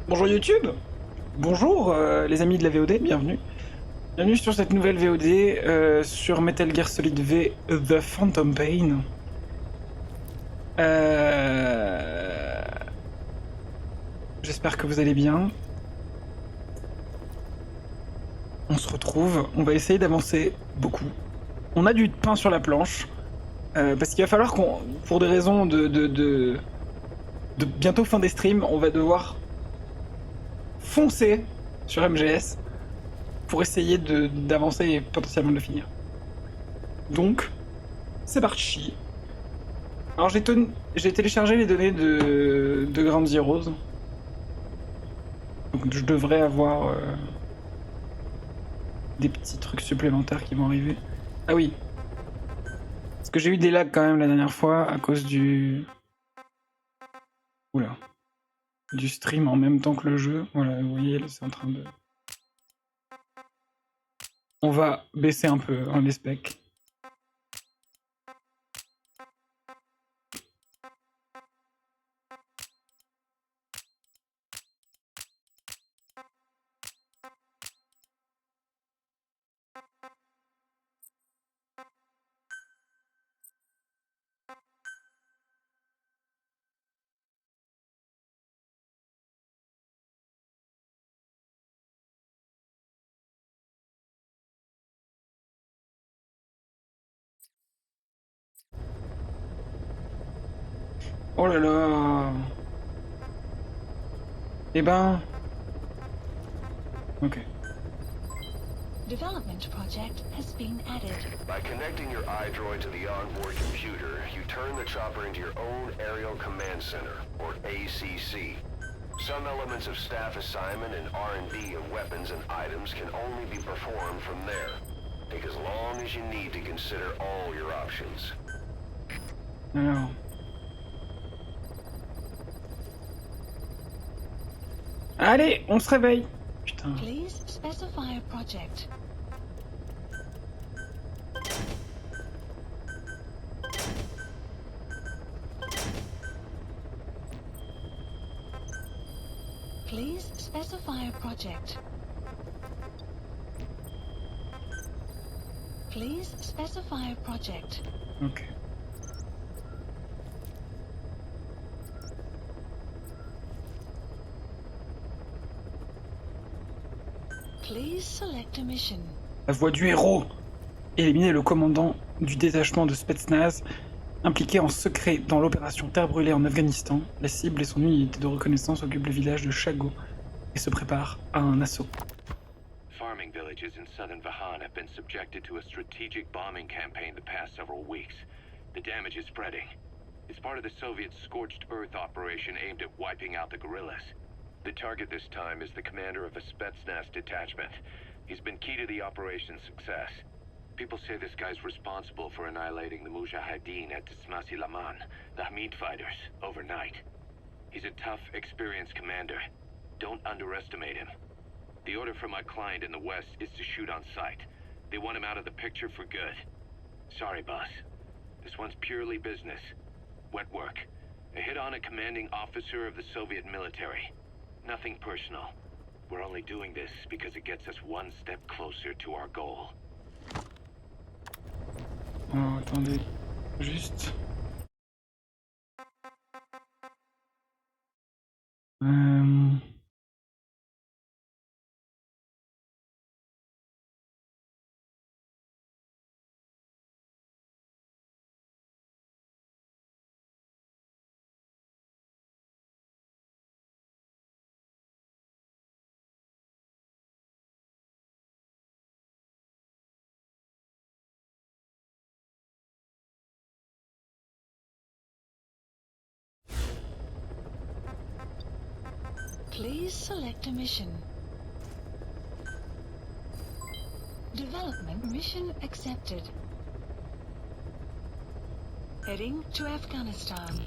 Bonjour YouTube. Bonjour les amis de la VOD, bienvenue. Bienvenue sur cette nouvelle VOD sur Metal Gear Solid V The Phantom Pain. J'espère que vous allez bien. On se retrouve, on va essayer d'avancer beaucoup. On a du pain sur la planche, parce qu'il va falloir qu'on, pour des raisons de bientôt fin des streams, on va devoir foncer sur MGS pour essayer d'avancer et potentiellement de le finir. Donc, c'est parti. Alors j'ai téléchargé les données de Ground Zeroes. Donc je devrais avoir des petits trucs supplémentaires qui vont arriver. Ah oui. Parce que j'ai eu des lags quand même la dernière fois à cause du... Oula. Du stream en même temps que le jeu. Voilà, vous voyez, là c'est en train de... On va baisser un peu les specs. Oh là là. Eh ben... Ok. Development project has been added. By connecting your iDroid to the onboard computer, you turn the chopper into your own Aerial Command Center, or ACC. Some elements of staff assignment and R&D of weapons and items can only be performed from there. Take as long as you need to consider all your options. Alors... Allez, on se réveille. Putain. Please specify a project. Please specify a project. Please specify a project. Ok. Please select a mission. La voix du héros. Éliminer le commandant du détachement de Spetsnaz impliqué en secret dans l'opération Terre Brûlée en Afghanistan. La cible et son unité de reconnaissance occupent le village de Chago et se préparent à un assaut. Farming villages in southern Vahan have been subjected to a strategic bombing campaign the past several weeks. The damage is spreading. It's part of the Soviet Scorched Earth operation aimed at wiping out the guerrillas. The target this time is the commander of a Spetsnaz detachment. He's been key to the operation's success. People say this guy's responsible for annihilating the Mujahideen at Tismasi Laman, the Hamid fighters, overnight. He's a tough, experienced commander. Don't underestimate him. The order from my client in the west is to shoot on sight. They want him out of the picture for good. Sorry, boss. This one's purely business. Wet work. A hit on a commanding officer of the Soviet military. Nothing personal. We're only doing this because it gets us one step closer to our goal. Oh, attendez. Juste... Please select a mission. Development mission accepted. Heading to Afghanistan.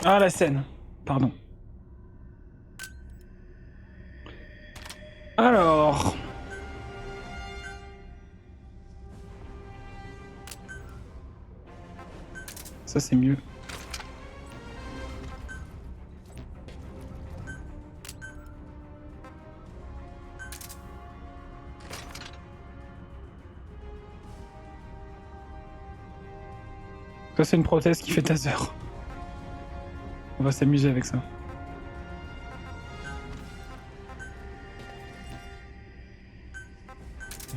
Ah, la scène. Pardon. Alors... Ça, c'est mieux. Ça, c'est une prothèse qui fait taser. On va s'amuser avec ça.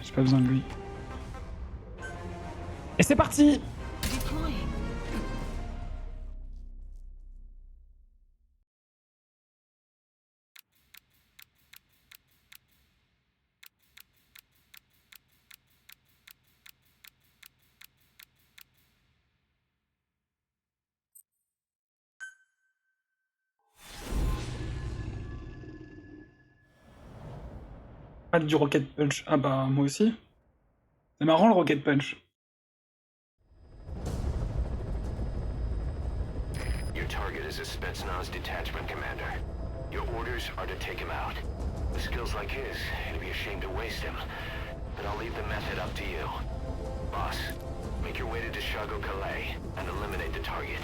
J'ai pas besoin de lui. Et c'est parti! Deploying. Pas du rocket punch. Ah bah, moi aussi. C'est marrant le rocket punch. Your target is a Spetsnaz detachment commander. Your orders are to take him out. With skills like his, it'd be a shame to waste him. But I'll leave the method up to you. Boss, make your way to Dishago Calais and eliminate the target.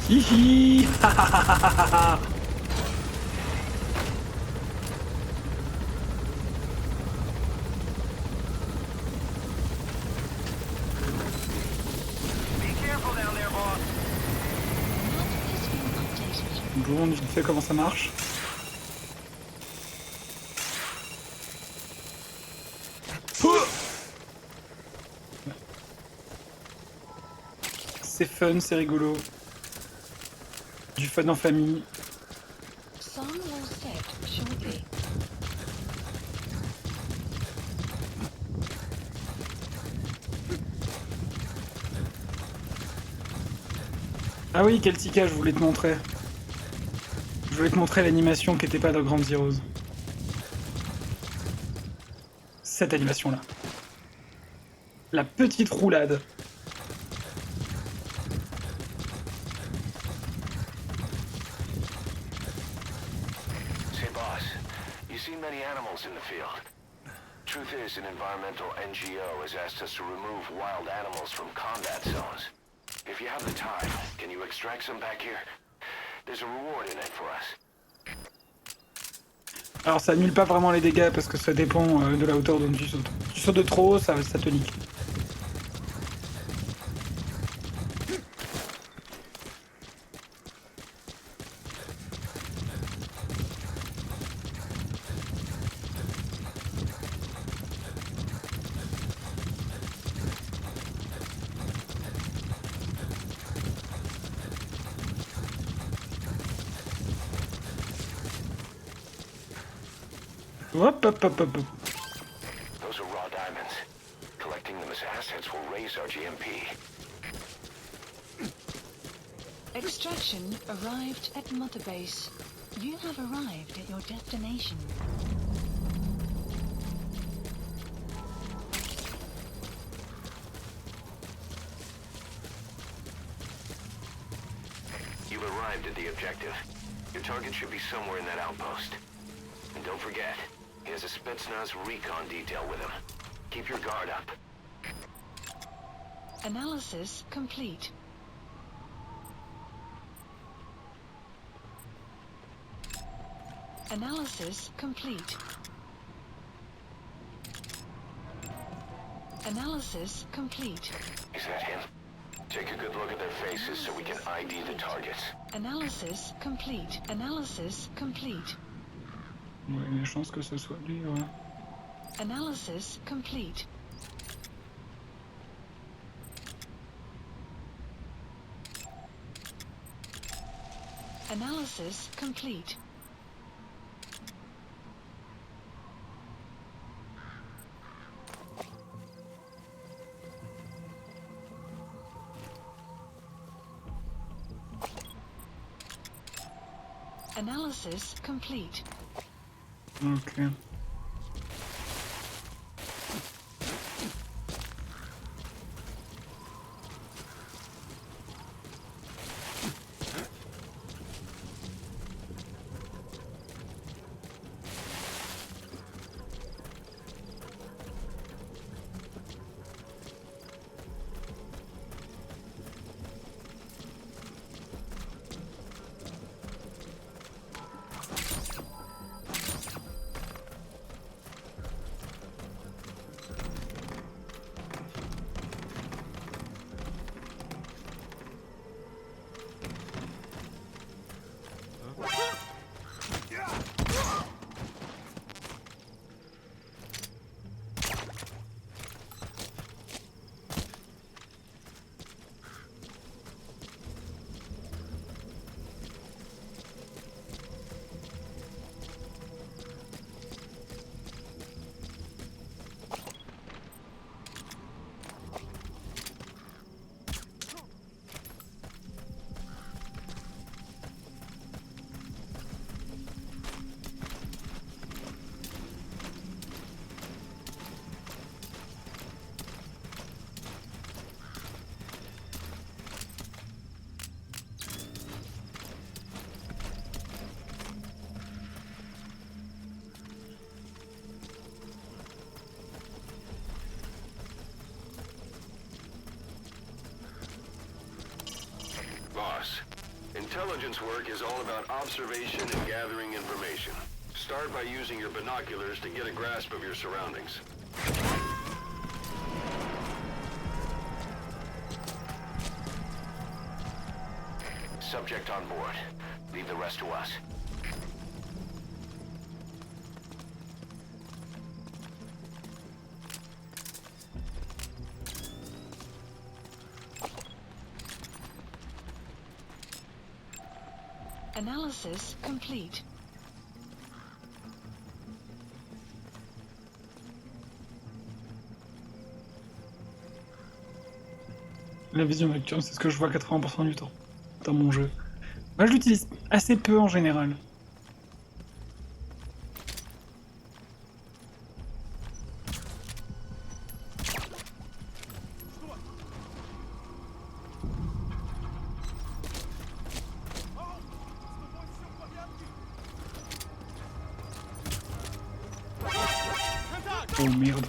Hihi. Bon, on fait comment ça marche. C'est fun, c'est rigolo. Du fun en famille. Sun will set shortly. Ah oui, quel tika, je voulais te montrer. Je voulais te montrer l'animation qui était pas dans Ground Zeroes. Cette animation-là. La petite roulade. Say, boss, you've seen many animals in the field. Truth is, an environmental NGO has asked us to remove wild animals from combat zones. If you have the time, can you extract some back here? There's a reward in it for us. Alors ça annule pas vraiment les dégâts parce que ça dépend de la hauteur dont tu sautes. Tu sautes de trop haut, ça te nique. Hop, hop, hop, hop, hop. Those are raw diamonds. Collecting them as assets will raise our GMP. Extraction arrived at Mother Base. You have arrived at your destination. You've arrived at the objective. Your target should be somewhere in that outpost. And don't forget, he has a Spetsnaz recon detail with him. Keep your guard up. Analysis complete. Analysis complete. Analysis complete. Is that him? Take a good look at their faces so we can ID the targets. Analysis complete. Analysis complete. Ouais, il y a des chances que ce soit lui, ouais. Analysis complete. Analysis complete. Analysis complete. Ok. Intelligence work is all about observation and gathering information. Start by using your binoculars to get a grasp of your surroundings. Subject on board. Leave the rest to us. Analysis complete. La vision nocturne, c'est ce que je vois 80% du temps dans mon jeu. Moi, je l'utilise assez peu en général. Oh merde.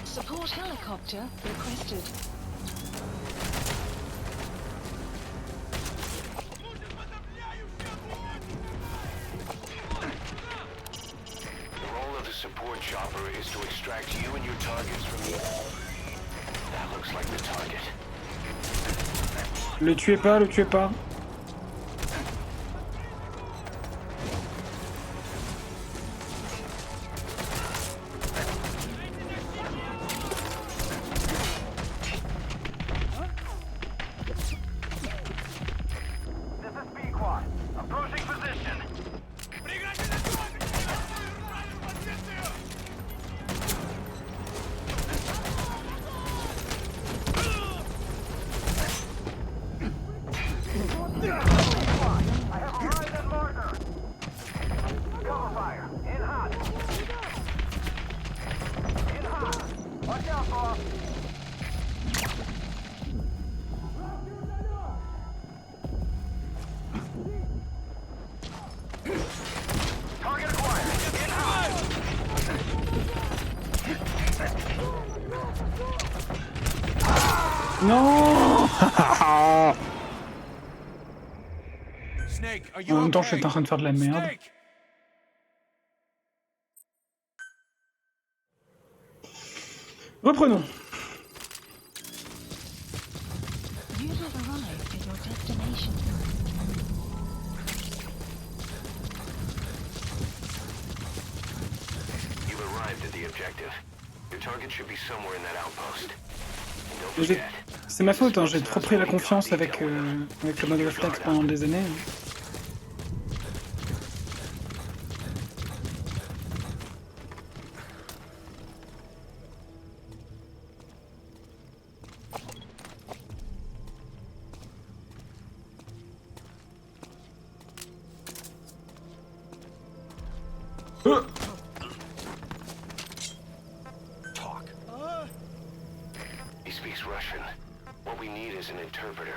Support helicopter requested. The role of the support chopper is to extract you and your targets from the... That looks like the target. Le tuez pas, le tuez pas. Non. En même temps, je suis en train de faire de la merde. Reprenons. You have arrived at your destination. You've arrived at the objective. Your target should be somewhere in that outpost. Don't J'ai- forget. C'est ma faute, hein, j'ai trop pris la confiance avec le mode réflexe pendant des années. He speaks Russian. What we need is an interpreter.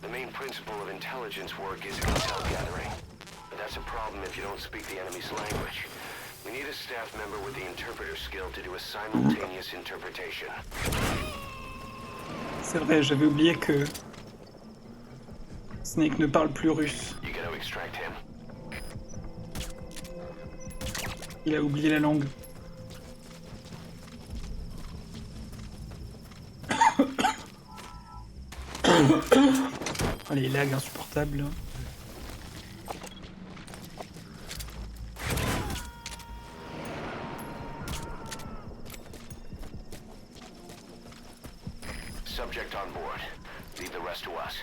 The main principle of intelligence work is intel gathering. But that's a problem if you don't speak the enemy's language. We need a staff member with the interpreter skill to do a simultaneous interpretation. C'est vrai, j'avais oublié que Snake ne parle plus russe. You gotta extract him. Il a oublié la langue. Oh, les lags insupportables. Subject on board. Leave the rest to us.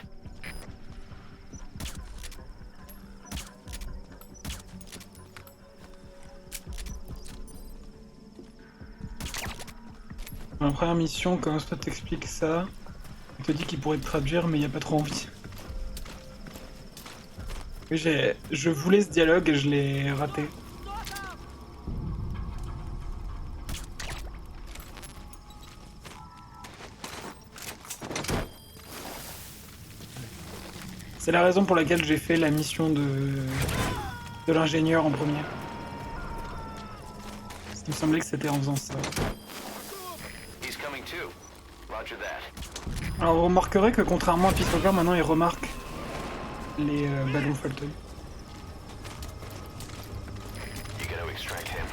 Dans la première mission, quand toi t'explique ça, il te dit qu'il pourrait te traduire, mais il n'y a pas trop envie. Oui, je voulais ce dialogue et je l'ai raté. C'est la raison pour laquelle j'ai fait la mission de l'ingénieur en premier. Parce qu'il me semblait que c'était en faisant ça. He's coming too. Roger that. Alors vous remarquerez que contrairement à Peacemaker, maintenant il remarque les ballons Fulton. You gotta extract him.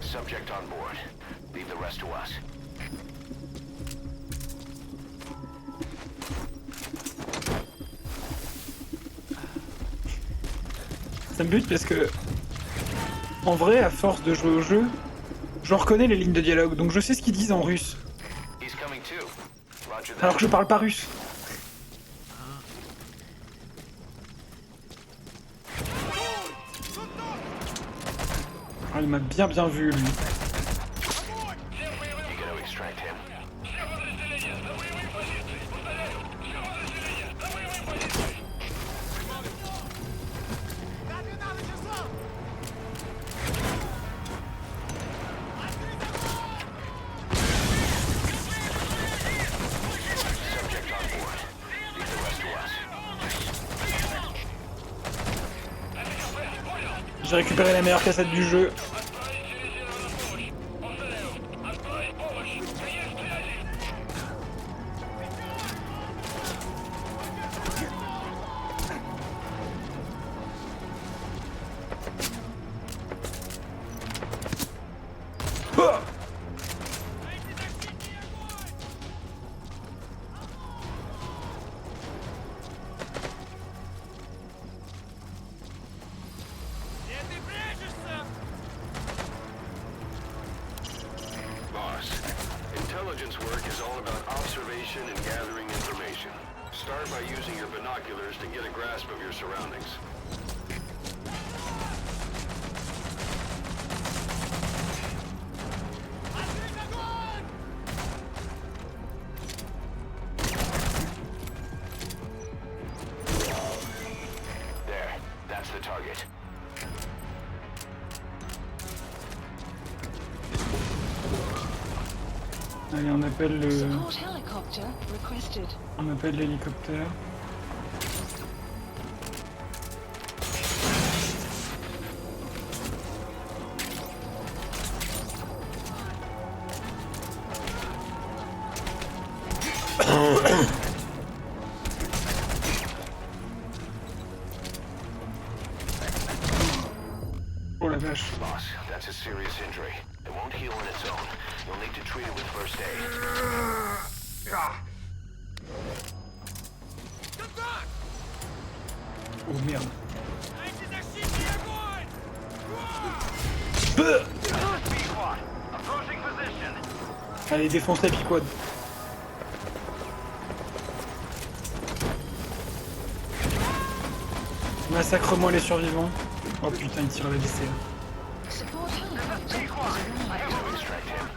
Subject on board. Leave the rest to us. Ça me bute parce que, en vrai, à force de jouer au jeu, je reconnais les lignes de dialogue, donc je sais ce qu'ils disent en russe. He's coming too. Roger that. Alors que je parle pas russe. Ah, il m'a bien vu, lui. You gotta extract him. Subject on board. Leave the rest to us. J'ai récupéré la meilleure cassette du jeu. Ah! Boss, intelligence work is all about observation and gathering information. Start by using your binoculars to get a grasp of your surroundings. There, that's the target. Allez, on appelle le... Support helicopter requested. On appelle l'hélicoptère. Oh la vache. Boss, that's a serious injury. It won't heal on its own. You'll need to treat it with first aid. Oh merde. Allez, défonce la piquoide. Massacre-moi les survivants. Oh putain, il tire à la viscère. Support helicopter has arrived. To extract him.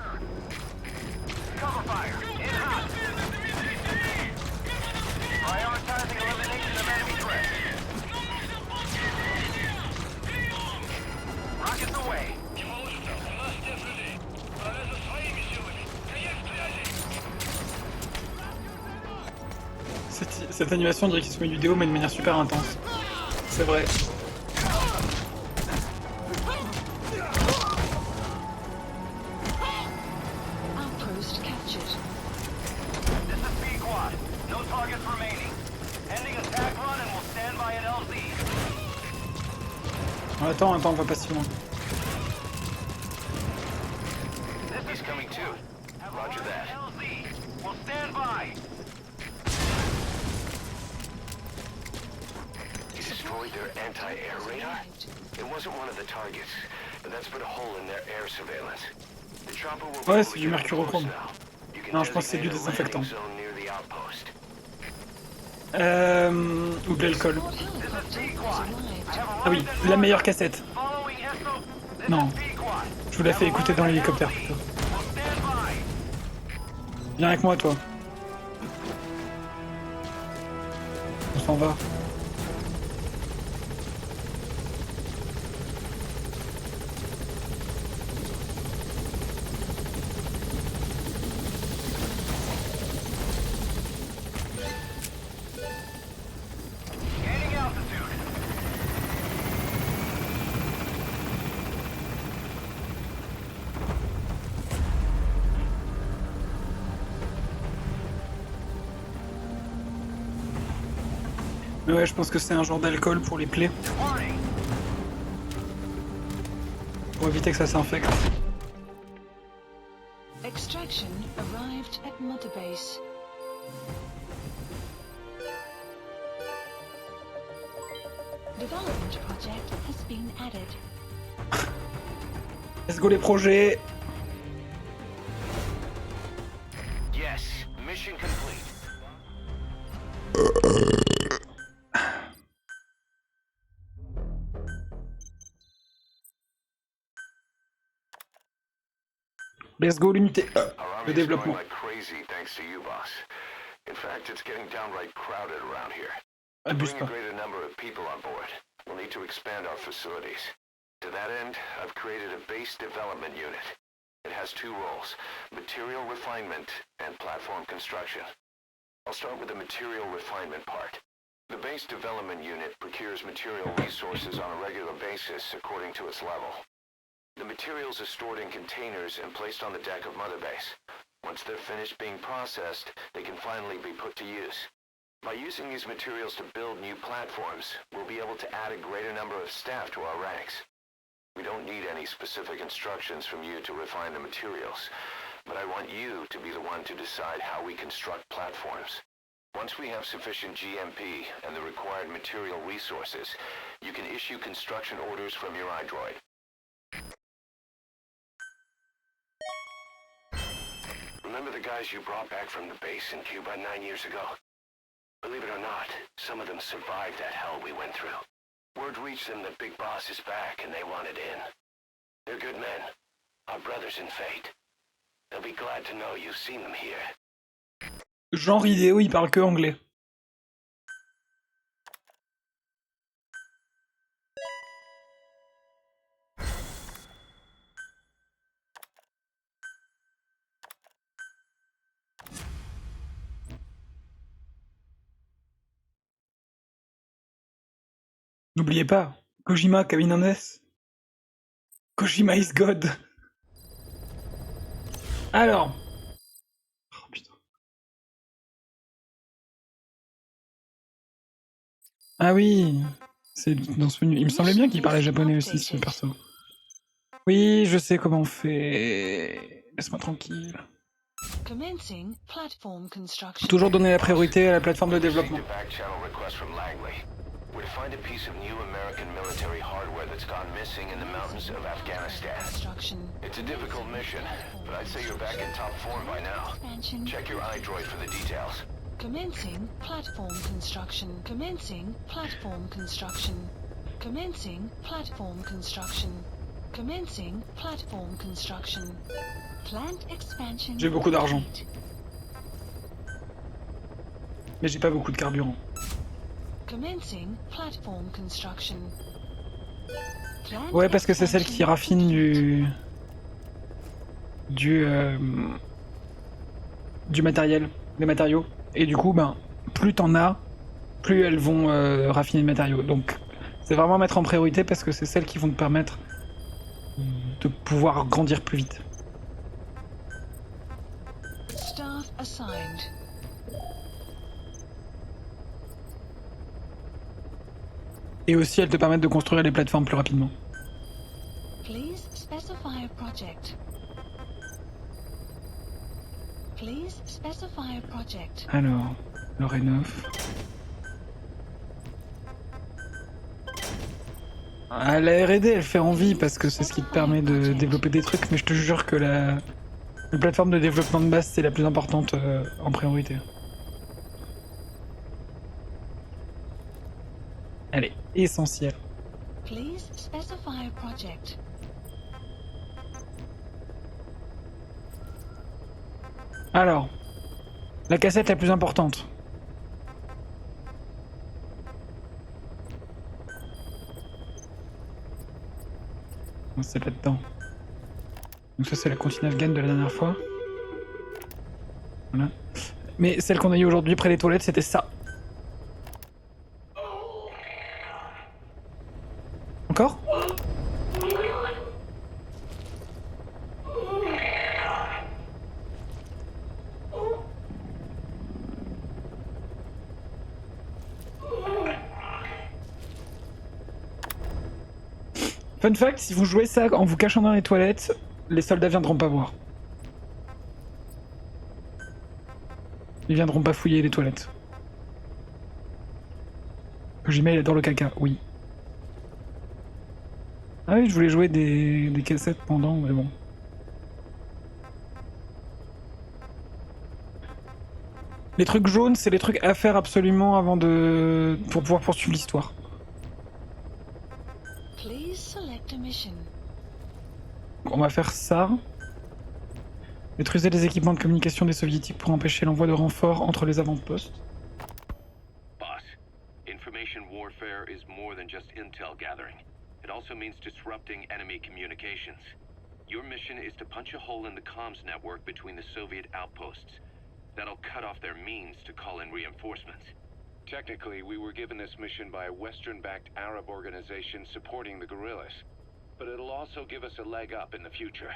Cover fire. In hot. Prioritizing elimination of enemy threats. Rockets away. Cette animation dirait qu'il se met une vidéo mais de manière super intense. C'est vrai. Outpost captured. This is B-Quad. No targets remaining. Ending attack run and we'll stand by at LZ. Attends, on va pas si loin. He's coming too. Roger that. LZ. We'll stand by. He destroyed their anti-air radar? It wasn't one of the targets, but that's put a hole in their air surveillance. The chopper will be Ouais, over c'est du your mercurochrome. course now. You can Non, je pense que c'est du designate a landing désinfectant. zone near the outpost. Ou de l'alcool. Escort helicopter has arrived. Ah oui, la meilleure cassette. Following Esso. This Non. is Pequod. Je vous la fais écouter dans l'hélicoptère. We'll stand by. Viens avec moi, toi. On s'en va. Gaining altitude. Mais ouais, je pense que c'est un genre d'alcool pour les plaies, Warning. pour éviter que ça s'infecte. Extraction arrived at Mother Base. Development project has been added. Let's go les projets. Yes, mission complete. Let's go l'unité Our de army's développement. going like crazy thanks to you, boss. In fact, it's getting downright crowded around here. To Abuse bring a pas. greater number of people on board, we'll need to expand our facilities. To that end, I've created a base development unit. It has two roles, material refinement and platform construction. I'll start with the material refinement part. The base development unit procures material resources on a regular basis according to its level. The materials are stored in containers and placed on the deck of Mother Base. Once they're finished being processed, they can finally be put to use. By using these materials to build new platforms, we'll be able to add a greater number of staff to our ranks. We don't need any specific instructions from you to refine the materials, but I want you to be the one to decide how we construct platforms. Once we have sufficient GMP and the required material resources, you can issue construction orders from your iDroid. Remember the guys you brought back from the base in Cuba 9 years ago? Believe it or not, some of them survived that hell we went through. Word reached them that Big Boss is back and they wanted in. They're good men, our brothers in fate. They'll be glad to know you've seen them here. Genre idéo, il parle que anglais. N'oubliez pas, Kojima cabine en S. Kojima is God. Alors. Oh putain. Ah oui, c'est dans ce menu. Il me semblait bien qu'il parlait japonais aussi, ce perso. Oui, je sais comment on fait. Laisse-moi tranquille. Commencing platform Faut construction. toujours donner la priorité à la plateforme de développement. Received a back-channel request from Langley. We're to find a piece of new American military hardware that's gone missing in the mountains of Afghanistan. Construction. It's a difficult mission, but I'd say you're back in top form by now. Expansion. Check your iDroid for the details. Commencing platform construction. Commencing platform construction. Commencing platform construction. Commencing platform construction. Plant expansion. J'ai beaucoup d'argent. complete. Mais j'ai pas beaucoup de carburant. Commencing platform construction. Plant Ouais, parce que c'est celle qui expansion raffine du matériel, des matériaux. Et du coup, ben, plus t'en as, plus elles vont raffiner le matériau. Donc, c'est vraiment mettre en priorité parce que c'est celles qui vont te permettre de pouvoir grandir plus vite. Staff assigned. Et aussi, elles te permettent de construire les plateformes plus rapidement. Please specify a project. Please specify a project. Alors, le rénov. Ah, la R&D, elle fait envie parce que c'est ce qui te permet de développer des trucs, mais je te jure que la plateforme de développement de base, c'est la plus importante en priorité. Elle est essentielle. Please specify a project. Alors, la cassette la plus importante. C'est là-dedans. Donc ça c'est la continue afghane de la dernière fois. Voilà. Mais celle qu'on a eu aujourd'hui près des toilettes, c'était ça. Encore? Fun fact, si vous jouez ça en vous cachant dans les toilettes, les soldats viendront pas voir. Ils viendront pas fouiller les toilettes. J'y il adore le caca, oui. Ah oui, je voulais jouer des cassettes pendant, mais bon. Les trucs jaunes, c'est les trucs à faire absolument avant de... pour pouvoir poursuivre l'histoire. Please select a mission. On va faire ça. Maîtriser les équipements de communication des soviétiques pour empêcher l'envoi de renforts entre les avant-postes. Boss, information warfare is more than just intel gathering. It also means disrupting enemy communications. Your mission is to punch a hole in the comms network between the Soviet outposts. That'll cut off their means to call in reinforcements. Technically, we were given this mission by a Western-backed Arab organization supporting the guerrillas. But it'll also give us a leg up in the future.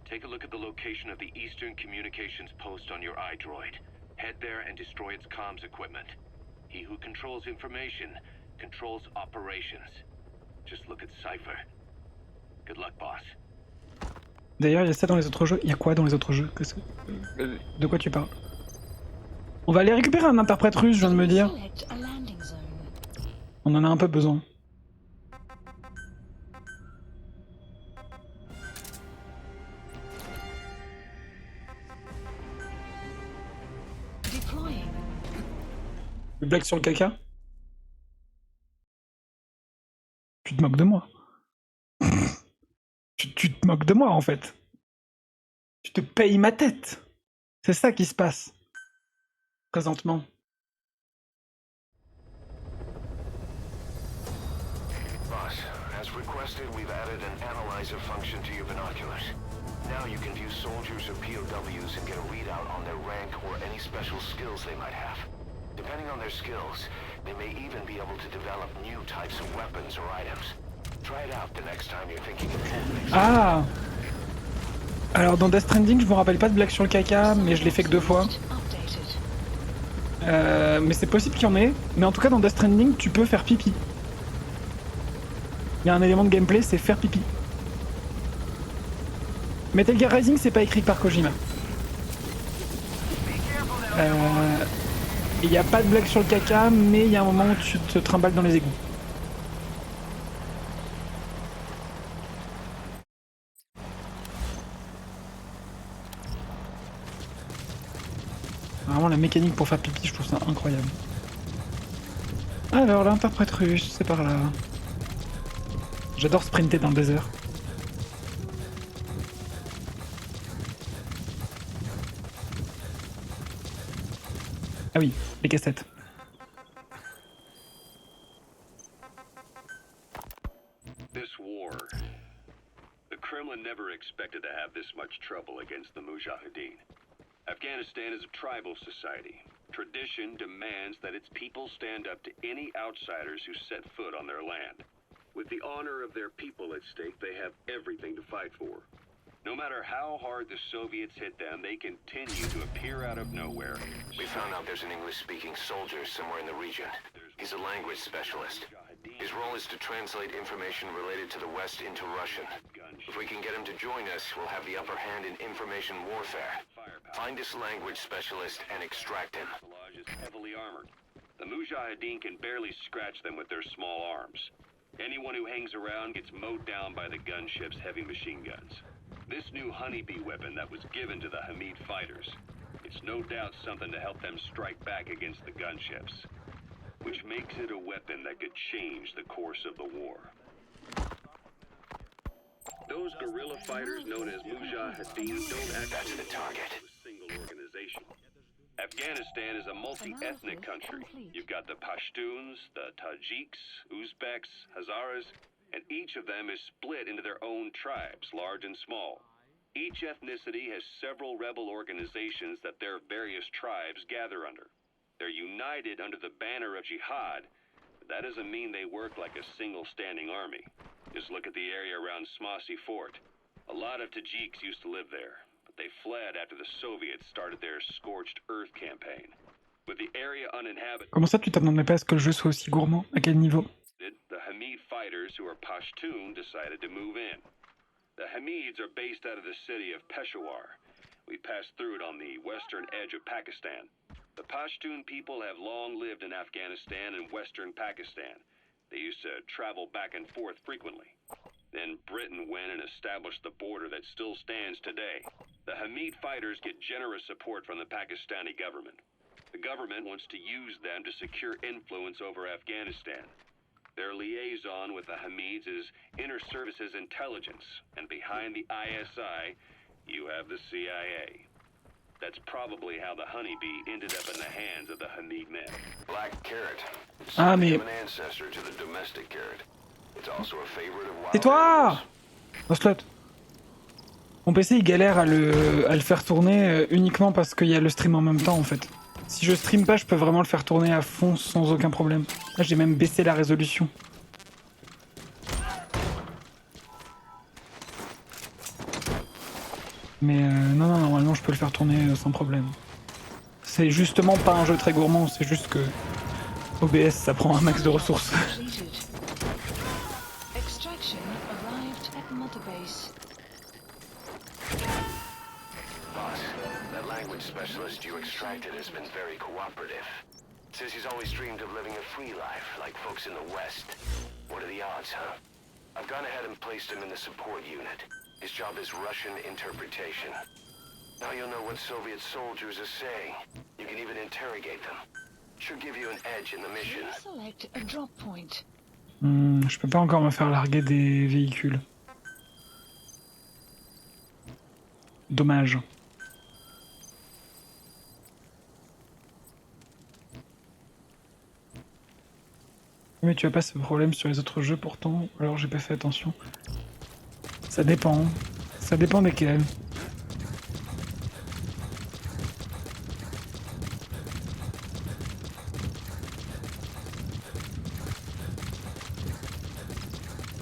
Take a look at the location of the Eastern Communications Post on your iDroid. Head there and destroy its comms equipment. He who controls information controls operations. Just look at Cypher. Good luck, boss. D'ailleurs, il y a ça dans les autres jeux. Il y a quoi dans les autres jeux? De quoi tu parles? On va aller récupérer un interprète russe, je viens de me dire. Select a landing zone. On en a un peu besoin. Deploying. Une blague sur le caca? Tu te moques de moi. Tu te moques de moi en fait. Tu te payes ma tête. C'est ça qui se passe. Présentement. Boss, as requested, we've added an analyzer function to your binoculars. Now you can view soldiers or POWs and get a readout on their rank or any special skills they might have. Depending on their skills, they may even be able to develop new types of weapons or items. Try it out the next time you're thinking of holding. Ah! Alors dans Death Stranding, je me rappelle pas de blague sur le caca, mais je l'ai fait que 2 fois. Mais c'est possible qu'il y en ait. Mais en tout cas, dans Death Stranding, tu peux faire pipi. Il y a un élément de gameplay, c'est faire pipi. Metal Gear Rising, c'est pas écrit par Kojima. Il n'y a pas de blague sur le caca, mais il y a un moment où tu te trimbales dans les égouts. Vraiment, la mécanique pour faire pipi, je trouve ça incroyable. Alors, l'interprète russe, c'est par là. J'adore sprinter dans le désert. Ah oui, les cassettes. This war. The Kremlin never expected to have this much trouble against the Mujahideen. Afghanistan is a tribal society. Tradition demands that its people stand up to any outsiders who set foot on their land. With the honor of their people at stake, they have everything to fight for. No matter how hard the Soviets hit them, they continue to appear out of nowhere. We found out there's an English-speaking soldier somewhere in the region. He's a language specialist. His role is to translate information related to the West into Russian. If we can get him to join us, we'll have the upper hand in information warfare. Find this language specialist and extract him. The lodge is heavily armored. The Mujahideen can barely scratch them with their small arms. Anyone who hangs around gets mowed down by the gunship's heavy machine guns. This new honeybee weapon that was given to the Hamid fighters. It's no doubt something to help them strike back against the gunships. which makes it a weapon that could change the course of the war. Those guerrilla fighters known as Mujahideen don't actually belong to a single organization. Afghanistan is a multi-ethnic country. You've got the Pashtuns, the Tajiks, Uzbeks, Hazaras, and each of them is split into their own tribes, large and small. Each ethnicity has several rebel organizations that their various tribes gather under. They're united under the banner of jihad, but that doesn't mean they work like a single standing army. Just look at the area around Smasi Fort. A lot of Tajiks used to live there, but they fled after the Soviets started their scorched earth campaign. With the area uninhabited, Comment ça, tu t'attendais pas à ce que le jeu soit aussi gourmand? À quel niveau? the Hamid fighters who are Pashtun decided to move in. The Hamids are based out of the city of Peshawar. We passed through it on the western edge of Pakistan. The Pashtun people have long lived in Afghanistan and western Pakistan. They used to travel back and forth frequently. Then Britain went and established the border that still stands today. The Hamid fighters get generous support from the Pakistani government. The government wants to use them to secure influence over Afghanistan. Their liaison with the Hamids is Inter-Services Intelligence, and behind the ISI, you have the CIA. That's probably how the honeybee ended up in the hands of the Hamid men. Black carrot. Ah, mais... An ancestor to the domestic carrot. It's also a favorite of wild Tais-toi! animals. Oslot. Mon PC il galère à le faire tourner uniquement parce qu'il y a le stream en même temps en fait. Si je stream pas, je peux vraiment le faire tourner à fond sans aucun problème. Là j'ai même baissé la résolution. Mais non, non, normalement je peux le faire tourner sans problème. C'est justement pas un jeu très gourmand, c'est juste que OBS ça prend un max de ressources. Extraction arrived at Mother Base. Boss, that language specialist you extracted has been very cooperative. Says he's always dreamed of living a free life, like folks in the West. What are the odds, huh? I've gone ahead and placed him in the support unit. His job is Russian interpretation. Now you'll know what Soviet soldiers are saying. You can even interrogate them. Should give you an edge in the mission. Select a drop point. Je peux pas encore me faire larguer des véhicules. Dommage. Mais tu as pas ce problème sur les autres jeux pourtant, alors j'ai pas fait attention. Ça dépend. Ça dépend desquels.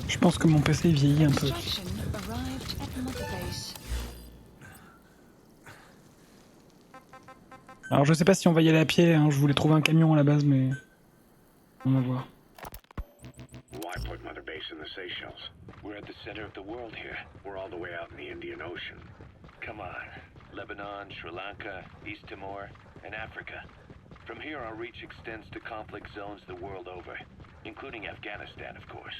Je pense que mon PC vieillit un peu. Extraction arrived at Mother Base. Alors je sais pas si on va y aller à pied, hein. Je voulais trouver un camion à la base, mais on va voir. Why put Mother Base in the Seychelles? We're at the center of the world here. We're all the way out in the Indian Ocean. Come on. Lebanon, Sri Lanka, East Timor, and Africa. From here, our reach extends to conflict zones the world over, including Afghanistan, of course.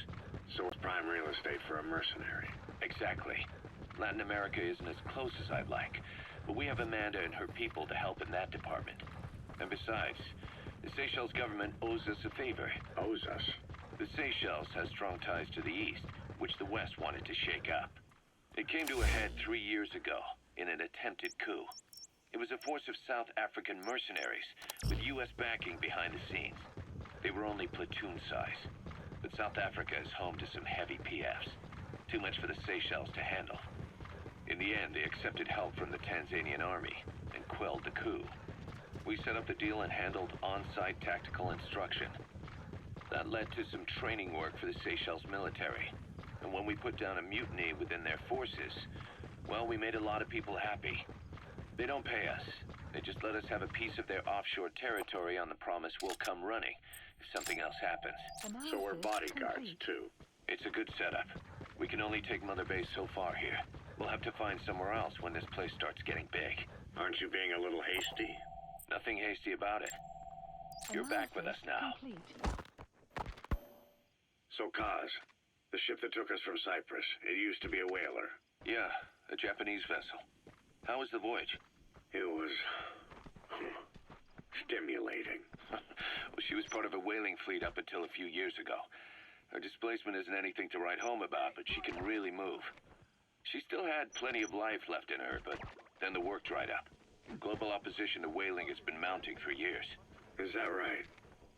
So it's prime real estate for a mercenary. Exactly. Latin America isn't as close as I'd like, but we have Amanda and her people to help in that department. And besides, the Seychelles government owes us a favor. Owes us? The Seychelles has strong ties to the east, which the West wanted to shake up. It came to a head 3 years ago in an attempted coup. It was a force of South African mercenaries with U.S. backing behind the scenes. They were only platoon size, but South Africa is home to some heavy PFs. Too much for the Seychelles to handle. In the end, they accepted help from the Tanzanian army and quelled the coup. We set up the deal and handled on-site tactical instruction. That led to some training work for the Seychelles military. And when we put down a mutiny within their forces, well, we made a lot of people happy. They don't pay us. They just let us have a piece of their offshore territory on the promise we'll come running if something else happens. So we're bodyguards, too. It's a good setup. We can only take Mother Base so far here. We'll have to find somewhere else when this place starts getting big. Aren't you being a little hasty? Nothing hasty about it. You're back with us now. So, Kaz, the ship that took us from Cyprus, it used to be a whaler. Yeah, a Japanese vessel. How was the voyage? It was... stimulating. Well, she was part of a whaling fleet up until a few years ago. Her displacement isn't anything to write home about, but she can really move. She still had plenty of life left in her, but then the work dried up. Global opposition to whaling has been mounting for years. Is that right?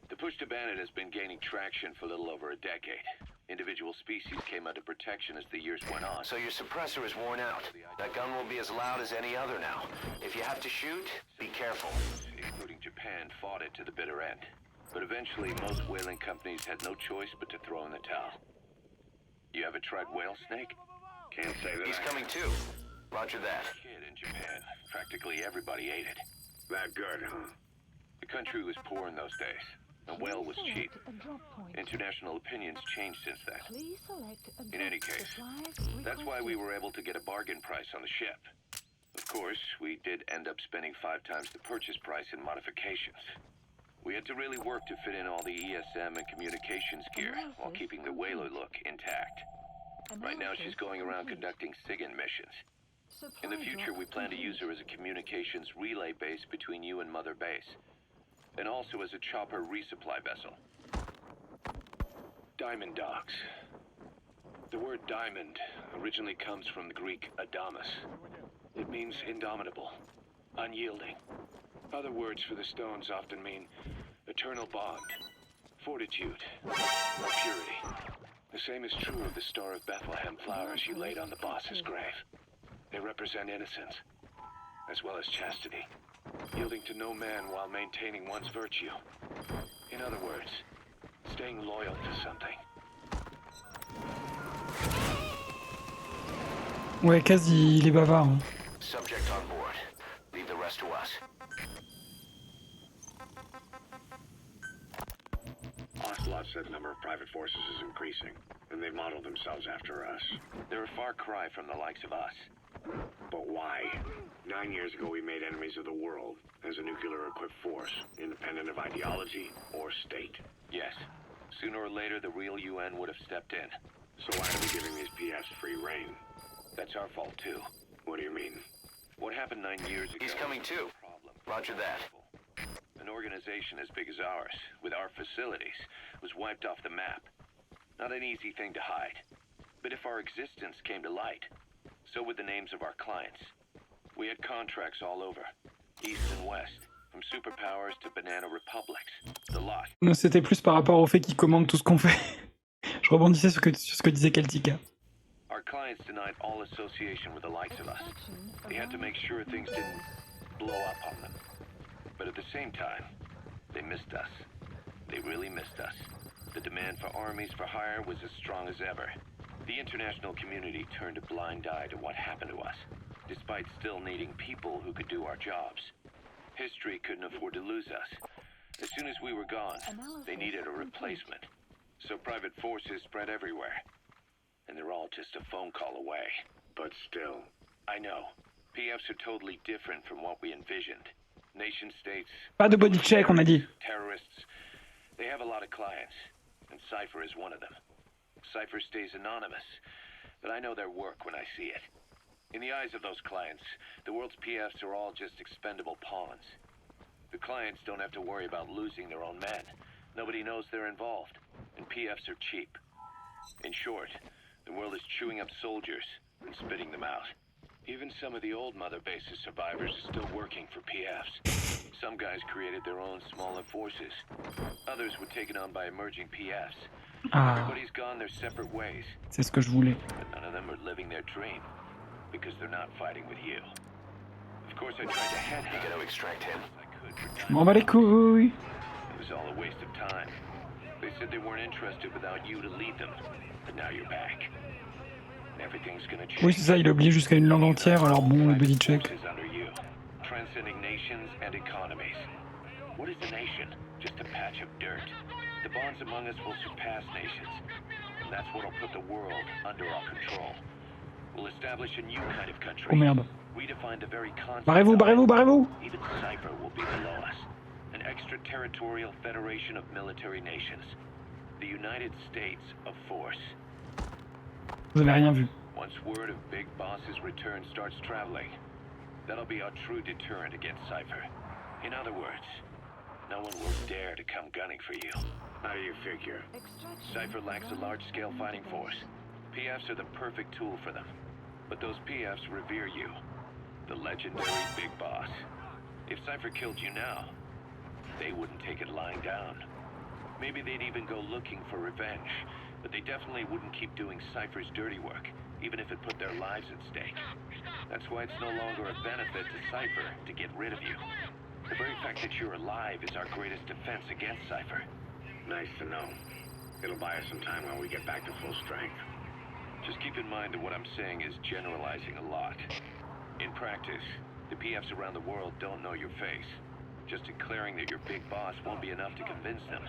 The push to ban it has been gaining traction for a little over a decade. Individual species came under protection as the years went on. So your suppressor is worn out. That gun will be as loud as any other now. If you have to shoot, be careful. Including Japan, fought it to the bitter end. But eventually, most whaling companies had no choice but to throw in the towel. You ever tried whale snake? Can't say that He's coming too. Roger that. Kid in Japan. Practically everybody ate it. That good, huh? The country was poor in those days. A whale was cheap. International opinions changed since then. In any case, that's why we were able to get a bargain price on the ship. Of course, we did end up spending 5 times the purchase price in modifications. We had to really work to fit in all the ESM and communications gear while keeping the whaler look intact. Right now she's going around conducting SIGINT missions. In the future we plan to use her as a communications relay base between you and Mother Base, and also as a chopper resupply vessel. Diamond dogs. The word diamond originally comes from the Greek adamas. It means indomitable, unyielding. Other words for the stones often mean eternal bond, fortitude, or purity. The same is true of the Star of Bethlehem flowers you laid on the boss's grave. They represent innocence, as well as chastity, yielding to no man while maintaining one's virtue. In other words, staying loyal to something. Ouais, quasi, il est bavard. Hein. Subject on board. Leave the rest to us. Ocelot said the number of private forces is increasing, and they've modeled themselves after us. They're a far cry from the likes of us. But why? 9 years ago we made enemies of the world as a nuclear-equipped force, independent of ideology or state. Yes. Sooner or later, the real UN would have stepped in. So why are we giving these PFs free reign? That's our fault, too. What do you mean? What happened 9 years ago? He's coming too. Problem. Roger that. An organization as big as ours, with our facilities, was wiped off the map. Not an easy thing to hide. But if our existence came to light, so would the names of our clients. We had contracts all over, east and west, from superpowers to banana republics. The lot. Non, c'était plus par rapport au fait qu'ils commandent tout ce qu'on fait. Je rebondissais sur ce que disait Celtica. Our clients denied all association with the likes of us. They had to make sure things didn't blow up on them. But at the same time, they missed us. They really missed us. The demand for armies for hire was as strong as ever. The international community turned a blind eye to what happened to us, despite still needing people who could do our jobs. History couldn't afford to lose us. As soon as we were gone, they needed a replacement. So private forces spread everywhere. And they're all just a phone call away. But still. I know. PFs are totally different from what we envisioned. Nation states, Pas de body check, on a dit. terrorists, they have a lot of clients, and Cypher is one of them. Cypher stays anonymous, but I know their work when I see it. In the eyes of those clients, the world's PFs are all just expendable pawns. The clients don't have to worry about losing their own men. Nobody knows they're involved, and PFs are cheap. In short, the world is chewing up soldiers and spitting them out. Even some of the old Mother Base's survivors are still working for PFs. Some guys created their own smaller forces. Others were taken on by emerging PFs. Ah, Everybody's gone their separate ways, c'est ce que je voulais. but none of them are living their dream because they're not fighting with you. Of course, I tried to head You gotta extract him. I could for Je time. m'en bats les couilles. It was all a waste of time. They said they weren't interested without you to lead them, but now you're back. Everything's gonna change. Oui, c'est ça, il a oublié jusqu'à une langue entière, alors bon, le body check. Forces under you, transcending nations and economies. What is a nation? Just a patch of dirt. The bonds among us will surpass nations, and that's what'll put the world under our control. We'll establish a new kind of country. Oh merde. Redefine the very concept. Barrez-vous, barrez-vous, barrez-vous. Even Cypher will be below us. An extraterritorial federation of military nations. The United States of Force. Vous avez rien vu. Once word of Big Boss's return starts traveling, that'll be our true deterrent against Cypher. In other words, no one will dare to come gunning for you. How do you figure? Cypher lacks a large-scale fighting force. PFs are the perfect tool for them. But those PFs revere you, the legendary Big Boss. If Cypher killed you now, they wouldn't take it lying down. Maybe they'd even go looking for revenge, but they definitely wouldn't keep doing Cypher's dirty work, even if it put their lives at stake. That's why it's no longer a benefit to Cypher to get rid of you. The very fact that you're alive is our greatest defense against Cypher. Nice to know. It'll buy us some time while we get back to full strength. Just keep in mind that what I'm saying is generalizing a lot. In practice, the PFs around the world don't know your face. Just declaring that you're Big Boss won't be enough to convince them.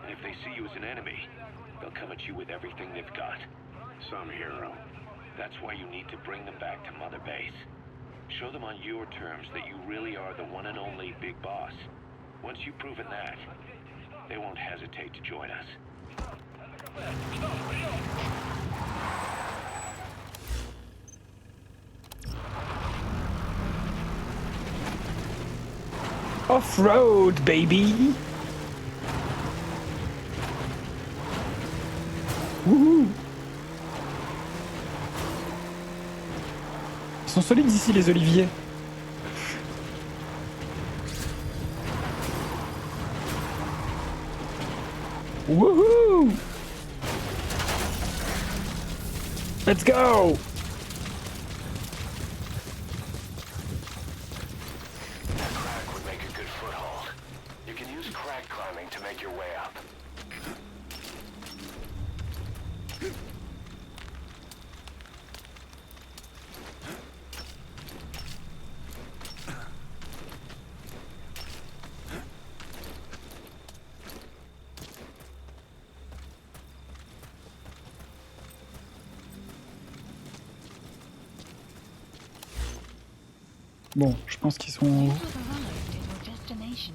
And if they see you as an enemy, they'll come at you with everything they've got. Some hero. That's why you need to bring them back to Mother Base. Show them on your terms that you really are the one and only Big Boss. Once you've proven that, they won't hesitate to join us. Off-road, baby! Wouhou! Ils sont solides ici, les oliviers. Wouhou! Let's go! That crack would make a good foothold. You can use crack climbing to make your way up. Bon, je pense qu'ils sont en You haut. have arrived at your destination.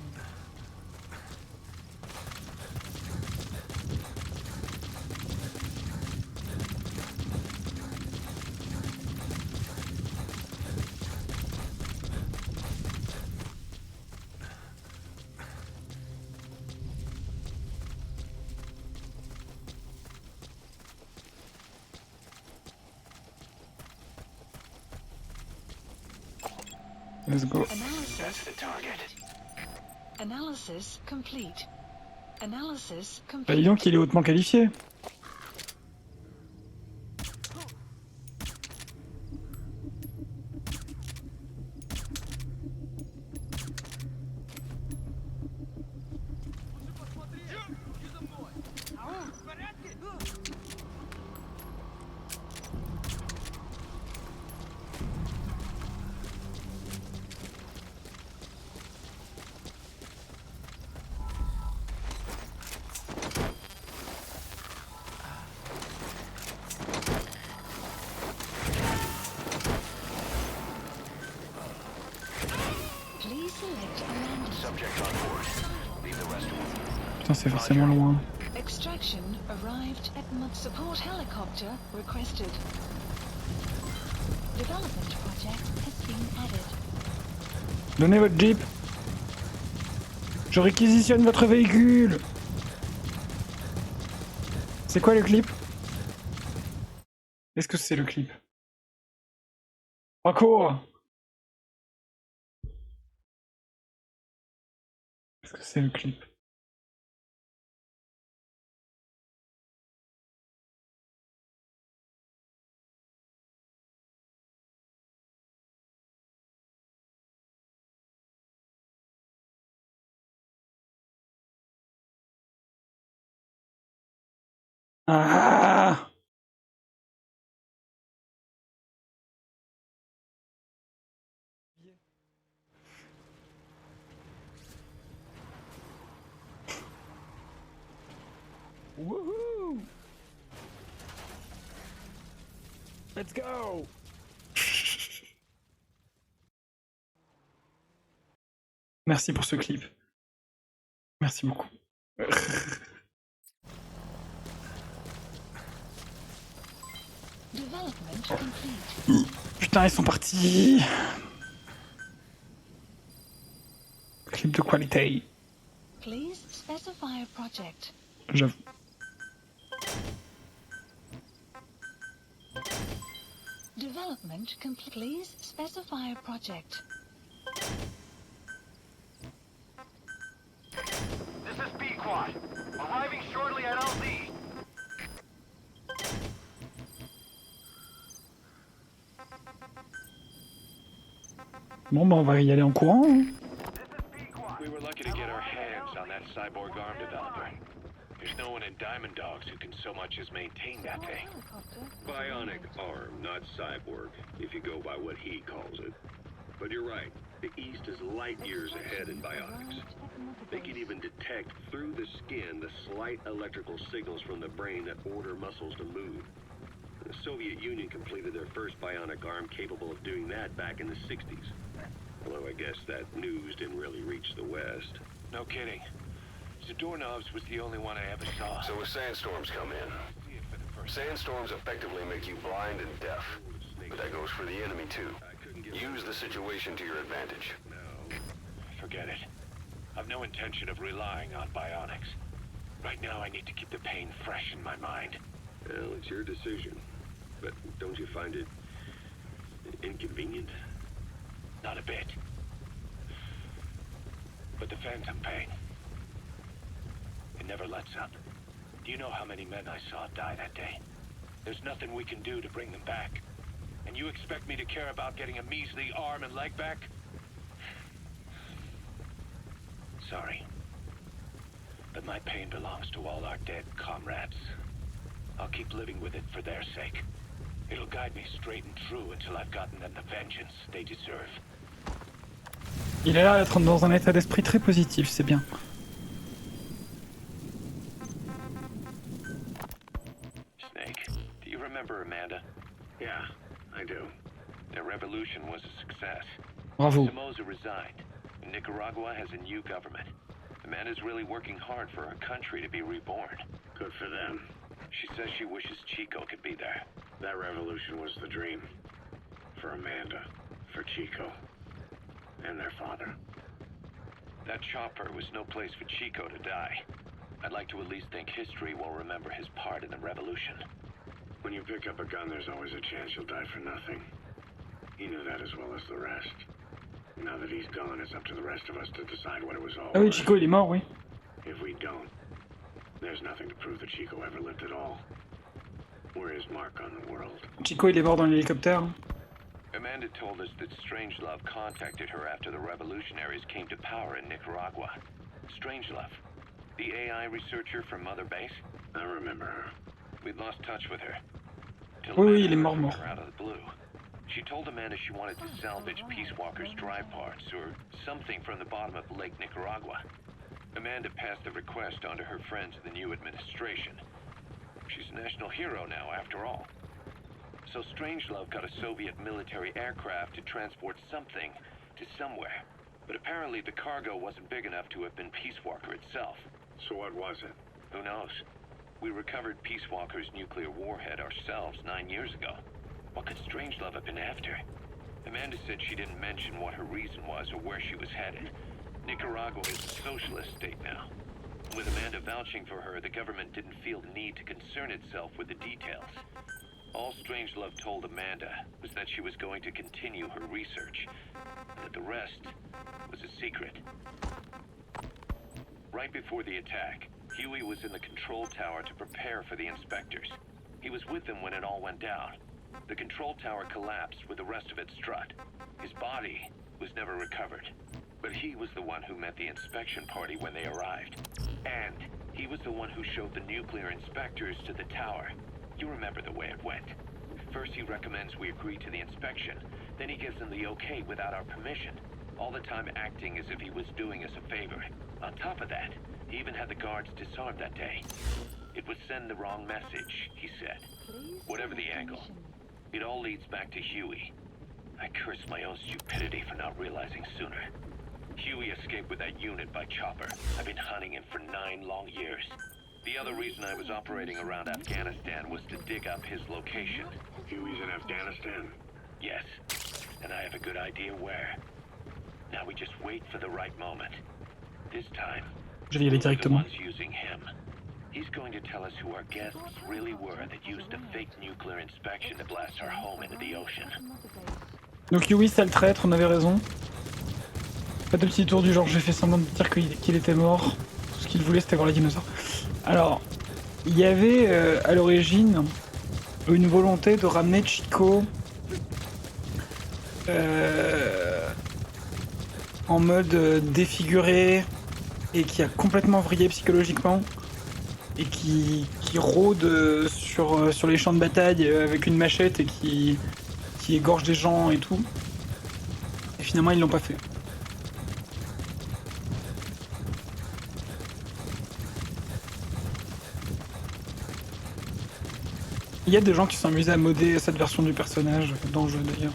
Let's go. That's the target. Analysis complete. Analysis Bah complete. dis donc, il est hautement qualifié. Please select a landing. Subject on board. Leave the rest alone. Putain, c'est forcément loin. Extraction arrived at support helicopter requested. Development project has been added. Donnez votre jeep. Je réquisitionne votre véhicule. C'est quoi le clip? Est-ce que c'est le clip? Parcours. Est-ce que c'est le clip? Ah! Wouhou! Let's go! Merci pour ce clip. Merci beaucoup. Development complete. Putain, ils sont partis. Clip de qualité. Please specify a project. J'avoue. Development complete. Please specify a project. This is Pequod. Arriving shortly at LZ. Bon, bah on va y aller en courant. Hein. We were lucky to get our hands on that cyborg arm developer. There's no one in Diamond Dogs who can so much as maintain that thing. Bionic arm, not cyborg, if you go by what he calls it. But you're right, the East is light years ahead in bionics. They can even detect through the skin the slight electrical signals from the brain that order muscles to move. The Soviet Union completed their first bionic arm capable of doing that back in the 60s. Although I guess that news didn't really reach the West. No kidding. Zadornov's was the only one I ever saw. So as sandstorms come in, sandstorms effectively make you blind and deaf. But that goes for the enemy too. Use the situation to your advantage. Forget it. I've no intention of relying on bionics. Right now I need to keep the pain fresh in my mind. Well, it's your decision. But don't you find it inconvenient? Not a bit. But the phantom pain, it never lets up. Do you know how many men I saw die that day? There's nothing we can do to bring them back. And you expect me to care about getting a measly arm and leg back? Sorry. But my pain belongs to all our dead comrades. I'll keep living with it for their sake. It'll guide me straight and true until I've gotten them the vengeance they deserve. Il a l'air d'être dans un état d'esprit très positif, c'est bien. Snake, do you remember Amanda? Yeah, I do. Their revolution was a success. Bravo. Somoza resigned. Nicaragua has a new government. Amanda's really working hard for her country to be reborn. Good for them. She says she wishes Chico could be there. That revolution was the dream. For Amanda, for Chico, and their father. That chopper was no place for Chico to die. I'd like to at least think history will remember his part in the revolution. When you pick up a gun, there's always a chance you'll die for nothing. He knew that as well as the rest. Now that he's gone, it's up to the rest of us to decide what it was all Ah oui, worth. Chico il est mort, oui. If we don't, there's nothing to prove that Chico ever lived at all. We're his mark on the world. Chico il est mort dans l'hélicoptère. Amanda told us that Strangelove contacted her after the revolutionaries came to power in Nicaragua. Strangelove, the AI researcher from Mother Base? I remember her. We'd lost touch with her. Till Oui, Amanda il est heard mort, from mort. her out of the blue. She told Amanda she wanted to salvage Peace Walker's drive parts or something from the bottom of Lake Nicaragua. Amanda passed the request on to her friends in the new administration. She's a national hero now, after all. So Strangelove got a Soviet military aircraft to transport something to somewhere. But apparently the cargo wasn't big enough to have been Peace Walker itself. So what was it? Who knows? We recovered Peace Walker's nuclear warhead ourselves 9 years ago. What could Strangelove have been after? Amanda said she didn't mention what her reason was or where she was headed. Nicaragua is a socialist state now. With Amanda vouching for her, the government didn't feel the need to concern itself with the details. All Strangelove told Amanda was that she was going to continue her research, and that the rest was a secret. Right before the attack, Huey was in the control tower to prepare for the inspectors. He was with them when it all went down. The control tower collapsed with the rest of its strut. His body was never recovered. But he was the one who met the inspection party when they arrived. And he was the one who showed the nuclear inspectors to the tower. You remember the way it went. First he recommends we agree to the inspection, then he gives them the okay without our permission, all the time acting as if he was doing us a favor. On top of that, he even had the guards disarmed that day. It would send the wrong message, he said. Whatever the angle, it all leads back to Huey. I curse my own stupidity for not realizing sooner. Huey escaped with that unit by chopper. I've been hunting him for 9 long years. The other reason I was operating around Afghanistan was to dig up his location. Huey's in Afghanistan? Yes, and I have a good idea where. Now we just wait for the right moment. This time, Je vais y aller Who are the directement. ones using him? He's going to tell us who our guests really were that used a fake nuclear inspection to blast our home into the ocean. Donc oui, c'est le traître, on avait raison. Pas de petit tour du genre, j'ai fait semblant de dire qu'il était mort. Tout ce qu'il voulait, c'était voir les dinosaures. Alors, il y avait à l'origine une volonté de ramener Chico en mode défiguré et qui a complètement vrillé psychologiquement et qui rôde sur les champs de bataille avec une machette et qui égorge des gens et tout. Et finalement, ils l'ont pas fait. Il y a des gens qui sont amusés à modder cette version du personnage dans le jeu d'ailleurs,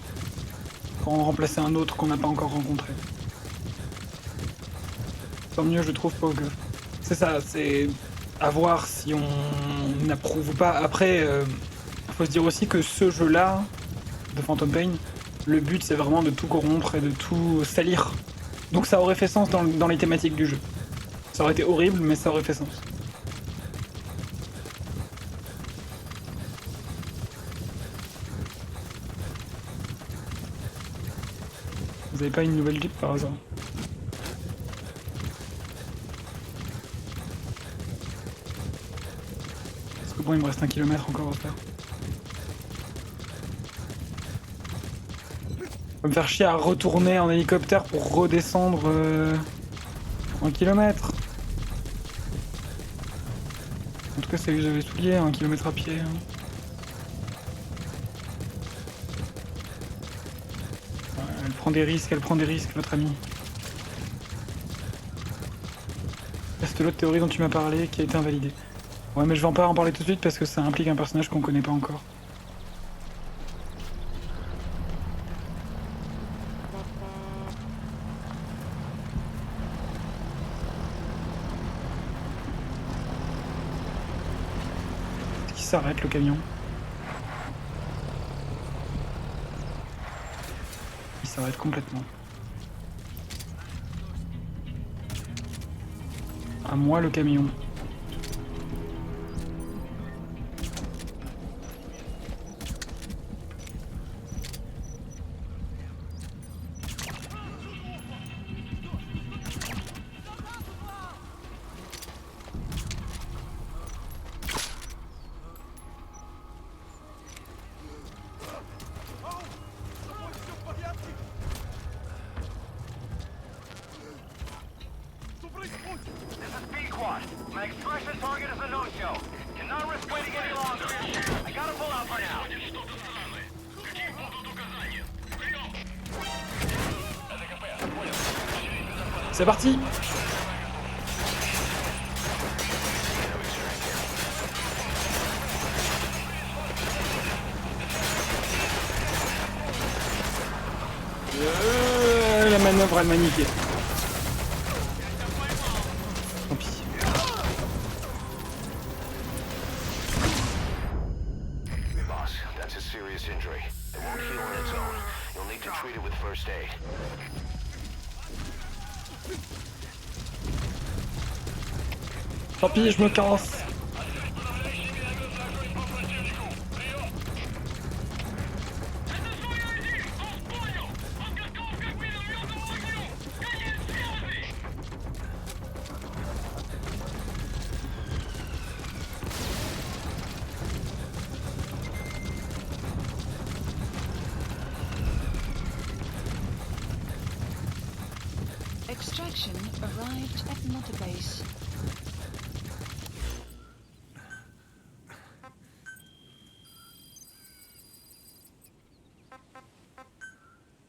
pour en remplacer un autre qu'on n'a pas encore rencontré. Tant mieux, je trouve, pour que... C'est ça, c'est à voir si on approuve ou pas. Après, faut se dire aussi que ce jeu-là, de Phantom Pain, le but c'est vraiment de tout corrompre et de tout salir. Donc ça aurait fait sens dans les thématiques du jeu. Ça aurait été horrible, mais ça aurait fait sens. Vous avez pas une nouvelle Jeep par hasard? Parce que bon, il me reste 1 kilomètre encore à faire. Je vais me faire chier à retourner en hélicoptère pour redescendre 1 kilomètre. En tout cas, c'est que j'avais souillé 1 kilomètre à pied. Hein. Elle prend des risques, votre amie. C'est l'autre théorie dont tu m'as parlé qui a été invalidée. Ouais, mais je vais pas en parler tout de suite parce que ça implique un personnage qu'on connaît pas encore. Est-ce qu'il s'arrête le camion? Il s'arrête complètement. À moi le camion. My expression target is a no-show. Cannot risk waiting any longer. I gotta pull out for now. C'est parti! La manœuvre est magnifique. Tant pis. Boss, that's a serious injury. It won't heal on its own. You'll need to treat it with first aid. Tant pis, je me casse. Extraction arrived at Notre base.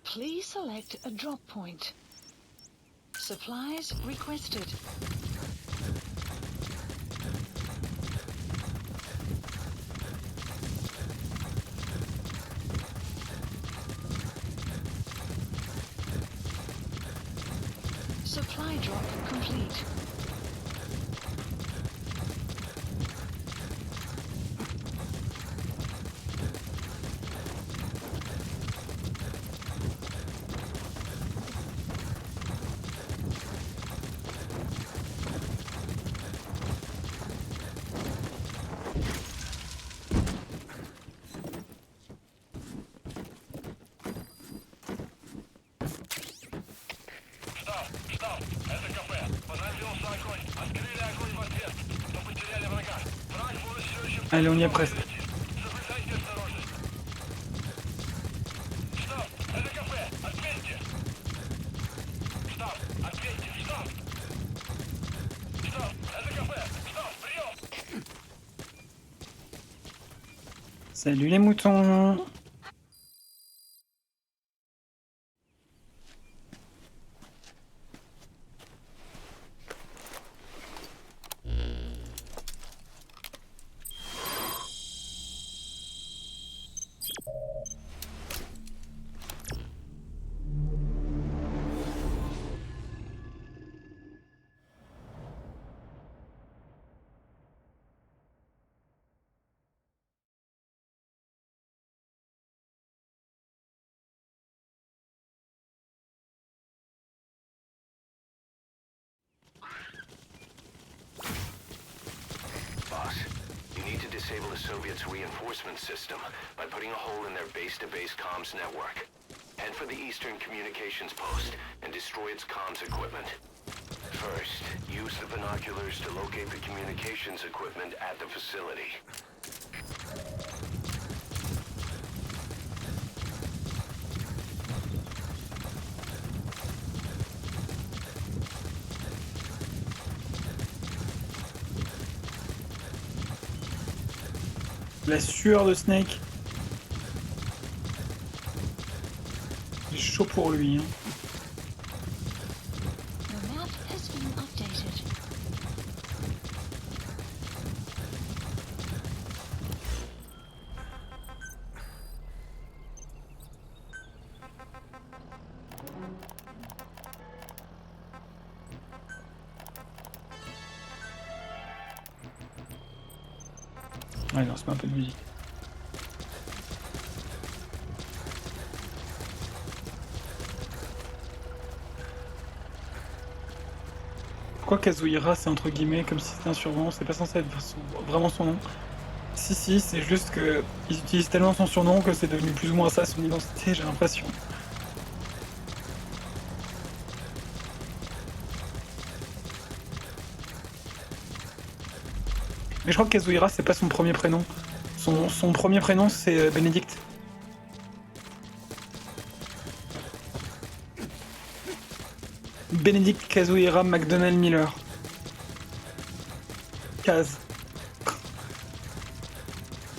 Please select a drop point. Supplies requested. Supply drop complete. Allez, on y est presque. Salut les moutons. Boss, you need to disable the Soviets' reinforcement system by putting a hole in their base-to-base comms network. Head for the Eastern Communications Post and destroy its comms equipment. First, use the binoculars to locate the communications equipment at the facility. La sueur de Snake. C'est chaud pour lui. Hein. The map has been updated. Allez, on se met un peu de musique. Pourquoi Kazuhira c'est entre guillemets comme si c'était un surnom, c'est pas censé être vraiment son nom. Si, c'est juste que ils utilisent tellement son surnom que c'est devenu plus ou moins ça son identité, j'ai l'impression. Mais je crois que Kazuhira c'est pas son premier prénom. Son premier prénom c'est Bénédicte. Bénédicte Kazuhira McDonnell Miller. Kaz.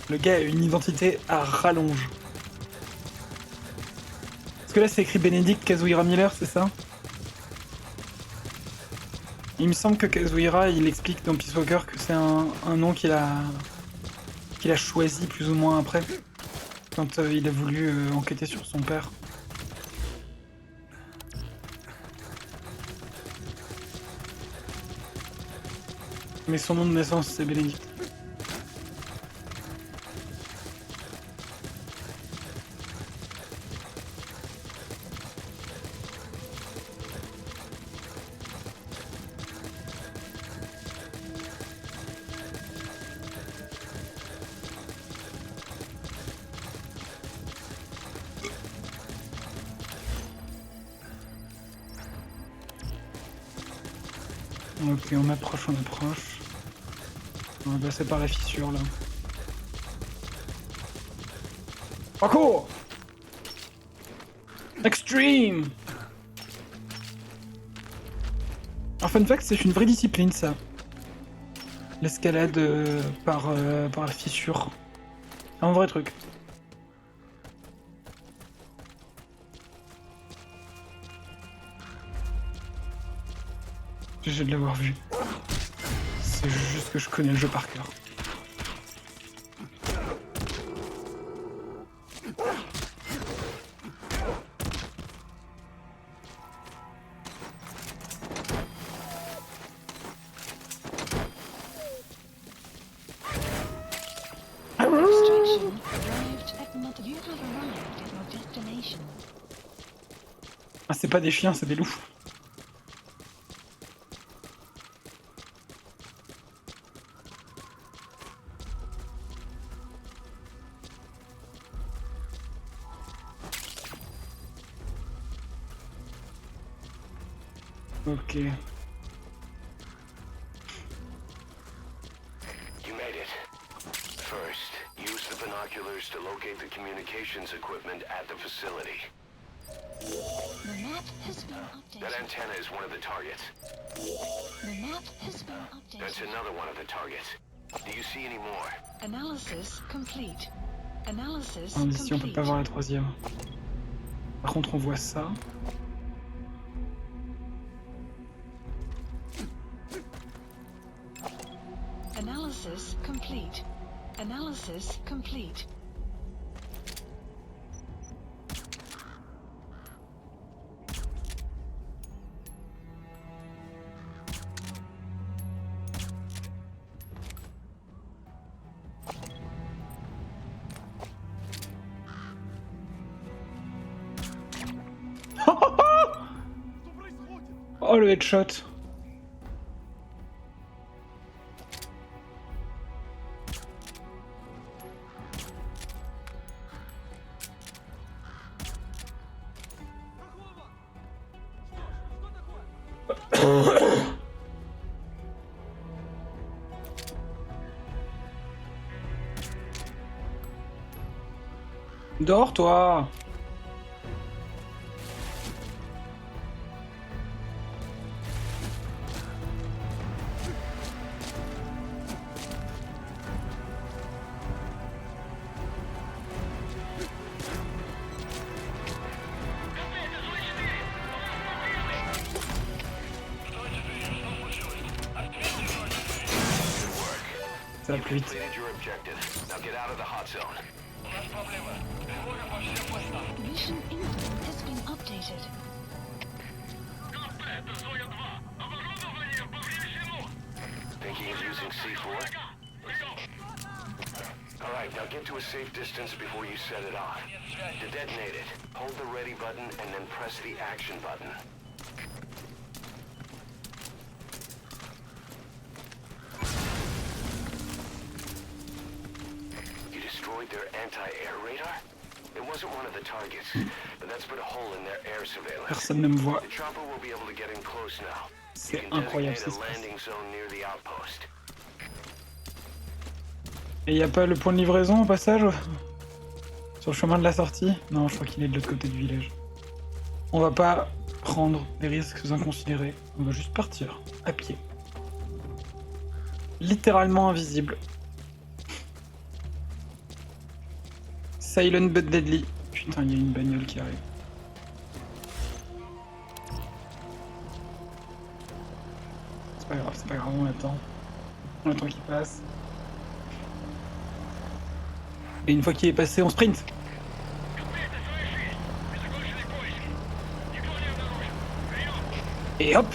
Le gars a une identité à rallonge. Parce que là c'est écrit Bénédicte Kazuhira Miller, c'est ça? Il me semble que Kazuhira, il explique dans Peace Walker que c'est un nom qu'il a choisi plus ou moins après, quand il a voulu enquêter sur son père. Mais son nom de naissance, c'est Bénédicte. Ok, on approche. On va passer par la fissure là. Parcours! Extreme! Un fun fact, c'est une vraie discipline ça. L'escalade par la fissure. C'est un vrai truc. J'ai de l'avoir vu. C'est juste que je connais le jeu par cœur. Extraction arrived at not. You have arrived at your destination. Ah, c'est pas des chiens, c'est des loups. Ok. You made it. binoculars to locate the communications equipment at the facility. The map has been That updated. antenna is one of the targets. The map has been That's updated. another one of the targets. Do you see any more? Analysis complete. Analysis Ah, ici on peut complete. pas voir la troisième. Par contre on voit ça. Analysis complete. Analysis complete. Oh le headshot. Dors toi. Ça va plus vite. Completed your objective. Now get out of the hot zone. Mission info has been updated. Thinking of using C4? Alright, now get to a safe distance before you set it off. To detonate it, hold the ready button and then press the action button. You destroyed their anti-air radar? It wasn't one of the targets, but that's put a hole in their air surveillance. Personne ne me voit. The chopper will be able to get in close now. You C'est can incroyable designate ce qui a se passe. landing zone near the outpost. Et y a pas le point de livraison au passage? Sur le chemin de la sortie? Non, je crois qu'il est de l'autre côté du village. On va pas prendre des risques inconsidérés. On va juste partir à pied. Littéralement invisible. Silent but deadly. Putain, il y a une bagnole qui arrive. C'est pas grave, on attend. On attend qu'il passe. Et une fois qu'il est passé, on sprint. Et hop.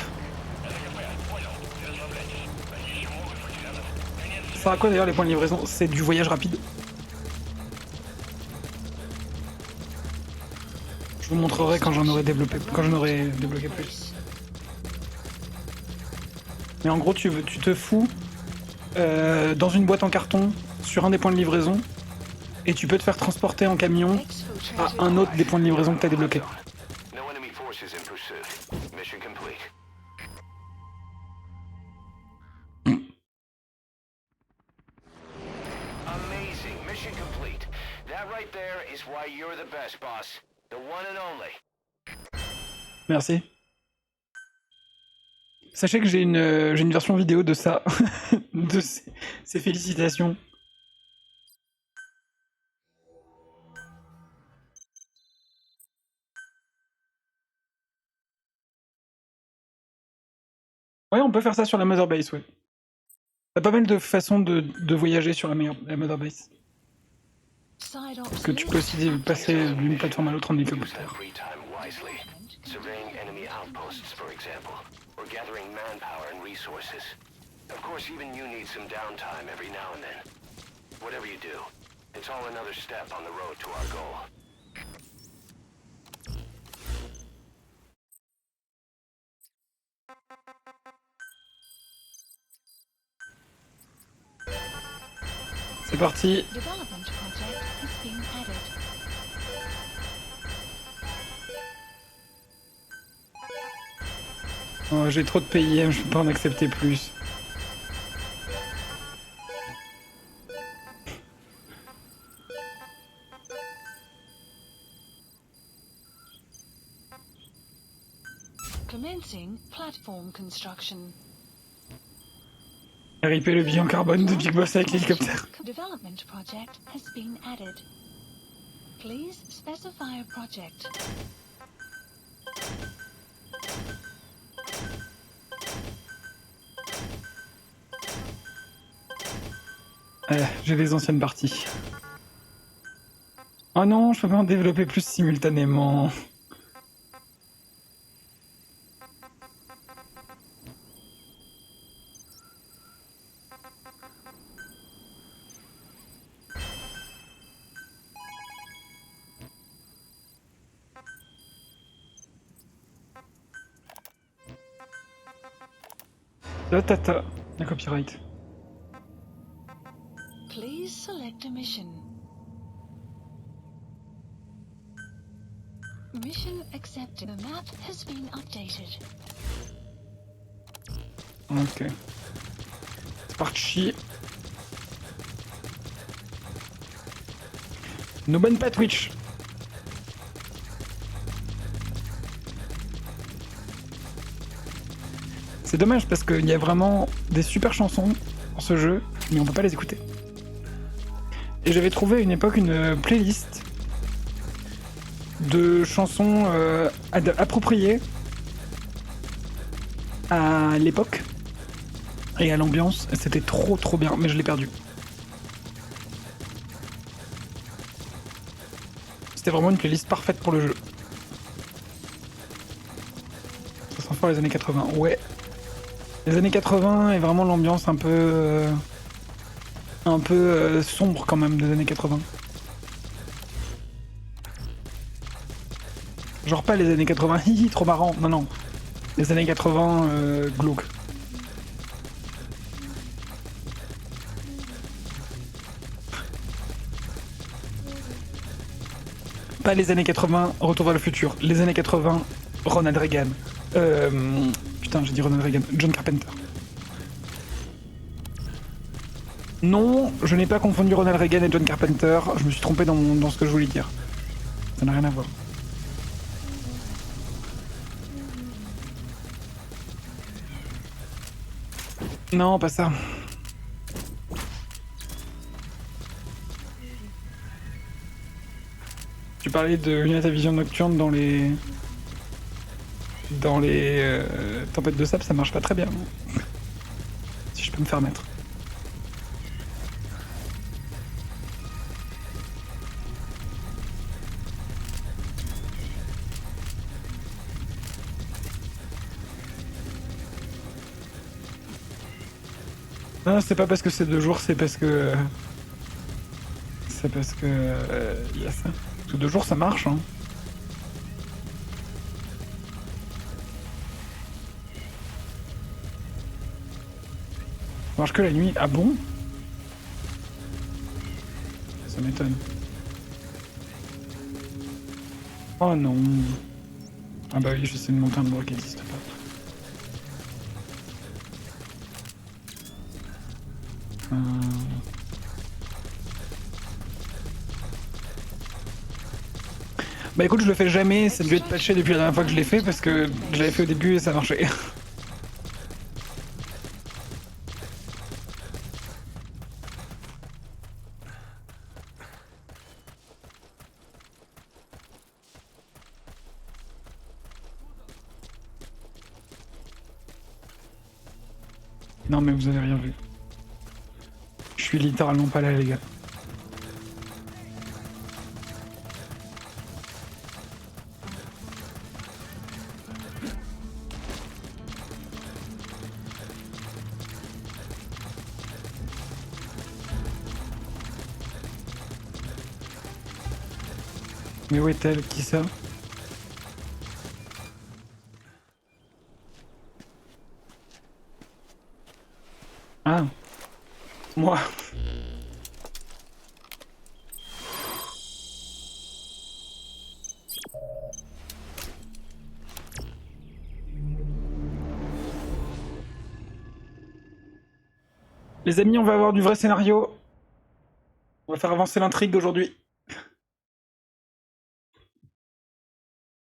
Ça sert à quoi d'ailleurs les points de livraison? C'est du voyage rapide. Je vous montrerai quand j'en aurai développé, débloqué plus. Mais en gros, tu te fous dans une boîte en carton sur un des points de livraison et tu peux te faire transporter en camion à un autre des points de livraison que tu as débloqué. No enemy forces in pursuit. Mission complete. Amazing. Mission complete. That right there is why you're the best, boss. The one and only. Merci. Sachez que j'ai une version vidéo de ça, de ces félicitations. Ouais, on peut faire ça sur la Mother Base, ouais. T'as pas mal de façons de voyager sur la Mother Base. Parce que tu peux aussi passer d'une plateforme à l'autre en Use hélicoptère. that free time wisely. Surveying enemy outposts, for example, or gathering manpower and resources. Of course, even you need some downtime every now and then. Whatever you do, it's all another step on the road to our goal. C'est parti. Development project has been added. Oh, j'ai trop de PIM, je peux pas en accepter plus. Commencing platform construction. RIP le bilan carbone de Big Boss avec l'hélicoptère. Development project has been added. Please specify a project. J'ai des anciennes parties. Oh non, je peux pas en développer plus simultanément. Tata, la copyright. Please select a mission. Mission accepted. The map has been updated. Ok. C'est parti. Nous bonne pas Twitch. C'est dommage parce qu'il y a vraiment des super chansons dans ce jeu, mais on peut pas les écouter. Et j'avais trouvé à une époque une playlist de chansons appropriées à l'époque et à l'ambiance. C'était trop bien, mais je l'ai perdu. C'était vraiment une playlist parfaite pour le jeu. Ça sent fort les années 80, ouais. Les années 80 et vraiment l'ambiance un peu sombre quand même des années 80. Genre pas les années 80, hihi, trop marrant, non. Les années 80, glauque. Pas les années 80, Retour vers le futur. Les années 80, Ronald Reagan. Putain, j'ai dit Ronald Reagan. John Carpenter. Non, je n'ai pas confondu Ronald Reagan et John Carpenter. Je me suis trompé dans ce que je voulais dire. Ça n'a rien à voir. Non, pas ça. Tu parlais de lunettes à vision nocturne dans les tempêtes de sable, ça marche pas très bien. Si je peux me faire mettre. Non, c'est pas parce que c'est 2 jours, c'est parce que... y a ça. Parce que 2 jours, ça marche, hein. Ça marche que la nuit. Ah bon? Ça m'étonne. Oh non. Ah bah oui, j'essaie de monter un endroit qui n'existe pas. Bah écoute, je le fais jamais, ça a dû être patché depuis la dernière fois que je l'ai fait parce que je l'avais fait au début et ça marchait. Non mais vous avez rien vu. Je suis littéralement pas là les gars. Mais où est-elle? Qui ça? Ah. Moi. Les amis, on va avoir du vrai scénario. On va faire avancer l'intrigue d'aujourd'hui.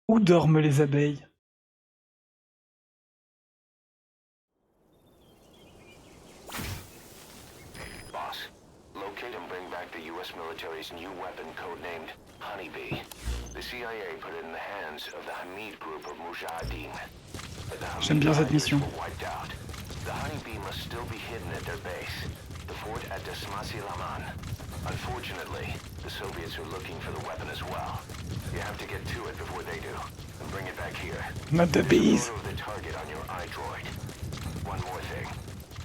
Où dorment les abeilles? U.S. military's new weapon codenamed Honeybee. The CIA put it in the hands of the Hamid group of Mujahideen. But the J'aime Hamid bien cette fighters mission. were wiped out. The Honeybee must still be hidden at their base, the fort at Desmasi Laman. Unfortunately, the Soviets are looking for the weapon as well. You have to get to it before they do, and bring it back here. Not the There's a bees. photo of the target on your iDroid. One more thing.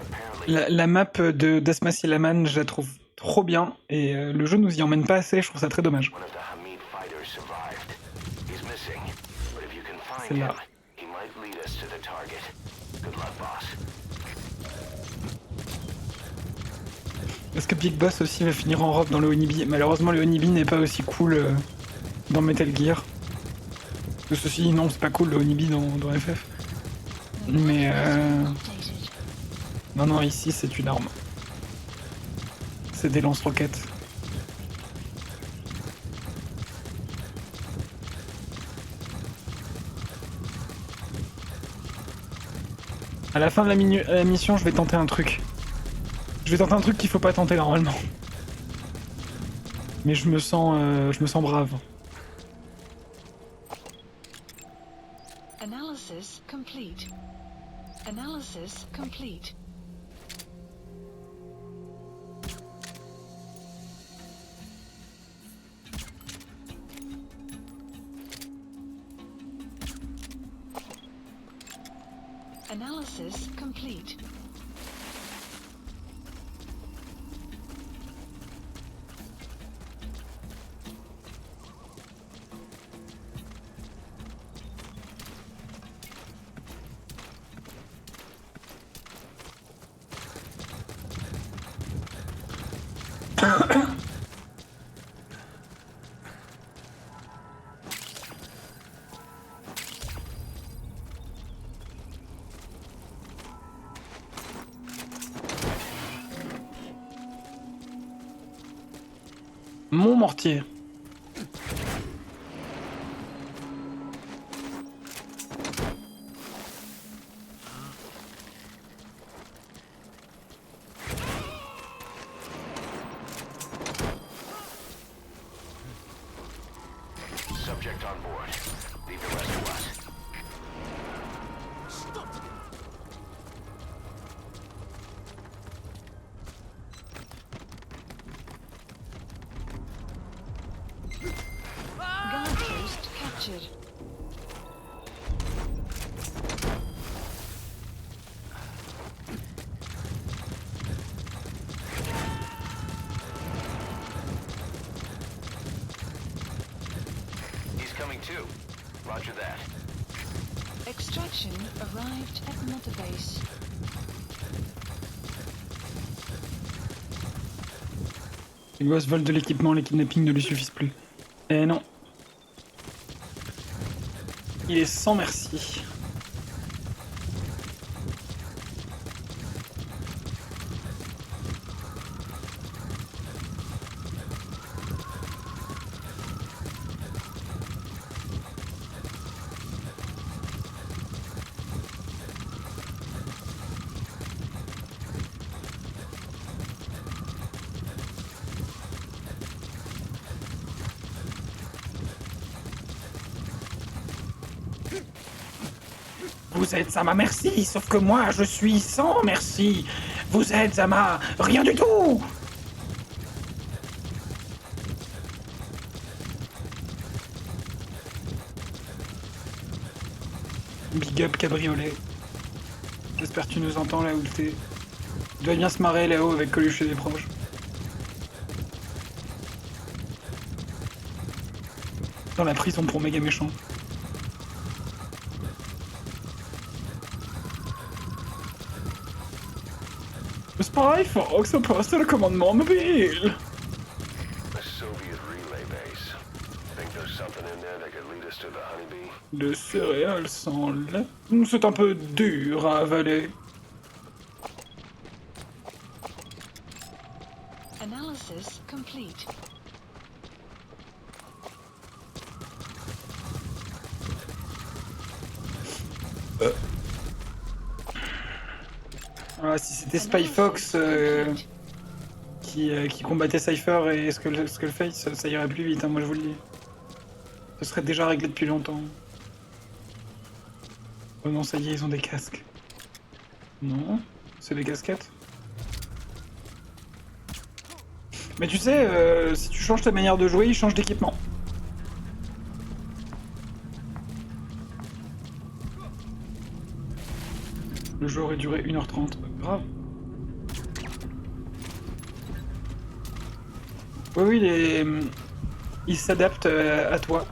Apparently, La map de Desmasi Laman, je la trouve trop bien, et le jeu nous y emmène pas assez, je trouve ça très dommage. one of the Hamid fighters survived. He's missing, but if you can find C'est là. him, he might lead us to the target. Good luck, boss. Est-ce que Big Boss aussi va finir en robe dans le Honeybee? Malheureusement, le Honeybee n'est pas aussi cool dans Metal Gear. Que ceci, non, c'est pas cool le Honeybee dans FF. Mais non, non, ici c'est une arme. C'est des lance-roquettes. À la fin de la mission, je vais tenter un truc. Je vais tenter un truc qu'il faut pas tenter normalement. Mais je me sens brave. Analysis complete. Analysis complete. Analysis complete. Mon mortier. Subject on board. Leave the rest to us. Guard post captured. He's coming too. Roger that. Extraction arrived at mother base. Les gosses volent de l'équipement, les kidnappings ne lui suffisent plus. Eh non. Il est sans merci. Vous êtes à ma merci, sauf que moi je suis sans merci. Vous êtes à ma rien du tout. Big up cabriolet. J'espère que tu nous entends là où t'es. Tu dois bien se marrer là-haut avec Coluche et des proches. Dans la prison pour méga méchant. Le Spy Fox au poste de commandement mobile. A Soviet relay base. Think there's something in there that could lead us to the Honeybee? Le céréales sans lait. C'est un peu dur à avaler. Analysis complete. Ah, si c'était Spy Fox qui combattait Cypher et Skullface, ça irait plus vite, hein, moi je vous le dis. Ce serait déjà réglé depuis longtemps. Oh non, ça y est, ils ont des casques. Non, c'est des casquettes. Mais tu sais, si tu changes ta manière de jouer, ils changent d'équipement. Le jeu aurait duré 1h30. Grave. Oui, ils s'adaptent à toi.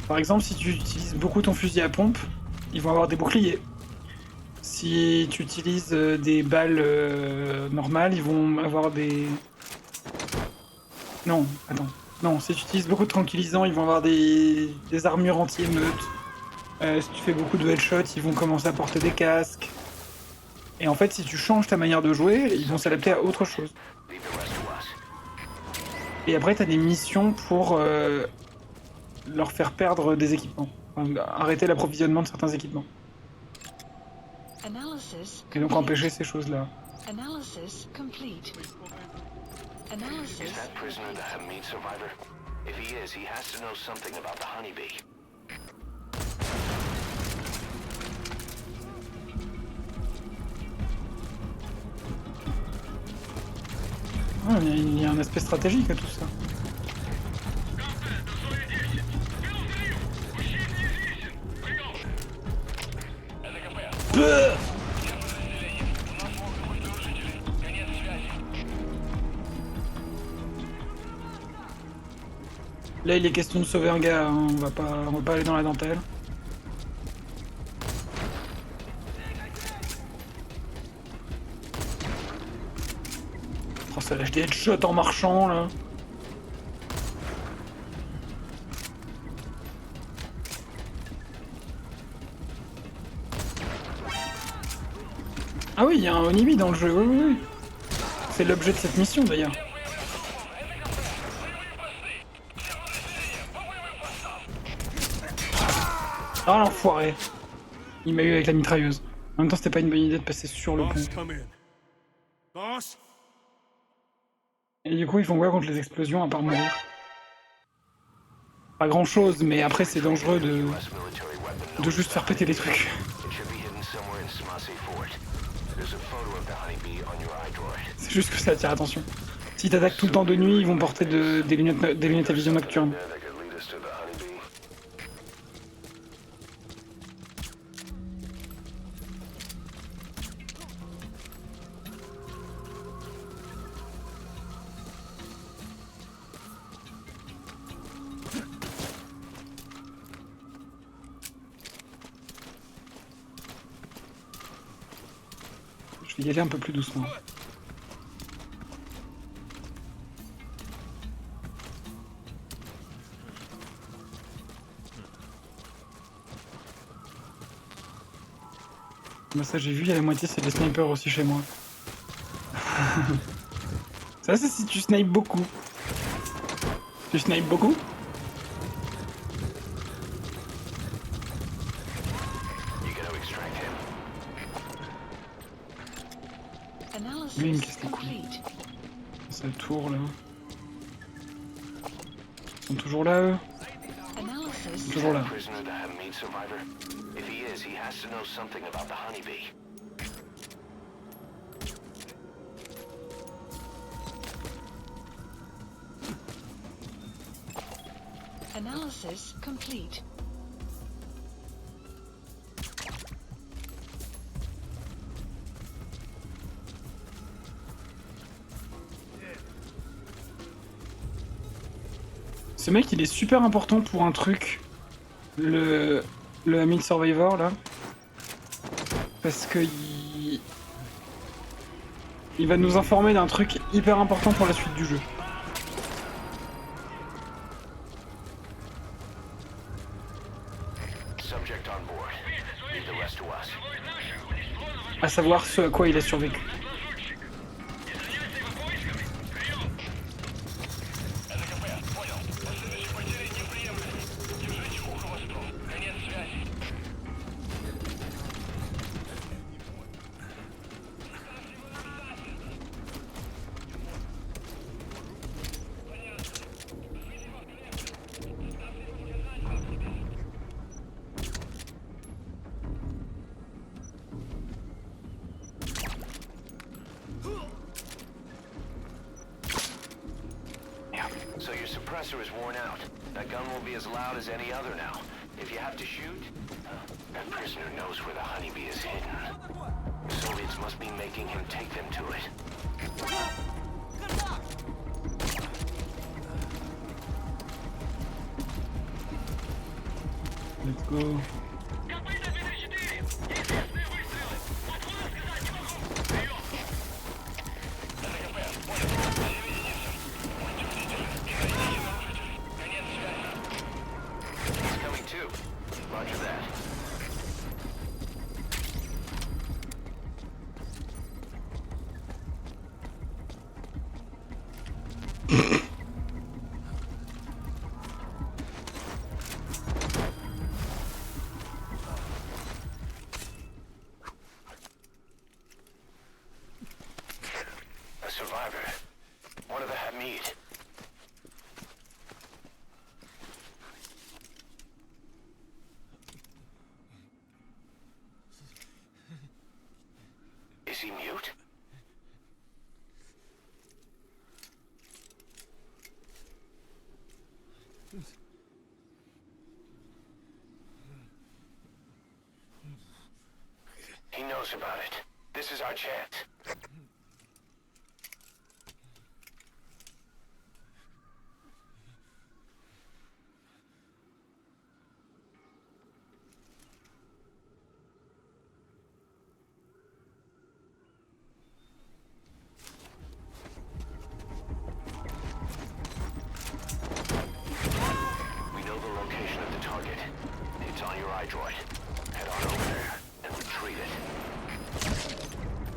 Par exemple, si tu utilises beaucoup ton fusil à pompe, ils vont avoir des boucliers. Si tu utilises des balles normales, ils vont avoir des... Non, attends. Non, si tu utilises beaucoup de tranquillisants, ils vont avoir des armures anti-émeutes. Si tu fais beaucoup de headshots, ils vont commencer à porter des casques. Et en fait, si tu changes ta manière de jouer, ils vont s'adapter à autre chose. Et après, t'as des missions pour leur faire perdre des équipements. Enfin, arrêter l'approvisionnement de certains équipements. Et donc empêcher ces choses-là. Analysis complete. Analysis Is that prisoner the Hamid survivor? If he is, he has to know something about the honeybee. Ah, il y a un aspect stratégique à tout ça. Là, il est question de sauver un gars, hein. On va pas aller dans la dentelle. Oh, ça lâche des headshots en marchant, là. Ah oui, il y a un Onimi dans le jeu, oui. C'est l'objet de cette mission, d'ailleurs. Ah l'enfoiré! Il m'a eu avec la mitrailleuse. En même temps, c'était pas une bonne idée de passer sur le pont. Et du coup, ils font quoi contre les explosions à part mourir? Pas grand chose, mais après, c'est dangereux de juste faire péter les trucs. C'est juste que ça attire l'attention. Si t'attaques tout le temps de nuit, ils vont porter des lunettes à vision nocturne. Je vais y aller un peu plus doucement. Bah ça j'ai vu, il y a la moitié c'est des snipers aussi chez moi. Ça c'est si tu snipes beaucoup. Tu snipes beaucoup? Lui il me casse les couilles. C'est le tour là. Ils sont toujours là eux? Ils sont toujours là. If he is, he has to know something about the honeybee. Analysis complete. Ce mec il est super important pour un truc. Le Hamid Survivor là. Parce que il va nous informer d'un truc hyper important pour la suite du jeu. À savoir ce à quoi il a survécu. So your suppressor is worn out. That gun will be as loud as any other now. If you have to shoot, that prisoner knows where the honeybee is hidden. The Soviets must be making him take them to it. Let's go. He's coming too. Roger that. A survivor. One of the Hamid. Is he mute? He knows about it. This is our chance. We know the location of the target. It's on your iDroid. Head on over there and retrieve it.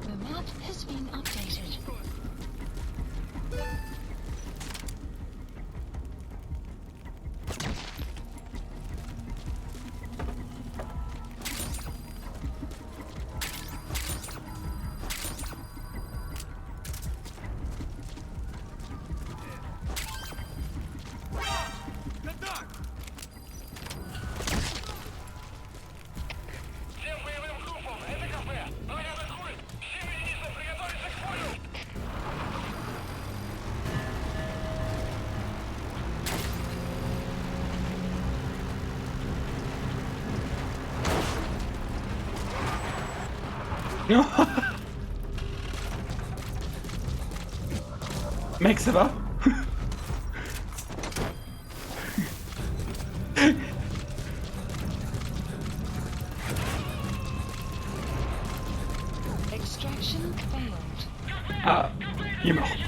The map has been updated. Всем боевым группам, это кафе. Огонь атакует. Все единицы приготовиться к бою. Mec, ça va? Extraction failed. Ah, il est mort.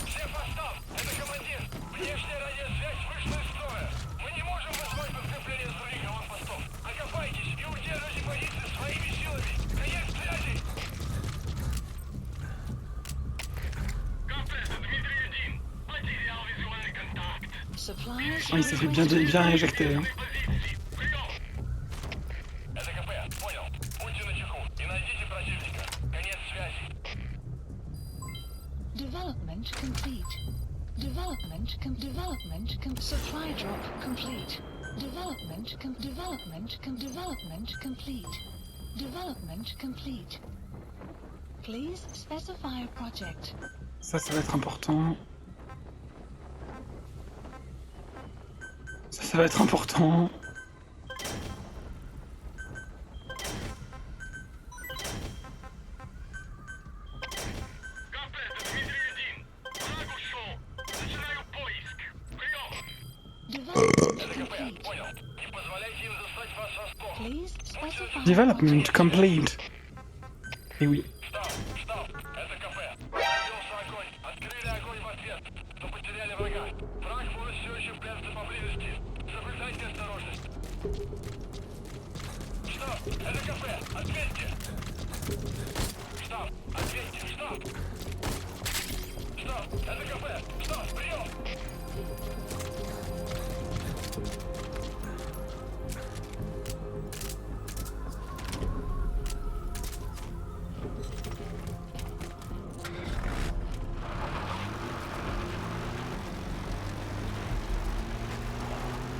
Всем постам, это командир. Внешняя радиосвязь вышла из строя. Мы не можем вызвать подкрепление с других аванпостов. Окопайтесь и удержите позиции своими силами. Конец связи. Supplies. Oh, il s'est fait bien éjecter. Hein. Это КП, понял. Будьте начеку и найдите противника. Конец связи. Development complete. Supply drop complete. Development complete. Please specify a project. Ça va être important. Ça va être important. Development complete. Понял. Не позволяйте им застать вас врасплох. Please specify Development complete. Et oui. Штаб, это КП. Ведется огонь. Открыли огонь в ответ. Но потеряли врага. Враг может все еще прятаться поблизости. Соблюдайте осторожность. Штаб, это КП. Ответьте. Штаб, ответьте. Штаб. Штаб, это КП. Штаб, прием.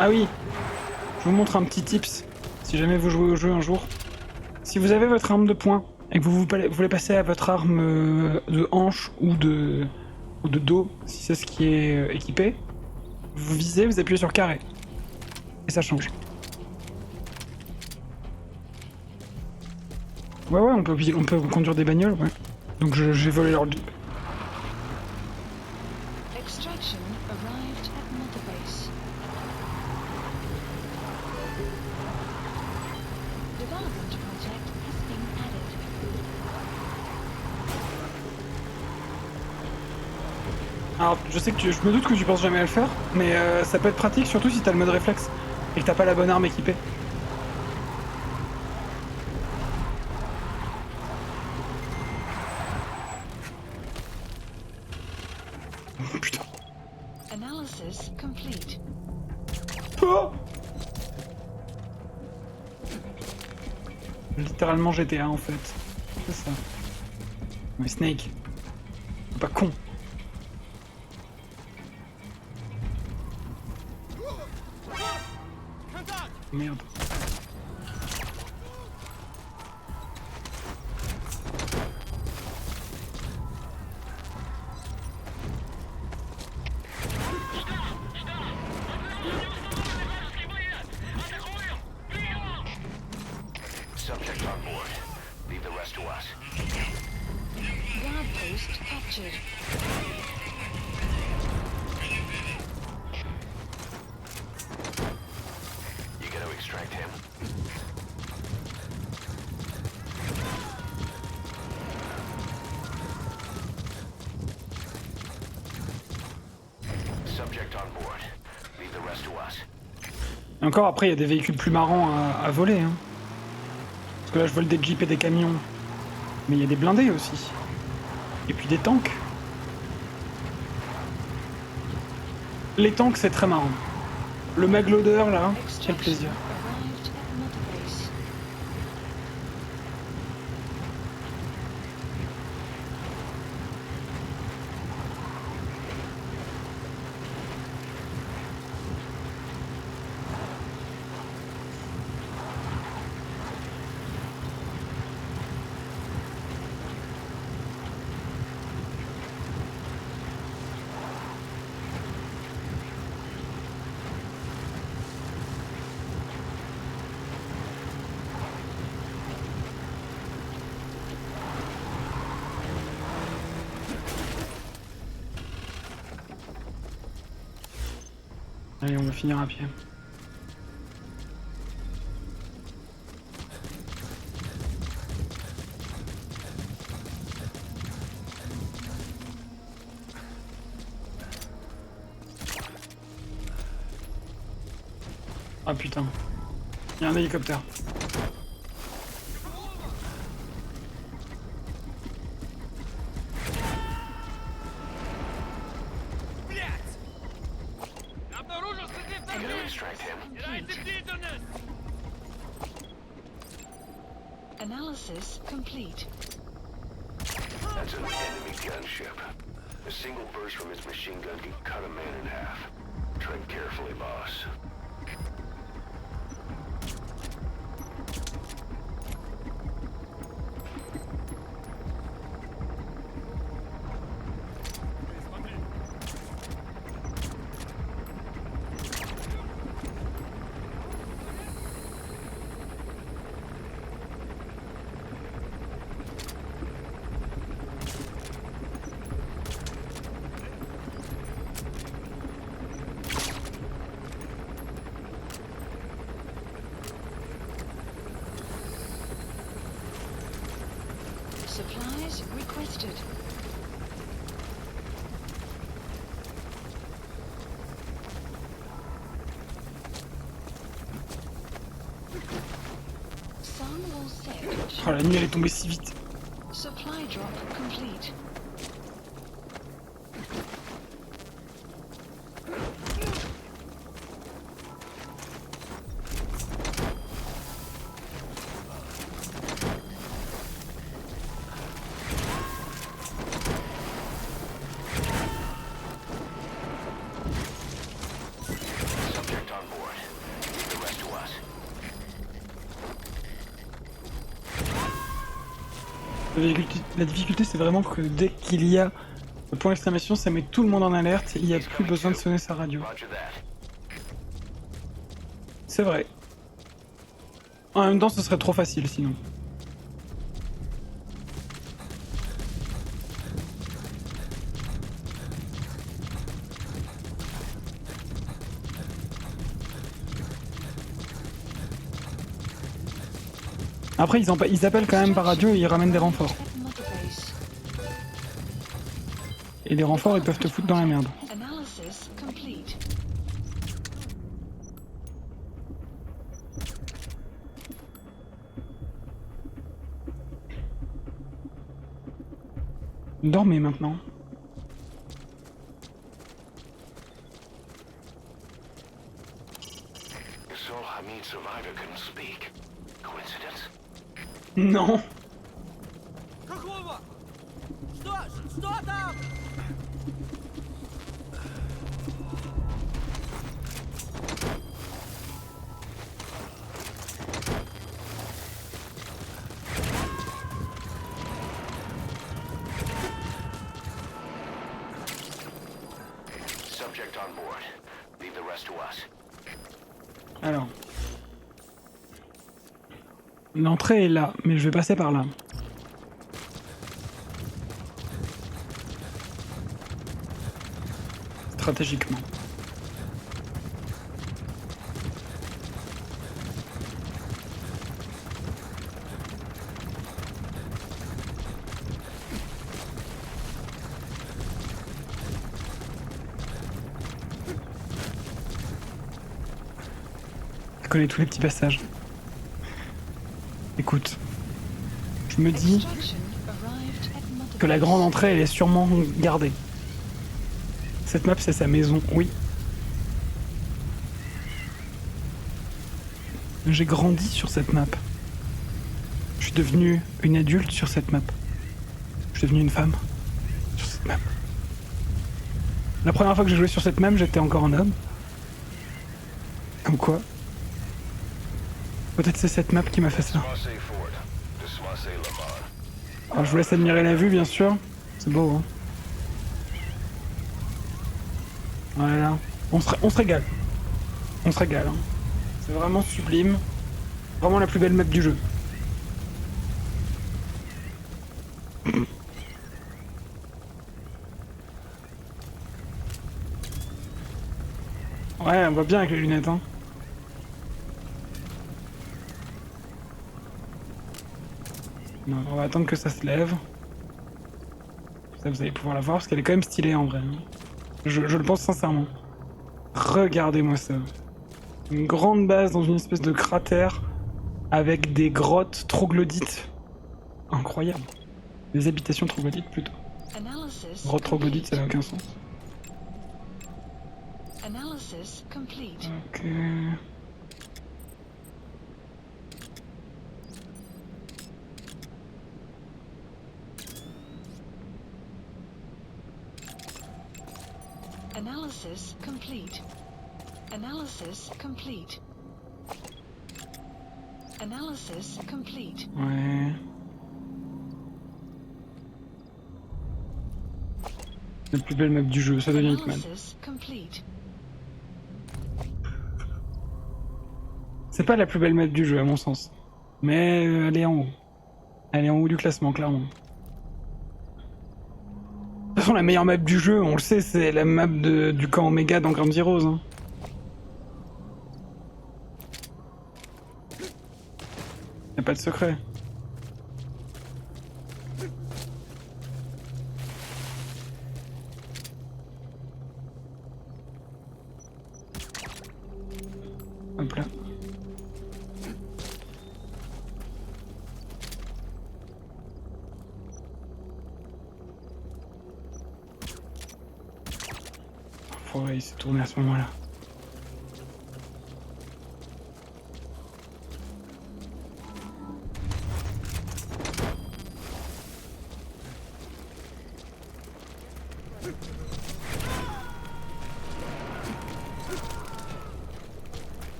Ah oui, je vous montre un petit tips, si jamais vous jouez au jeu un jour. Si vous avez votre arme de poing et que vous voulez passer à votre arme de hanche ou de dos, si c'est ce qui est équipé, vous visez, vous appuyez sur carré. Et ça change. Ouais, on peut conduire des bagnoles, ouais. Donc j'ai volé leur jeep. Extraction arrived at Mother Base. Development project has been added. Alors, je sais que je me doute que tu penses jamais à le faire, mais ça peut être pratique, surtout si t'as le mode réflexe et que t'as pas la bonne arme équipée. Oh, putain. Analysis complete. Oh, littéralement GTA en fait. C'est ça. Mais Snake. Pas con. Merde. Subject on board. Leave the rest to us. Guard post captured. You gotta extract him. Subject on board. Leave the rest to us. Et encore après, il y a des véhicules plus marrants à voler. Hein. Parce que là, je vole des jeeps et des camions. Mais il y a des blindés aussi. Et puis des tanks. Les tanks, c'est très marrant. Le magloader, là, quel plaisir. Arrived at Mother Base. Allez, on va finir à pied. Ah putain. Il y a un hélicoptère. You gotta extract him. Analysis complete. That's an enemy gunship. A single burst from his machine gun can cut a man in half. Tread carefully, boss. Supplies requested. Sun will set. Oh, la nuit elle est tombée si vite. Supply drop complete. Subject on board. Leave the rest to us. La difficulté, c'est vraiment que dès qu'il y a le point d'exclamation, ça met tout le monde en alerte et il n'y a plus besoin de sonner sa radio. Roger that. C'est vrai. En même temps, ce serait trop facile sinon. Après, ils appellent quand même par radio et ils ramènent des renforts. At Mother Base. Et les renforts, ils peuvent te foutre dans la merde. Analysis complete. Dormez maintenant. So Hamid survivor couldn't speak. Coincidence? Non. Какого? Что там? Subject on board. Leave the rest to us. Alors. L'entrée est là, mais je vais passer par là. Stratégiquement. Je connais tous les petits passages. Écoute, je me dis Extraction arrived at Mother que la Base. grande entrée, elle est sûrement gardée. Cette map, c'est sa maison, oui. J'ai grandi sur cette map. Je suis devenu une adulte sur cette map. Je suis devenu une femme sur cette map. La première fois que j'ai joué sur cette map, j'étais encore un homme. Comme quoi. Peut-être c'est cette map qui m'a fait ça. Swansea Ford. To Swansea Lamar. Alors je vous laisse admirer la vue, bien sûr. C'est beau, hein. Voilà. On se régale. On se régale, hein. C'est vraiment sublime. Vraiment la plus belle map du jeu. Ouais, on voit bien avec les lunettes, hein. Non, on va attendre que ça se lève. Ça, vous allez pouvoir la voir parce qu'elle est quand même stylée en vrai, hein. Je le pense sincèrement. Regardez-moi ça. Une grande base dans une espèce de cratère avec des grottes troglodytes. Incroyable. Des habitations troglodytes plutôt. Analysis Grottes troglodytes, ça n'a aucun sens. Analysis complete. Ok. Analysis complete. Analysis complete. Analysis complete. Ouais. La plus belle map du jeu, ça devient Hitman. Analysis complete. C'est pas la plus belle map du jeu à mon sens. Mais elle est en haut. Elle est en haut du classement, clairement. De toute façon, la meilleure map du jeu, on le sait, c'est la map du camp Oméga dans Ground Zeroes, hein. Y'a pas de secret. Hop là. Faudrait il s'est tourné à ce moment-là.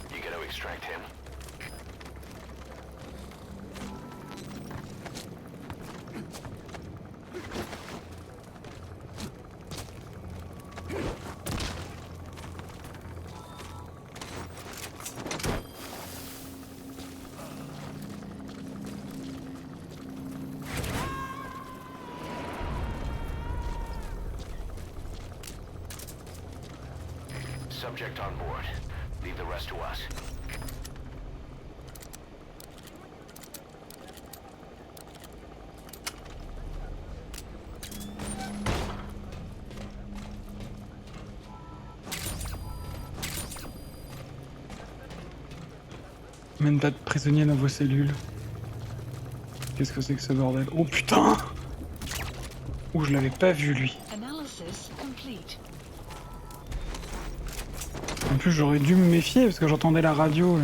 You gotta extract him. subject on board. Leave the rest to us. Même pas de prisonniers dans vos cellules. Qu'est-ce que c'est que ce bordel? Oh putain! Oh, je l'avais pas vu lui. Analysis complete. En plus, j'aurais dû me méfier parce que j'entendais la radio.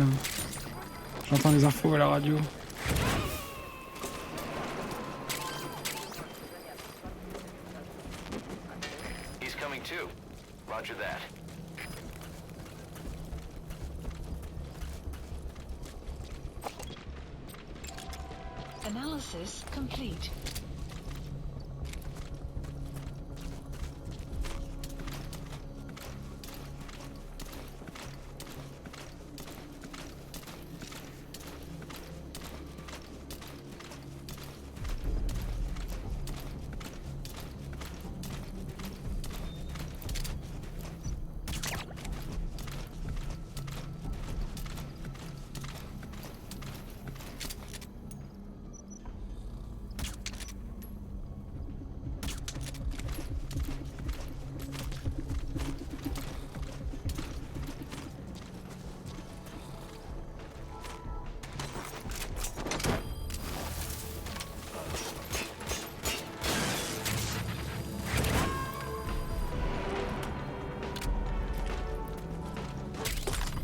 J'entends les infos à la radio. He's coming too. Roger that. Analysis complete.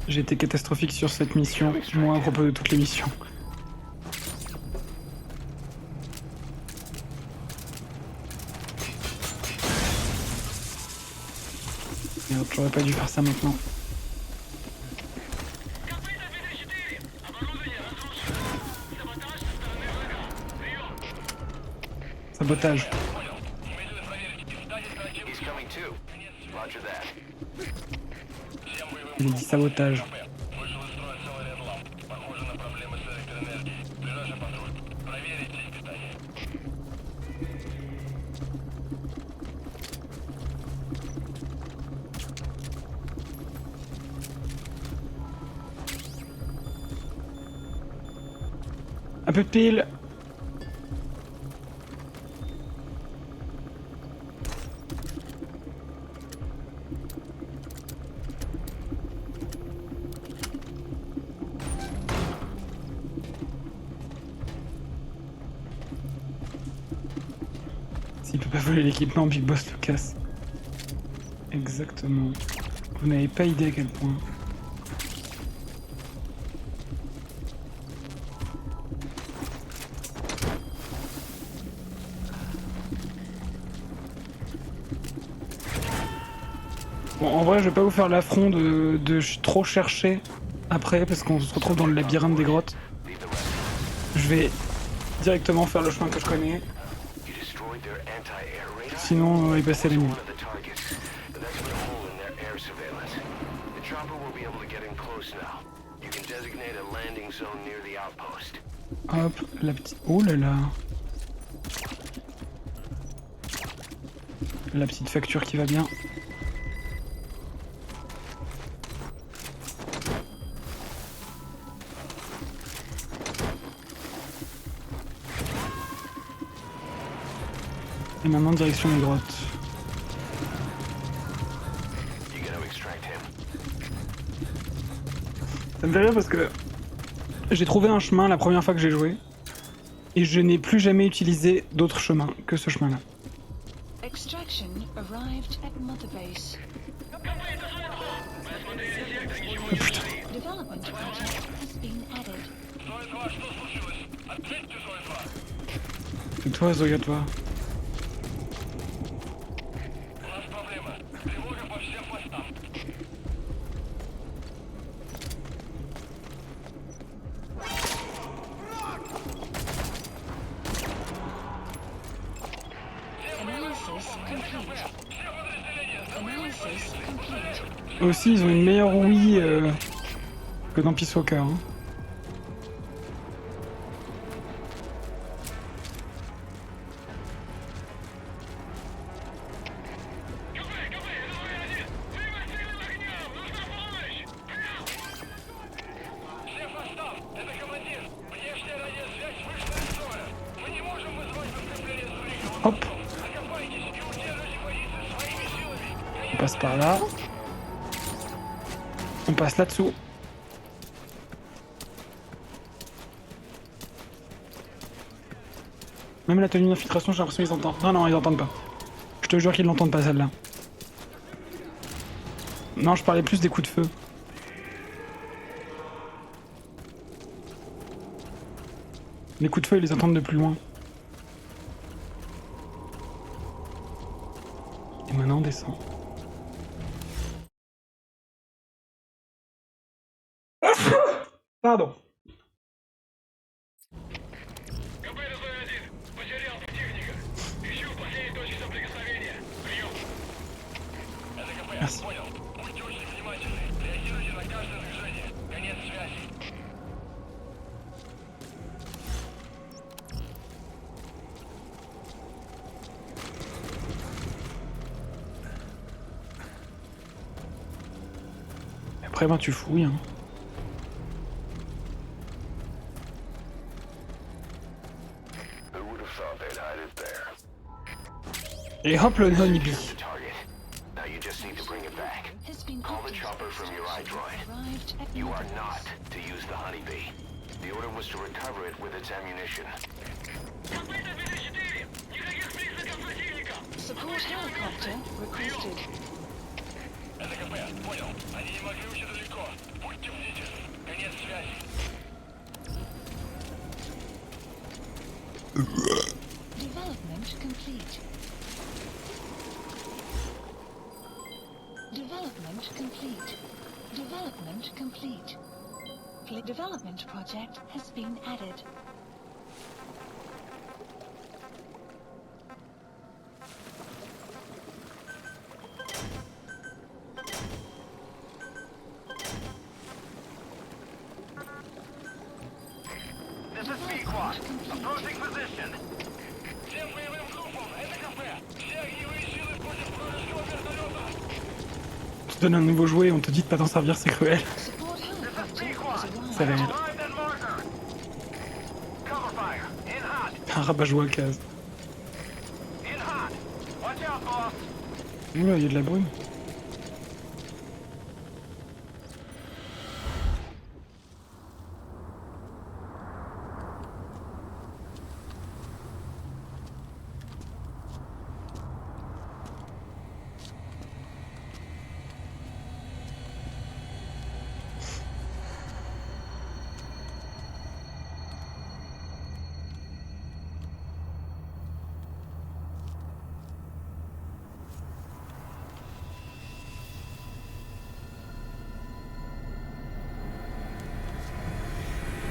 J'ai été catastrophique sur cette mission, moi à propos de toutes les missions. Merde, j'aurais pas dû faire ça maintenant. Sabotage. He's coming too. Roger that. Il a dit sabotage. Вышел из строя целый ряд ламп. Похоже на проблемы с электроэнергией. Ближайший патруль. Проверить сеть питания. Un peu de pile. S'il peut pas voler l'équipement, Big Boss le casse. Exactement. Vous n'avez pas idée à quel point. Bon, en vrai, je vais pas vous faire l'affront de trop chercher après, parce qu'on se retrouve dans le labyrinthe des grottes. Je vais directement faire le chemin que je connais. You destroyed their anti-air radar? Sinon, on va y passer les nuits. One of the targets. That's been a hole in their air surveillance. The chopper will be able to get in close now. You can designate a landing zone near the outpost. Hop, la petite... Oh là là. La petite facture qui va bien. Et maintenant, direction des grottes. You gotta extract him. Ça me fait rire parce que j'ai trouvé un chemin la première fois que j'ai joué et je n'ai plus jamais utilisé d'autre chemin que ce chemin-là. Extraction arrived at Mother Base. Oh putain. Development project has been added. Зоя-2, что случилось? Ответьте, Зоя-2. C'est toi, Zoya, toi. У нас проблема. Тревога по всем постам. Analysis complete. Analysis complete. Aussi, ils ont une meilleure ouïe que dans Peace Walker. Hein. passe par là. On passe là-dessous. Même la tenue d'infiltration, j'ai l'impression qu'ils entendent. Non, non, ils entendent pas. Je te jure qu'ils l'entendent pas, celle-là. Non, je parlais plus des coups de feu. Les coups de feu, ils les entendent de plus loin. Et maintenant, on descend. Pardon. Merci. Après, ben, tu fouilles. Hein. Who would have thought they'd hide it there? Et hop, le honeybee. The target. Now you just need to bring it back. Has been Call the updated. chopper from your iDroid. Arrived at You are Mother not Base. to use the honeybee. The order was to recover it with its ammunition. Support helicopter requested. Это КП, понял. Они не могли уйти далеко. Будьте бдительны. Конец связи. Development complete. Development complete. Development complete. Development project has been added. This is Pequod. Approaching position. Всем боевым группам, это КП. Все огневые силы против вражеского вертолета. On te donne un nouveau jouet, on te dit de pas t'en servir, c'est cruel. Support This is helicopter Pequod. has arrived. C'est réel. Arrived at marker. Cover fire. In hot. Un rabat-joie à case. In hot. Watch out, boss. Oula, il y a de la brume.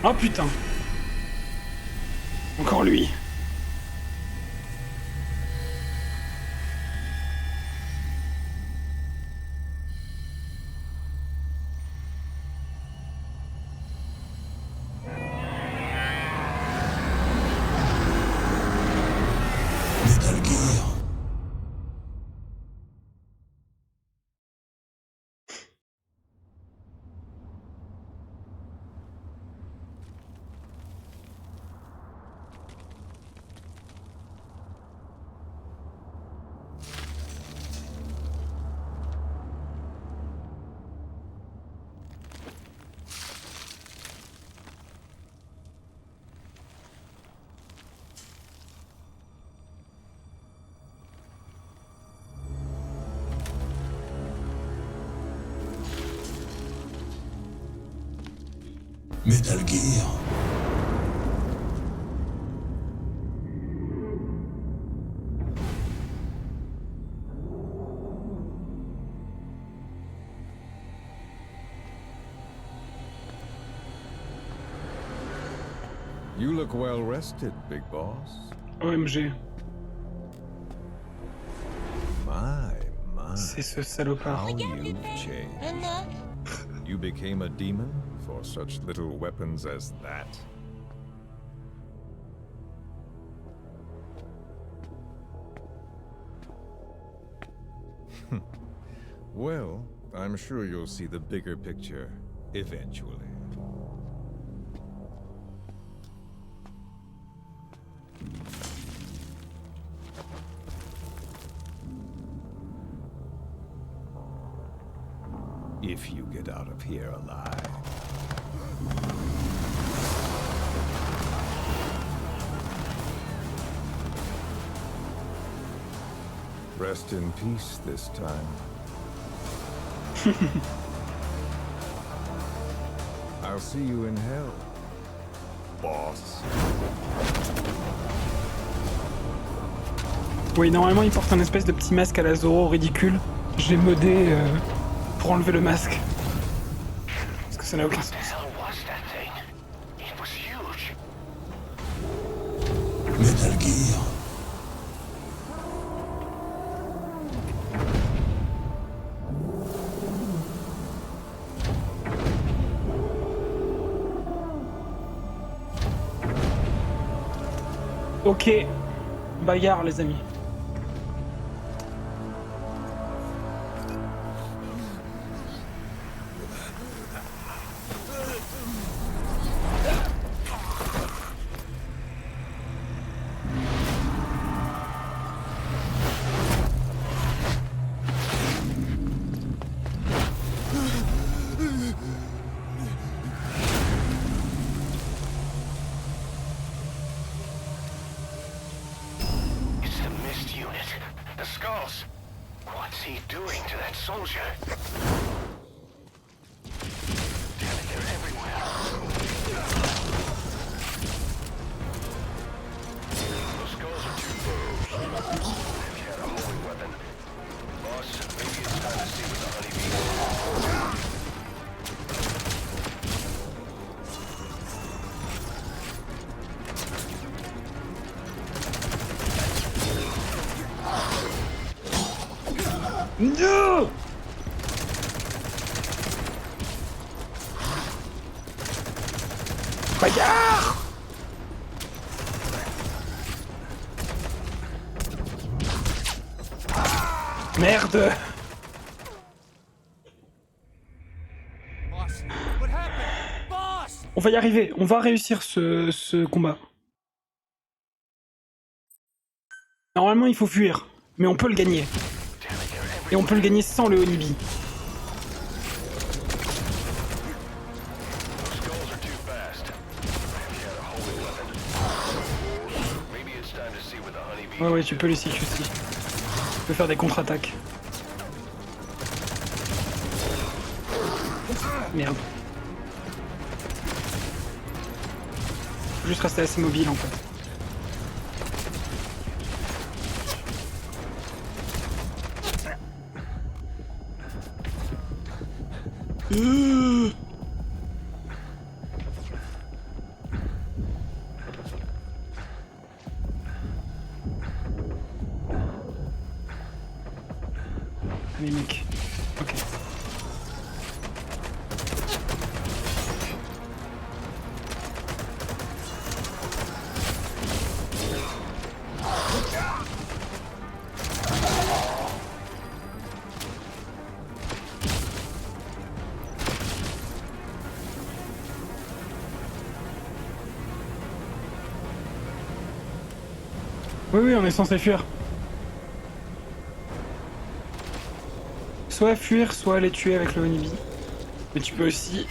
Oh putain. Encore lui. Metal Gear. Metal Gear. You look well rested, big boss. OMG. My, my. C'est ce salopard. How you changed. You became a demon for such little weapons as that? Well, I'm sure you'll see the bigger picture eventually. If you get out of here alive. Rest in peace this time. I'll see you in hell, boss. Oui, normalement il porte un espèce de petit masque à la Zoro ridicule. J'ai modé pour enlever le masque. Parce que ça n'a aucun sens. Metal Gear. Ok, bagarre les amis. What's he doing to that soldier? Damn it, they're everywhere. Those skulls are too low. If you had a holy weapon. Boss, maybe it's time to see what the honeybee is. Non! Bagarre! Merde! On va y arriver, on va réussir ce combat. Normalement il faut fuir, mais on peut le gagner. Et on peut le gagner sans le Onibi. Ouais, tu peux les CQ aussi. Tu peux faire des contre-attaques. Merde. Faut juste rester assez mobile en fait. Allez mec, ok. Oui, on est censé fuir. Soit fuir, soit les tuer avec le Onibi. Mais tu peux aussi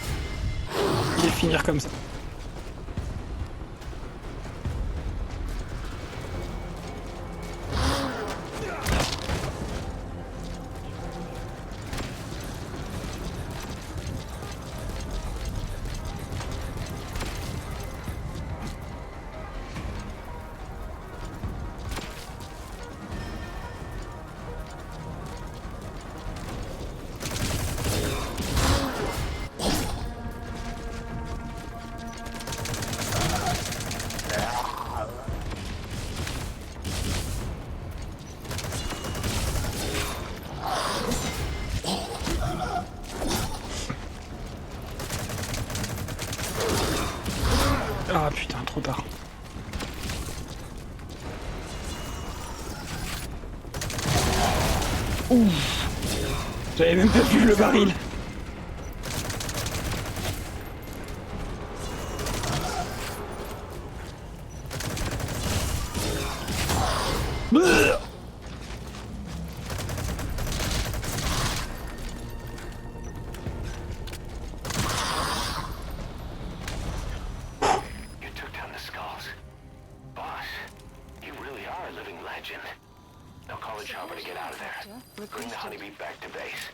les finir comme ça. Ah putain, trop tard. Ouf. J'avais même pas vu le baril. legend. Now call the chopper to get out of there. Bring the honeybee back to base.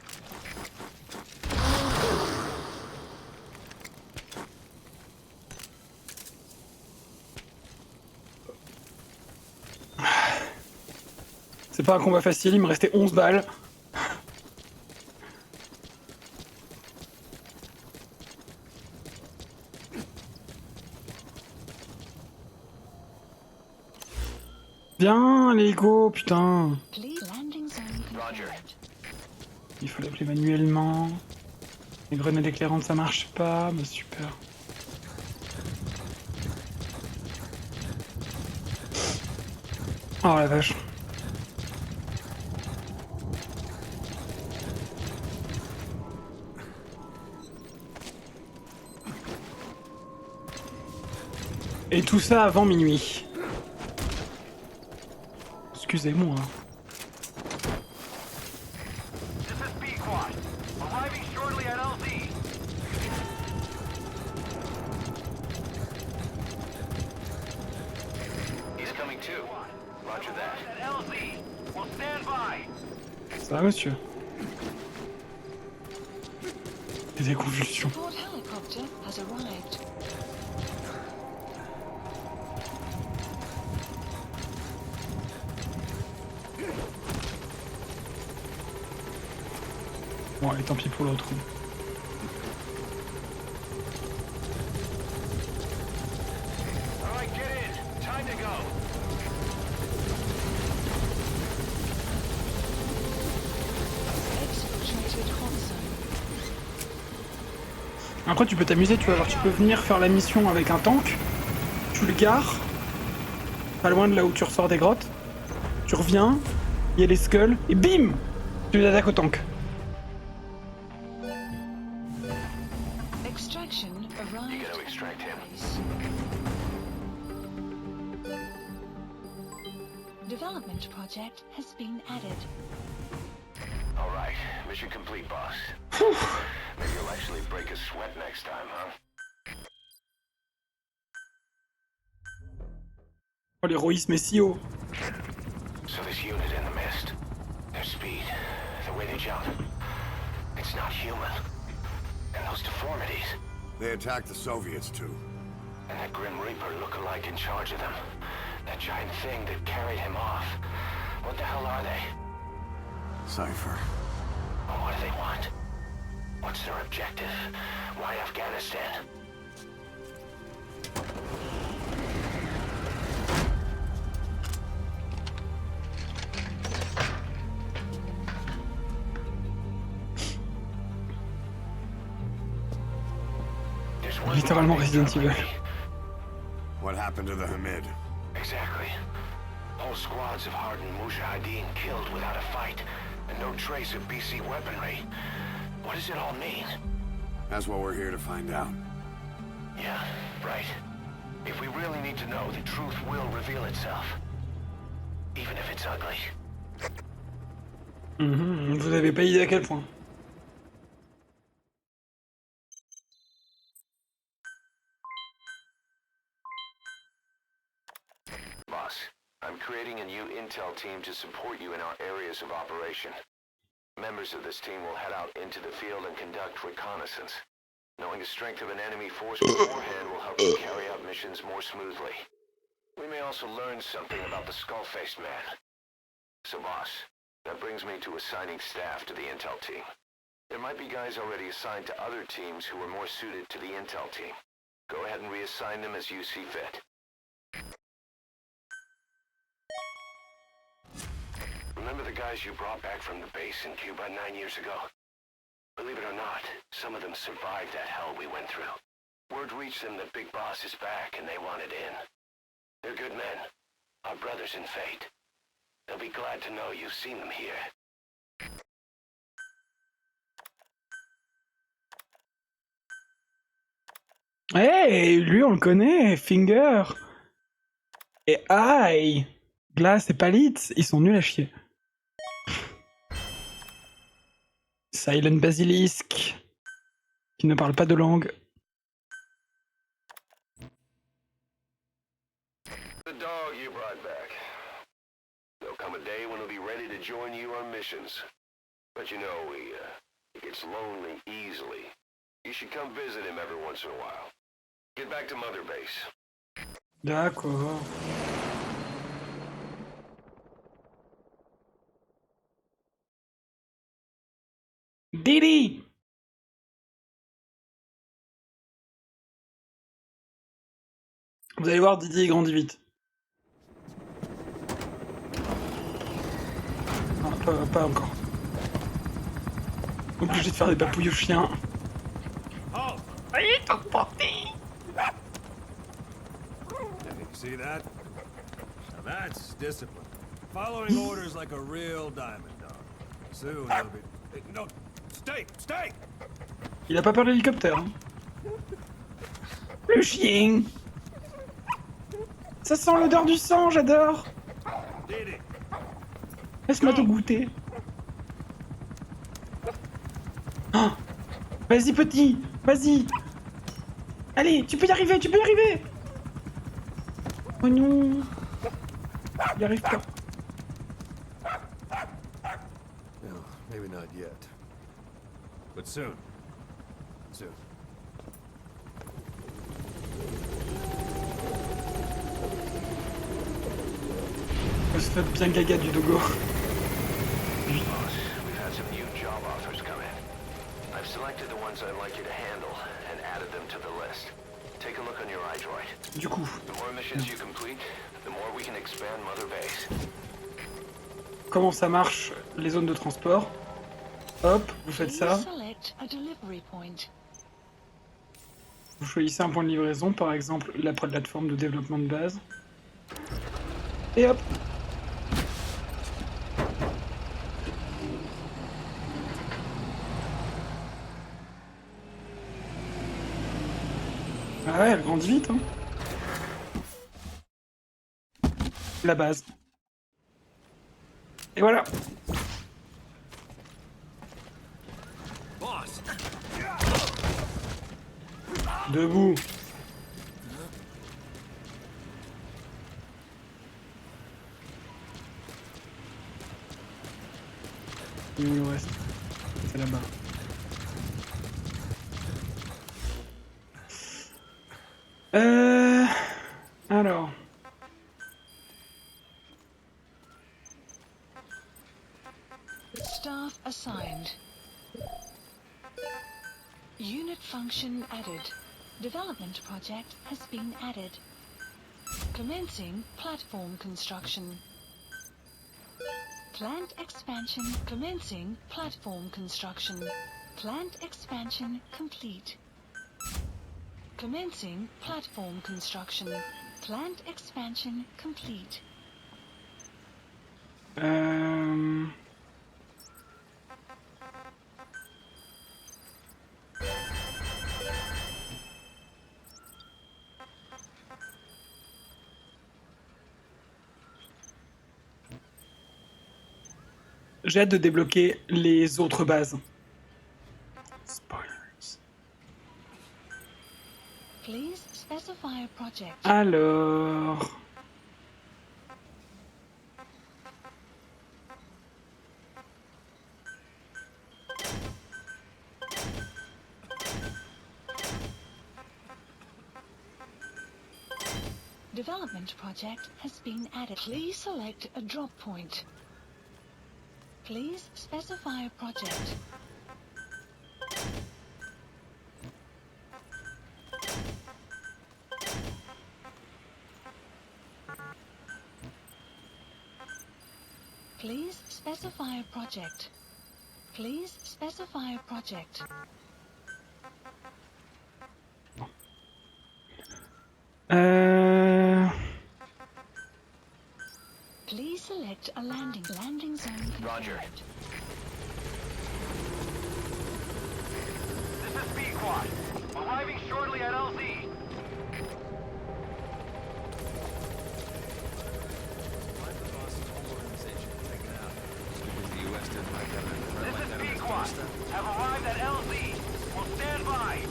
C'est pas un combat facile, il me restait 11 balles. Viens, l'hélico, putain. Roger. Il faut l'appeler manuellement. Les grenades éclairantes, ça marche pas, mais super. Oh la vache. Et tout ça avant minuit. Excusez-moi. This is B-Quad. Arriving shortly at LZ. He's coming too. Roger that. At LZ. We'll stand by. Ça va, monsieur? Et des convulsions. Support helicopter has arrived. Bon, allez, tant pis pour l'autre. All right, get in. Time to go. Exfiltrated hot zone. Après, tu peux t'amuser, tu vois, genre, tu peux venir faire la mission avec un tank, tu le gares, pas loin de là où tu ressors des grottes, tu reviens, il y a les skulls, et bim, tu les attaques au tank. Extraction arrived. You gotta extract him. Development project has been added. All right, mission complete, boss. Maybe you'll actually break a sweat next time, huh? Oh, l'héroïsme est si haut. So this unit in the mist, their speed, the way they jump, it's not human. And those deformities, They attacked the Soviets too. and that Grim Reaper look-alike in charge of them. That giant thing that carried him off. What the hell are they? Cypher. Oh, what do they want? What's their objective? Why Afghanistan? There's one Littéralement more Resident thing Evil. already. What happened to the Hamid? Exactly. Whole squads of hardened Mujahideen killed without a fight, and no trace of BC weaponry. What does it all mean? That's what we're here to find out. Yeah, right. If we really need to know, the truth will reveal itself. Even if it's ugly. Vous avez pas idée à quel point. Boss, I'm creating a new intel team to support you in our areas of operation. Members of this team will head out into the field and conduct reconnaissance. Knowing the strength of an enemy force beforehand will help you carry out missions more smoothly. We may also learn something about the skull-faced man. So boss, that brings me to assigning staff to the intel team. There might be guys already assigned to other teams who are more suited to the intel team. Go ahead and reassign them as you see fit. Remember the guys you brought back from the base in Cuba 9 years ago? Believe it or not, some of them survived that hell we went through. Word reached them that Big Boss is back and they wanted in. They're good men, our brothers in fate. They'll be glad to know you've seen them here. Hey, lui on le connaît, Finger. Et Aïe. Glace et Palitz, ils sont nuls à chier. Silent Basilisk, qui ne parle pas de langue. The dog you brought back. come a day when he'll be ready to join you on missions. But you know, he gets lonely easily. You should come visit him every once in a while. Get back to Mother Base. D'accord. Didi! Vous allez voir, Didi grandit vite. Non, pas encore. Obligé de faire des papouilles aux chiens. Allez, t'en porté! See that? Now that's discipline. Following orders like a real diamond dog. Soon he'll be... Hey, no, stay! Il a pas peur de l'hélicoptère. Hein. Le chien! Ça sent l'odeur du sang, j'adore! Laisse-moi te goûter. Oh, vas-y, petit! Vas-y! Allez, tu peux y arriver! Oh non! Il y arrive pas. No, maybe not yet. But soon. Soon. On se fait bien gaga du dogo. Boss, we've had some new job offers come in. I've selected the ones I'd like you to handle and added them to the list. Take a look on your iDroid. Du coup, The more missions you complete, the more we can expand Mother Base. comment ça marche les zones de transport? Hop, vous faites ça. Select a delivery point. Vous choisissez un point de livraison, par exemple la plateforme de développement de base. Et hop! Ah ouais, elle grandit vite, hein. La base. Et voilà. Boss! Debout. Il nous reste. C'est là-bas. Alors. Staff assigned. Unit function added. Development project has been added. Commencing platform construction. Plant expansion commencing platform construction. Plant expansion complete. Commencing platform construction. Plant expansion complete. J'ai hâte de débloquer les autres bases. Spoilers. Please specify a project. Alors... Development project has been added. Please select a drop point. Please specify a project. Please specify a project. Please specify a project. Please select a landing zone. Roger. confirmed. This is B-Quad. Arriving shortly at LZ. This is B-Quad. Have arrived at LZ. Will stand by.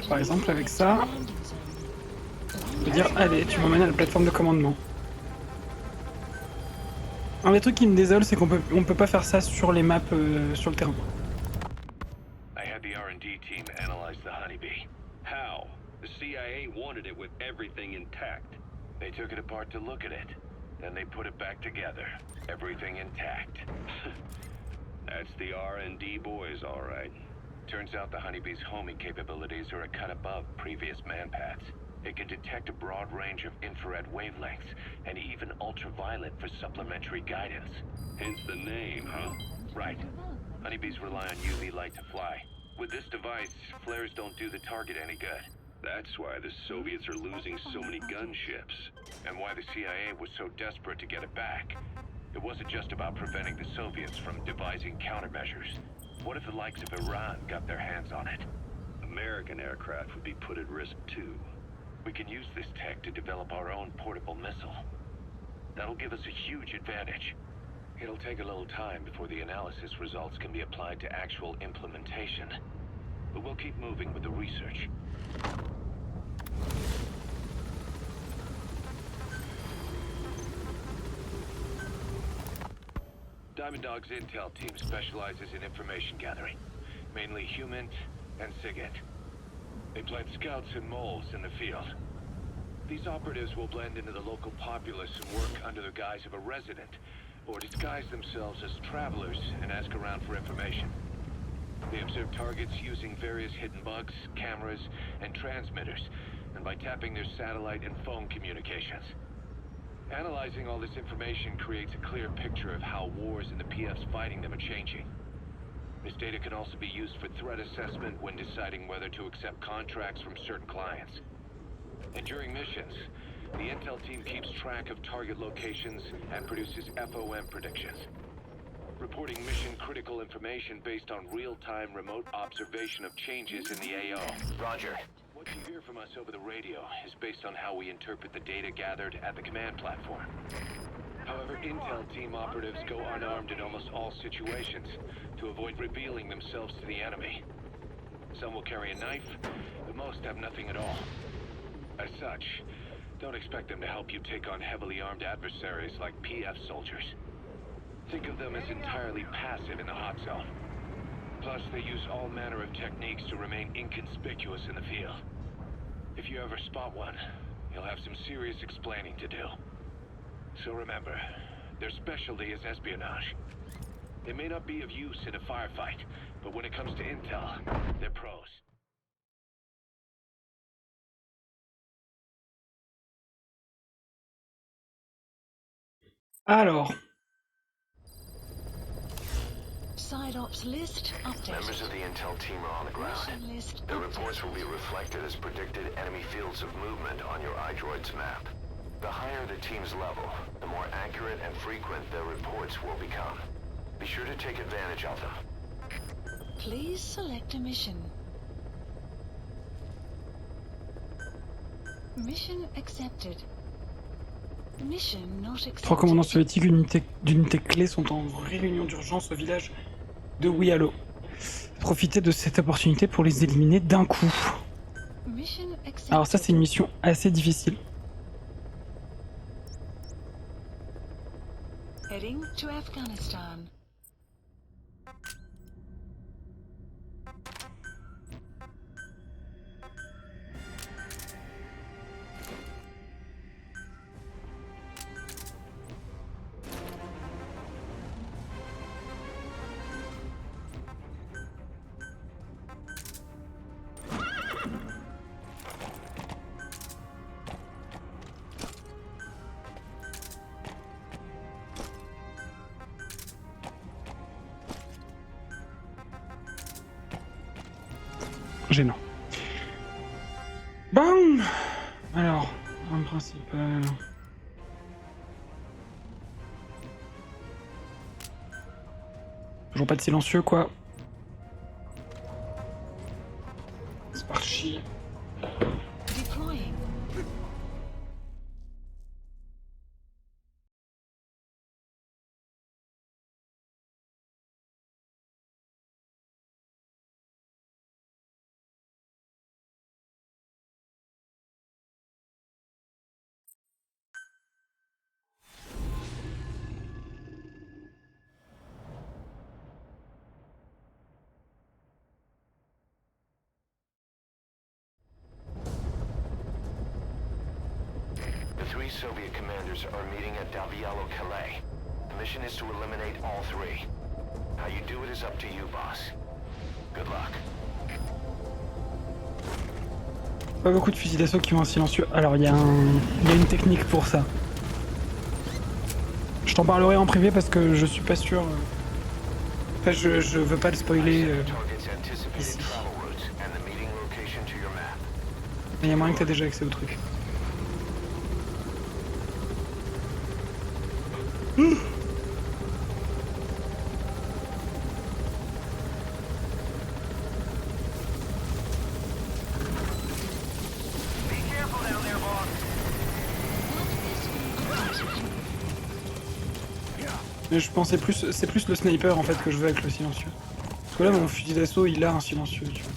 Par exemple, avec ça, je peux dire, allez, tu m'emmènes à la plateforme de commandement. Un des trucs qui me désole, c'est qu'on peut pas faire ça sur les maps sur le terrain. I had the R&D team analyze the honeybee. How? The CIA wanted it with everything intact. They took it apart to look at it. Then they put it back together. Everything intact. That's the R&D boys, all right. Turns out the honeybee's homing capabilities are a cut above previous manpads. It can detect a broad range of infrared wavelengths, and even ultraviolet for supplementary guidance. Hence the name, huh? Right. Honeybees rely on UV light to fly. With this device, flares don't do the target any good. That's why the Soviets are losing so many gunships. And why the CIA was so desperate to get it back. It wasn't just about preventing the Soviets from devising countermeasures. What if the likes of Iran got their hands on it? American aircraft would be put at risk too. We can use this tech to develop our own portable missile. That'll give us a huge advantage. It'll take a little time before the analysis results can be applied to actual implementation. But we'll keep moving with the research. Diamond Dog's intel team specializes in information gathering, mainly HUMINT and SIGINT. They plant scouts and moles in the field. These operatives will blend into the local populace and work under the guise of a resident, or disguise themselves as travelers and ask around for information. They observe targets using various hidden bugs, cameras, and transmitters, and by tapping their satellite and phone communications. Analyzing all this information creates a clear picture of how wars and the PFs fighting them are changing. This data can also be used for threat assessment when deciding whether to accept contracts from certain clients. And during missions, the intel team keeps track of target locations and produces FOM predictions, reporting mission-critical information based on real-time remote observation of changes in the AO. Roger. What you hear from us over the radio is based on how we interpret the data gathered at the command platform. However, intel team operatives go unarmed in almost all situations to avoid revealing themselves to the enemy. Some will carry a knife, but most have nothing at all. As such, don't expect them to help you take on heavily armed adversaries like PF soldiers. Think of them as entirely passive in the hot zone. Plus, they use all manner of techniques to remain inconspicuous in the field. If you ever spot one, you'll have some serious explaining to do. So remember, their specialty is espionage. They may not be of use in a firefight, but when it comes to intel, they're pros. Alors, Side ops list updated. Members of the intel team are on the ground. Mission list Their reports will be updated. reflected as predicted enemy fields of movement on your iDroid's map. The higher the team's level, the more accurate and frequent their reports will become. Be sure to take advantage of them. Please select a mission. Mission accepted. Mission not accepted. trois commandants soviétiques d'unités clés sont en réunion d'urgence au village de Wialo. Profitez de cette opportunité pour les éliminer d'un coup. Mission accepted. Alors ça, c'est une mission assez difficile. Heading to Afghanistan. Gênant. Bam. Alors, arme principale. Toujours pas de silencieux, quoi. C'est par chier. Soviet commanders are meeting at Calais. The mission is to eliminate all three. How you do it is up to you, boss. Good luck. Pas beaucoup de fusils d'assaut qui ont un silencieux. Alors il y a une technique pour ça. Je t'en parlerai en privé parce que je suis pas sûr. Enfin, je veux pas le spoiler ici. Mais il y a moyen que t'aies déjà accès au truc. Mais je pensais plus, c'est plus le sniper en fait que je veux avec le silencieux. Parce que là mon fusil d'assaut il a un silencieux, tu vois.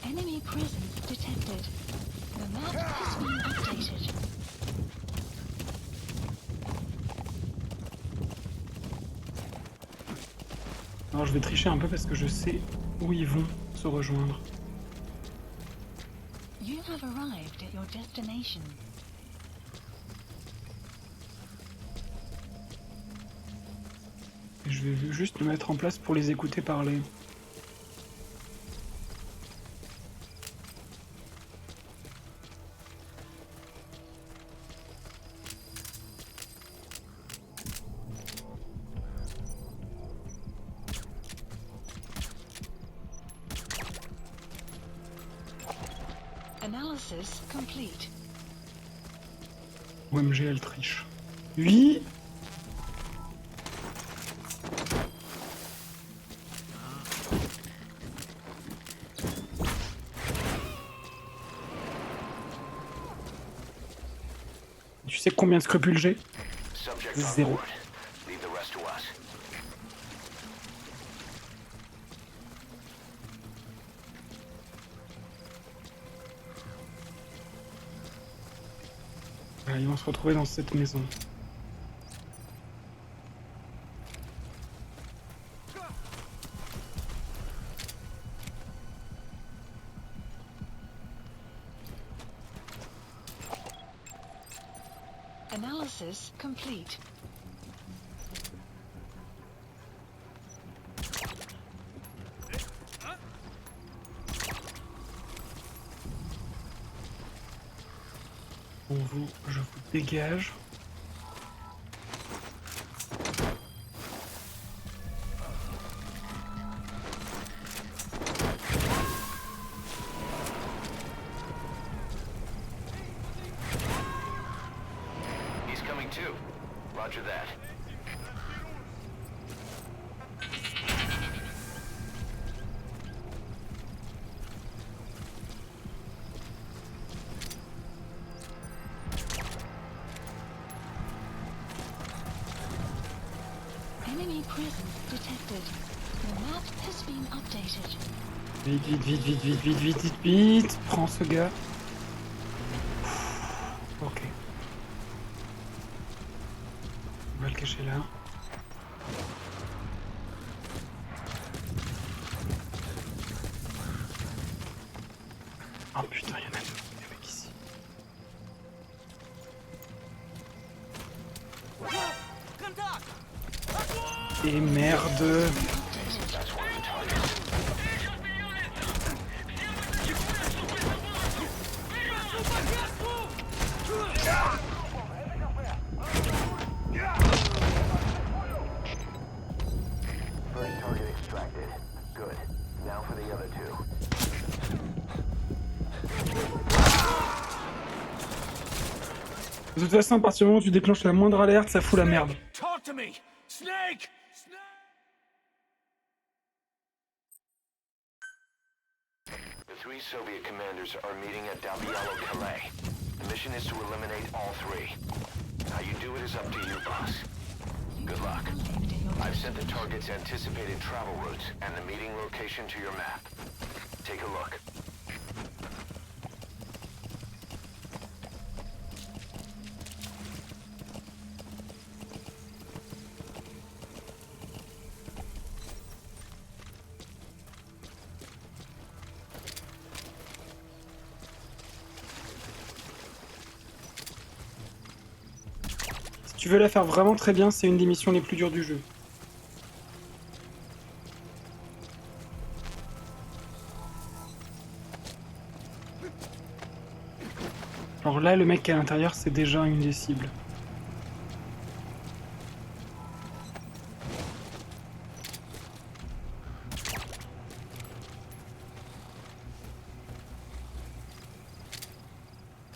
Enemy presence detected. The map has been updated. Alors je vais tricher un peu parce que je sais où ils vont se rejoindre. You have arrived at your destination. Et je vais juste me mettre en place pour les écouter parler. Analysis complete. OMG elle triche. Oui. Tu sais combien de scrupules j'ai? 0. Ils vont se retrouver dans cette maison. Analysis complete. Je vous dégage. He's coming too. Roger that. Enemy presence detected. The map has been updated. Vite, vite, vite, vite, vite, vite, vite, vite, vite. Prends ce gars. Ok. On va le cacher là. Oh putain, il y en a des mecs ici. Et merde. First target extracted. Good. Now for the other two. De toute façon, à partir du moment où tu déclenches la moindre alerte, ça fout la merde. Talk to me! Snake! The three Soviet commanders are meeting at Calais. The mission is to eliminate all three. How you do it is up to you, boss. Good luck. I've sent the target's anticipated travel routes and the meeting location to your map. Take a look. tu veux la faire vraiment très bien, c'est une des missions les plus dures du jeu. Alors là, le mec qui est à l'intérieur, c'est déjà une des cibles.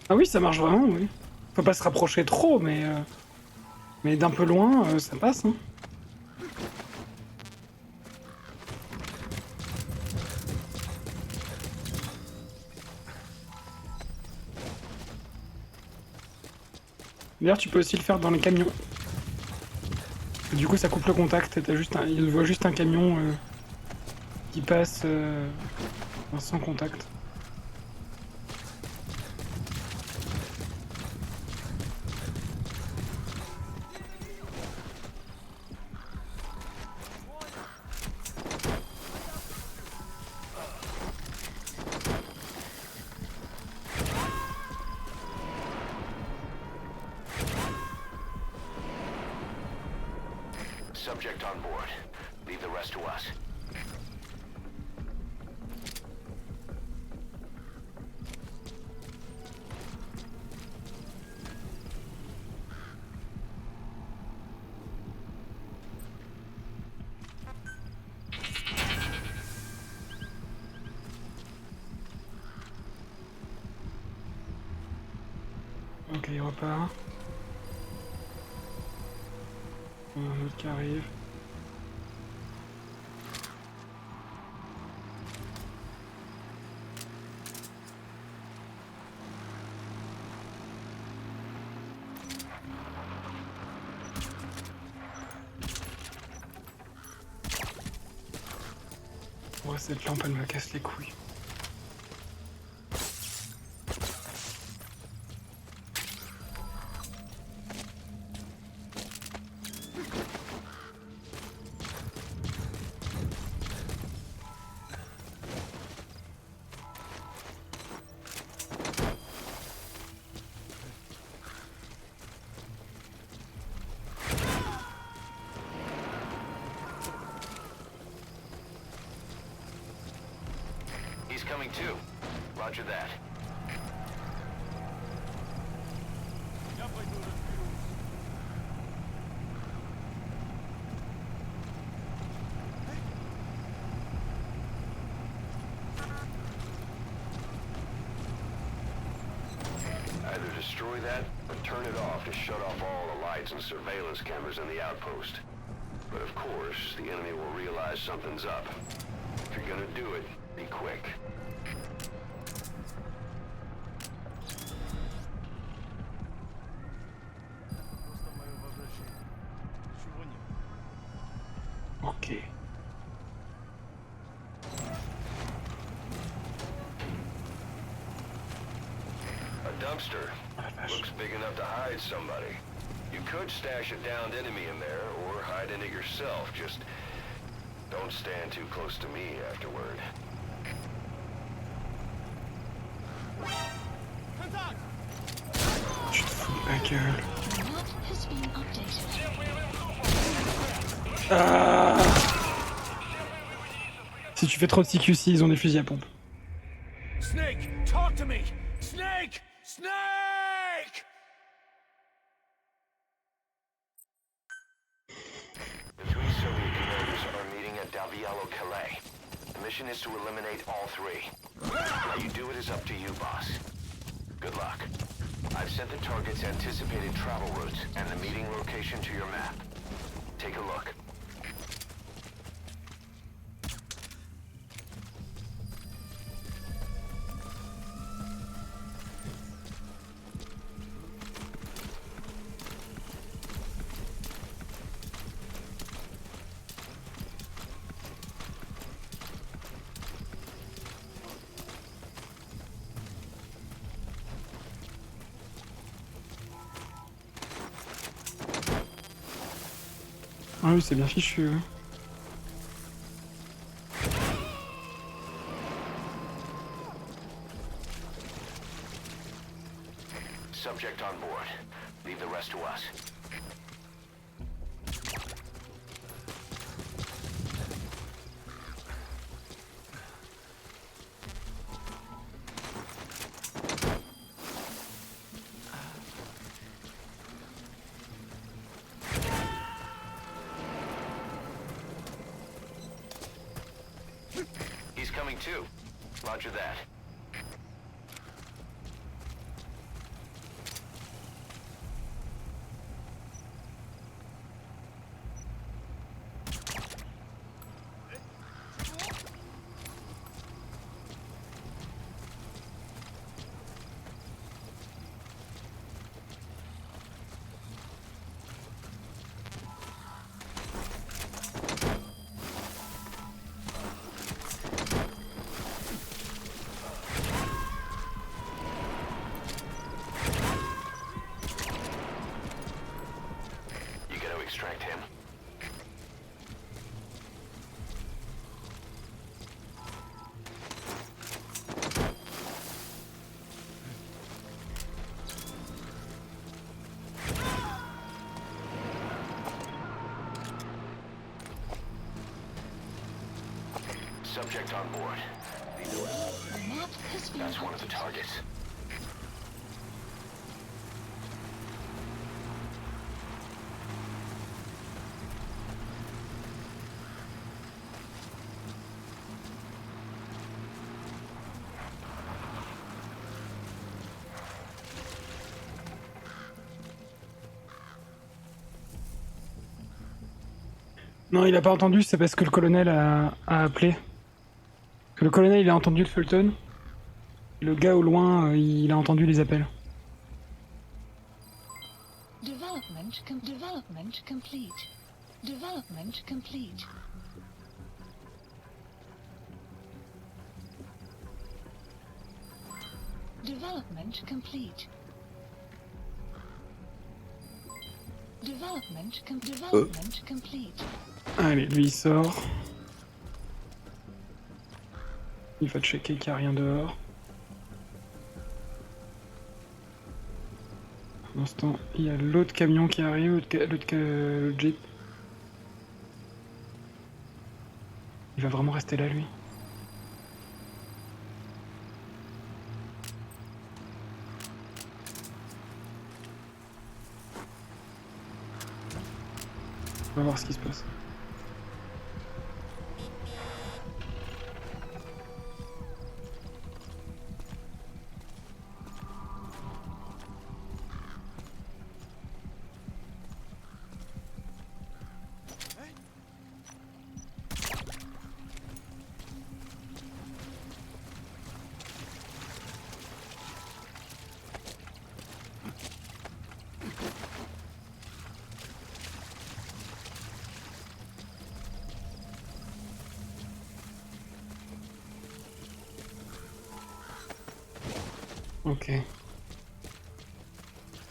Ah oui, ça marche vraiment, oui. Faut pas se rapprocher trop, mais d'un peu loin, ça passe, hein. D'ailleurs, tu peux aussi le faire dans les camions. Et du coup, ça coupe le contact. T'as juste il voit juste un camion qui passe sans contact. Subject on board. Leave the rest to us. Ok, il repart. Un autre qui arrive. Ouais, cette lampe, elle me casse les couilles. He's coming too. Roger that. Я пойду разберусь. Either destroy that or turn it off to shut off all the lights and surveillance cameras in the outpost. But of course, the enemy will realize something's up. If you're gonna do it, be quick. Просто мое возвращение. Ничего нет. Ok. A dumpster. Looks big enough to hide somebody. You could stash a downed enemy in there, or hide in it yourself. Just don't stand too close to me afterward. Контакт! Tu te fous de ma gueule. The map has been updated. Ah, si tu fais trop de CQC, ils ont des fusils à pompe. Snake, talk to me! Snake! Snake! The three Soviet commanders are meeting at Calais. The mission is to eliminate all three. How you do it is up to you, boss. Good luck. I've sent the target's anticipated travel routes and the meeting location to your map. Take a look. Ah oui, c'est bien fichu. Hein. Subject on board. Leave the rest to us. incoming too. Roger that. Extract him. Subject on board. That's one of the targets. Non, il a pas entendu, c'est parce que le colonel a appelé. Que le colonel, il a entendu le Fulton. Le gars au loin, il a entendu les appels. Development complete. Development complete. Development complete. Development complete. Allez, lui il sort. Il va checker qu'il n'y a rien dehors. Pour l'instant, il y a l'autre camion qui arrive, l'autre jeep. Il va vraiment rester là, lui. On va voir ce qui se passe. Ok. Il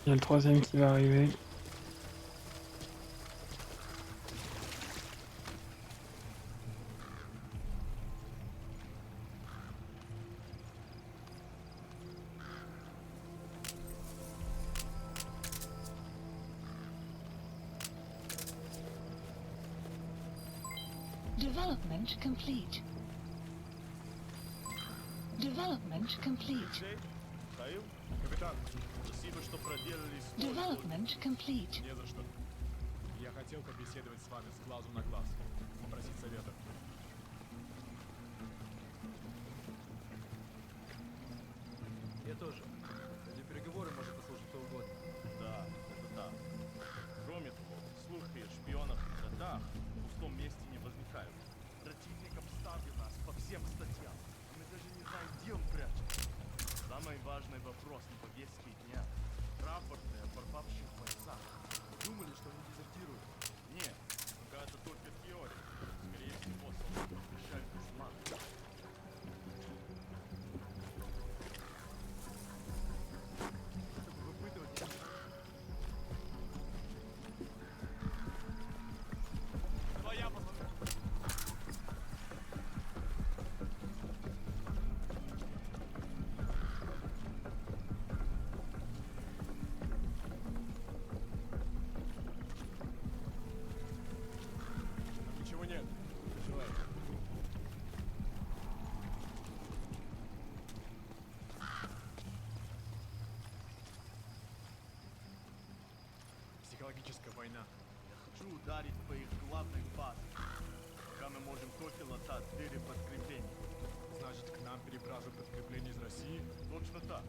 y a le troisième qui va arriver. Development complete. Development complete. Саил? Капитан, спасибо, что проделали столько. Development complete. Не за что. Я хотел побеседовать с вами с глазу на глаз. Попросить совета. Я тоже. Для переговоры может послужить кто угодно. Да, это так. Кроме того, слухи о шпионах и кратах в пустом месте не возникают. Противник обставил нас по всем статьям. Мы даже не знаем, где он прячется. Самый важный вопрос на повестке дня. Рапорты о пропавших бойцах. Думали, что они дезертируют? Нет, пока это только теория. Скорее всего, солдаты решают без маны. Чтобы выпытывать. Твоя посмотри. Ничего нет. Желаю. Психологическая война. Я хочу ударить по их главной базе. Пока мы можем только латать дыры подкреплений. Значит, к нам перебраживают подкрепление из России? Точно так.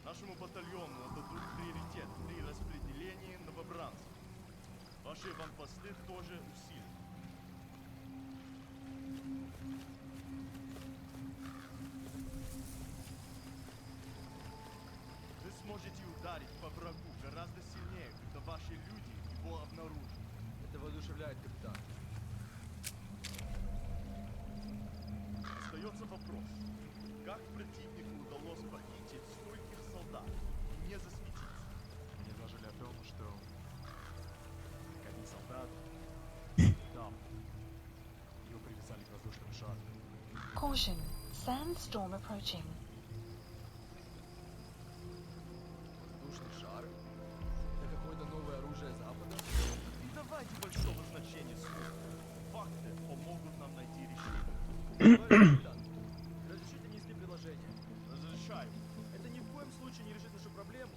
Нашему батальону отдадут приоритет при распределении новобранцев. Ваши аванпосты тоже усилят. Вы сможете ударить по врагу гораздо сильнее, когда ваши люди его обнаружат. Это воодушевляет, капитан. Остается вопрос, как противнику удалось похитить стольких солдат и не засветиться? Мне доложили о том, что один солдат там. Его привязали к воздушному шару. Caution. Sandstorm approaching. Воздушный шар? Это какое-то новое оружие Запада? Не давайте большого значения слов. Факты помогут нам найти решение. Товарищ капитан, разрешите нести предложение? Разрешаю. Это ни в коем случае не решит нашу проблему.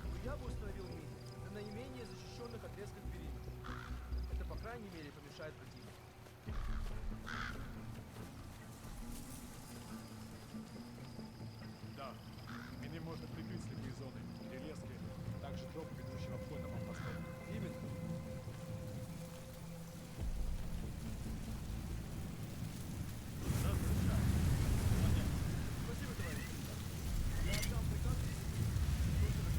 Но я бы установил мины на наименее защищенных отрезках периметра. Это, по крайней мере, помешает противнику. Да. Меня можно прикрыть слепые зоны, перелески, также тропы, ведущие в обход на аванпостов. Именно. Спасибо, товарищ капитан. Я отдам приказ и только на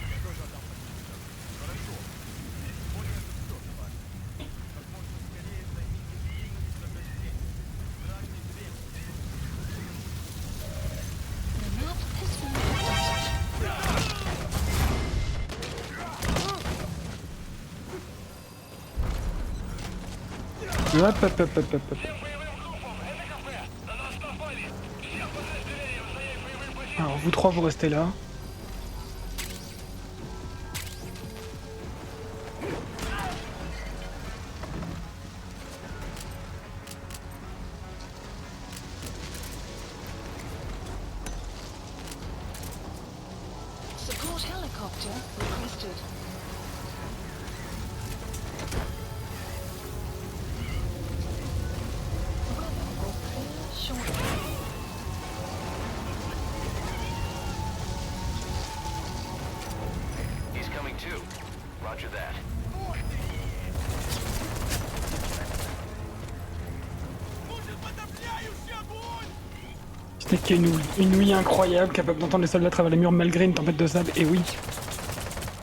Я тоже отдам приказ. Хорошо. Понял, это все, товарищ. Как можно скорее займите длинными заграждениями. Драгни время. The map has been updated. Hop, hop, hop, hop, hop, hop. Alors vous trois vous restez là. Support helicopter requested. Weather will clear shortly. He's coming too. Roger that. C'était qu'il y a une nuit incroyable, capable d'entendre les soldats travers les murs malgré une tempête de sable. Et oui,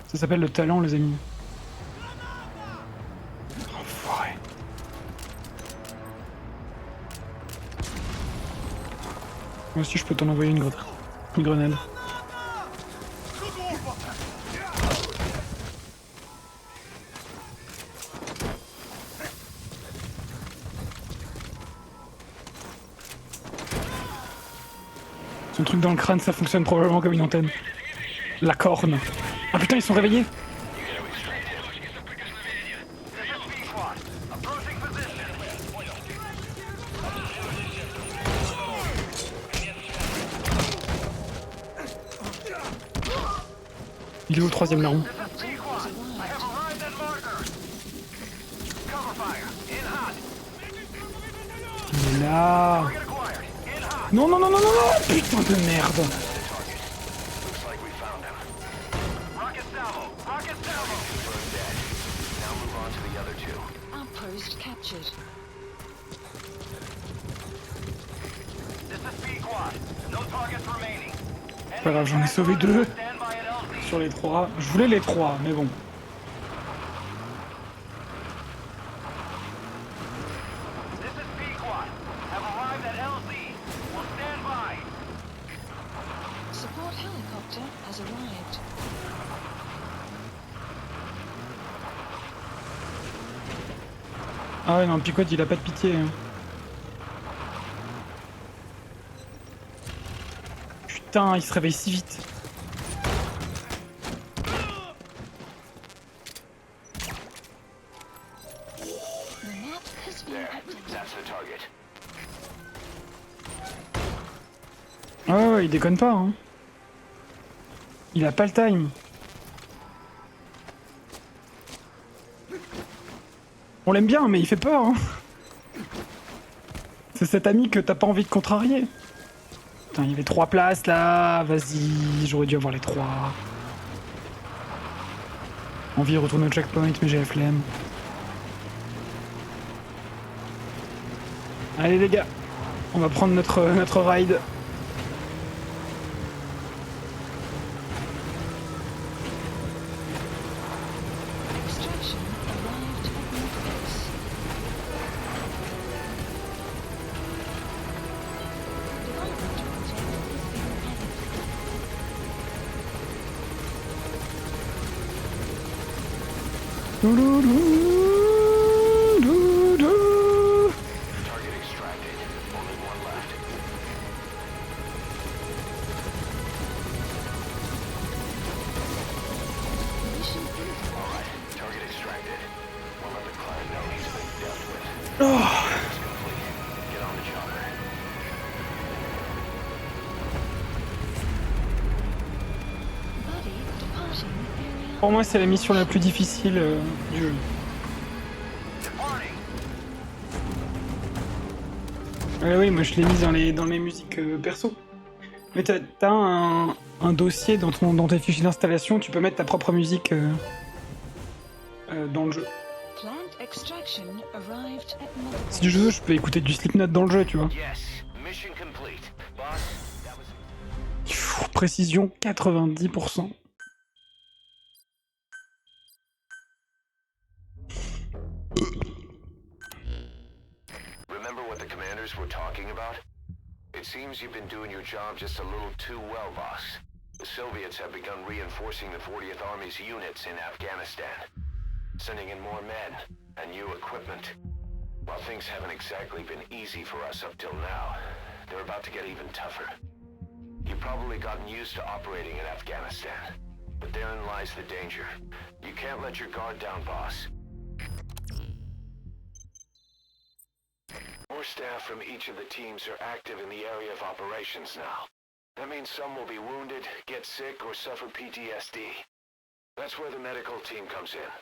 ça s'appelle le talent, les amis. Enfoiré. Moi aussi, je peux t'en envoyer une grenade. Son truc dans le crâne, ça fonctionne probablement comme une antenne. La corne. Ah putain, ils sont réveillés. Il est où le troisième larron? Il est là. Non, non, non, non, non, non. Putain de merde. Looks like we found him. Rocket salvo! Rocket salvo! Confirmed dead. Now move on to the other two. Outpost captured. This is Pequod. No targets remaining. Pas grave, j'en ai sauvé deux sur les trois. Je voulais les trois, mais bon. This is Pequod. Have arrived at LZ. Will stand by. Support helicopter has arrived. Ah ouais, non, Picote, il a pas de pitié. Hein. Putain, il se réveille si vite. The map has been There. updated. That's the target. Ah ouais, il déconne pas. Hein. Il a pas le time. On l'aime bien, mais il fait peur. Hein. C'est cet ami que t'as pas envie de contrarier. Putain, il y avait 3 places là, vas-y, j'aurais dû avoir les 3. Envie de retourner au checkpoint, mais j'ai la flemme. Allez les gars, on va prendre notre ride. Extraction arrived at notre base. Development project has been added. Target extracted. Only one left. Mission complete. Alright, target extracted. We'll let the client know he's been dealt with. Oh. It's complete. Get on the chopper. Buddy departing area. Pour moi, c'est la mission la plus difficile du jeu. Departing! Oui, moi je l'ai mise dans les musiques perso. Mais t'as un dossier dans tes fichiers d'installation, tu peux mettre ta propre musique dans le jeu. Plant extraction arrived at notre base. Si je veux, je peux écouter du Slipknot dans le jeu, tu vois. Yes, mission complete. Boss, that was... Pfff, précision 90%. Remember what the commanders were talking about? It seems you've been doing your job just a little too well, boss. The Soviets have begun reinforcing the 40th Army's units in Afghanistan, sending in more men and new equipment. While things haven't exactly been easy for us up till now, they're about to get even tougher. You've probably gotten used to operating in Afghanistan, but therein lies the danger. You can't let your guard down, boss. More staff from each of the teams are active in the area of operations now. That means some will be wounded, get sick, or suffer PTSD. That's where the medical team comes in.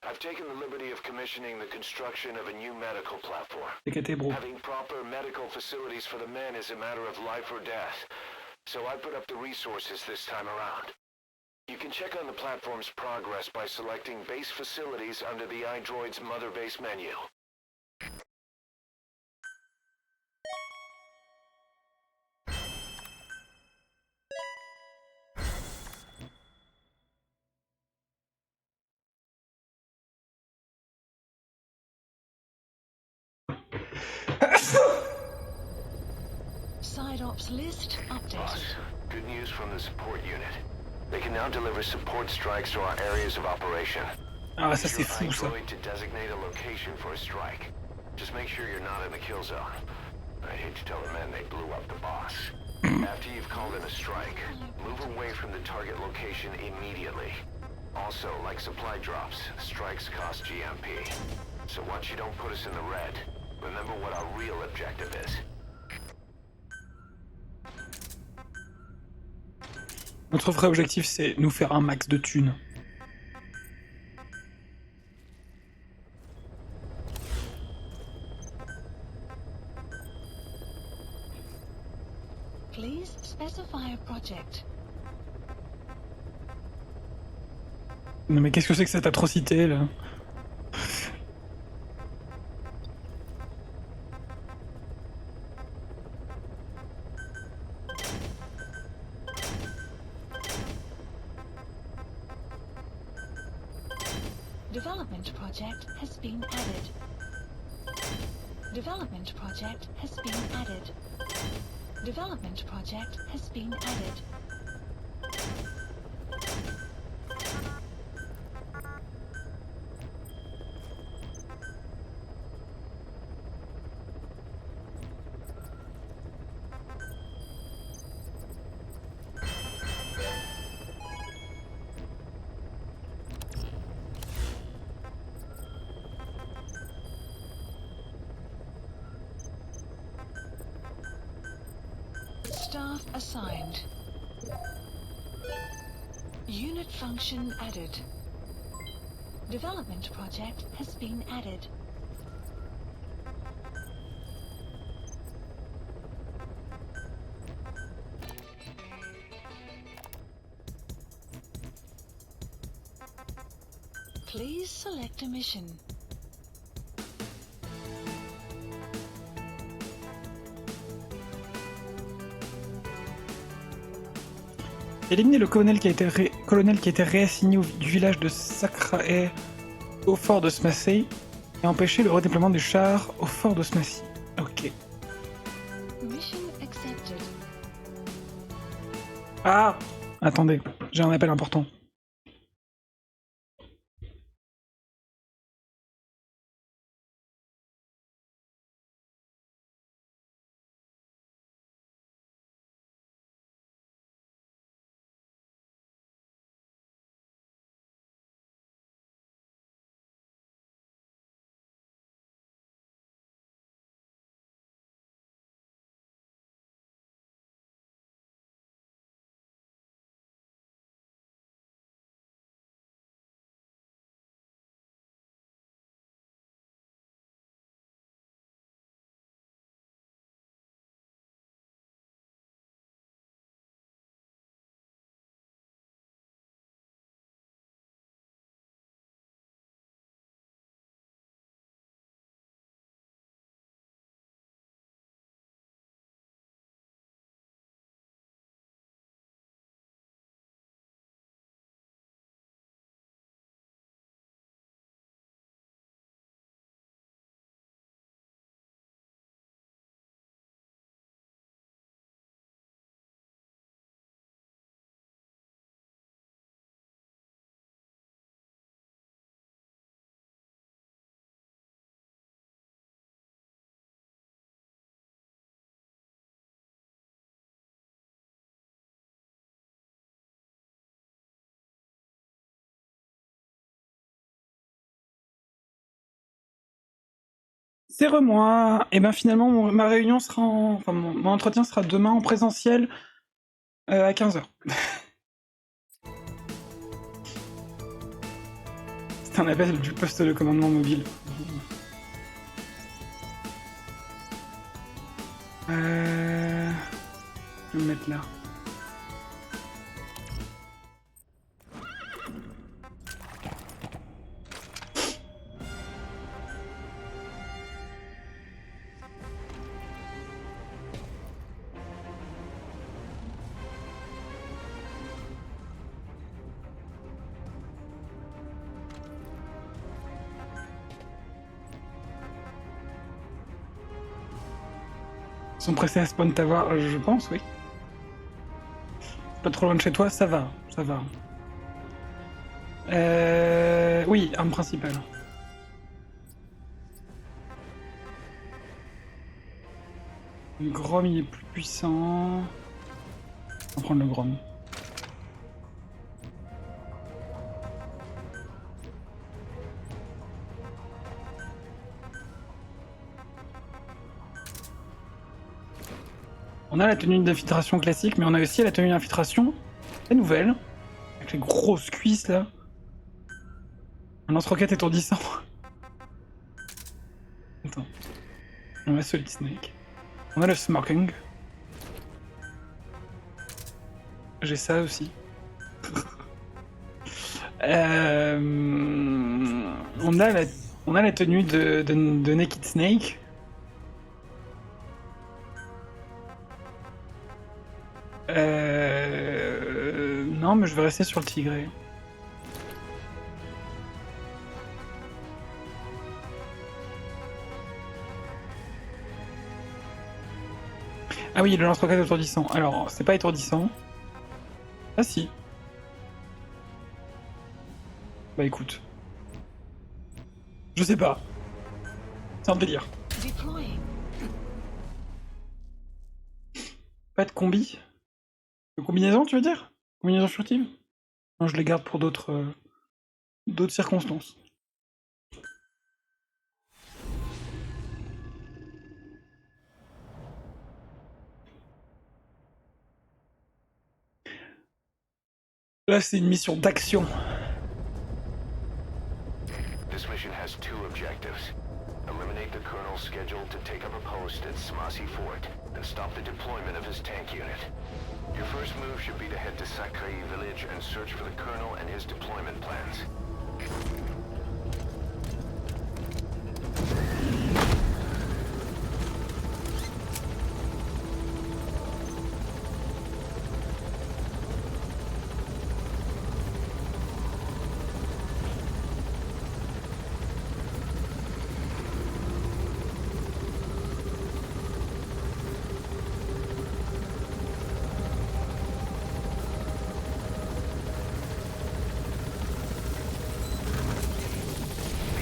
I've taken the liberty of commissioning the construction of a new medical platform. Having proper medical facilities for the men is a matter of life or death, so I put up the resources this time around. You can check on the platform's progress by selecting base facilities under the iDroid's mother base menu. Side ops list updated. Boss, good news from the support unit. They can now deliver support strikes to our areas of operation. Ah, ça c'est Use fou your ça. iDroid to designate a location for a strike. Just make sure you're not in the kill zone. I hate to tell the men they blew up the boss. After you've called in a strike, move away from the target location immediately. Also, like supply drops, strikes cost GMP. So once you don't put us in the red, remember what our real objective is. Notre vrai objectif, c'est nous faire un max de thunes. Please specify a project. Non mais qu'est-ce que c'est que cette atrocité là? Development project has been added. Development project has been added. Development project has been added. Staff assigned. Unit function added. Development project has been added. Please select a mission. Éliminer le colonel qui a été réassigné du village de Sacrae au fort de Smassey et empêcher le redéploiement du char au fort de Smassey. Ok. Mission accepted. Ah! Attendez, j'ai un appel important. C'est re-moi. Et ben finalement, ma réunion sera enfin, mon entretien sera demain en présentiel à 15h. C'est un appel du poste de commandement mobile. Je vais me mettre là. Ils sont pressés à spawn t'avoir, je pense, oui. Pas trop loin de chez toi, ça va, ça va. Oui, arme principale. Le Grom, il est plus puissant. On va prendre le Grom. On a la tenue d'infiltration classique, mais on a aussi la tenue d'infiltration, la nouvelle, avec les grosses cuisses là. Un lance-roquette étourdissant. Attends. On a Solid Snake. On a le Smoking. J'ai ça aussi. On a la tenue de Naked Snake. Non, mais je vais rester sur le tigré. Ah oui, le lance-roquette étourdissant. Alors, c'est pas étourdissant. Ah si. Bah écoute. Je sais pas. C'est un délire. Pas de combi? De combinaison, tu veux dire? Combinaison furtive? Non, je les garde pour d'autres circonstances. Là, c'est une mission d'action. This mission has two objectives. Eliminate the colonel scheduled to take up a post at Smassi Fort and stop the deployment of his tank unit. Your first move should be to head to Sakai village and search for the colonel and his deployment plans.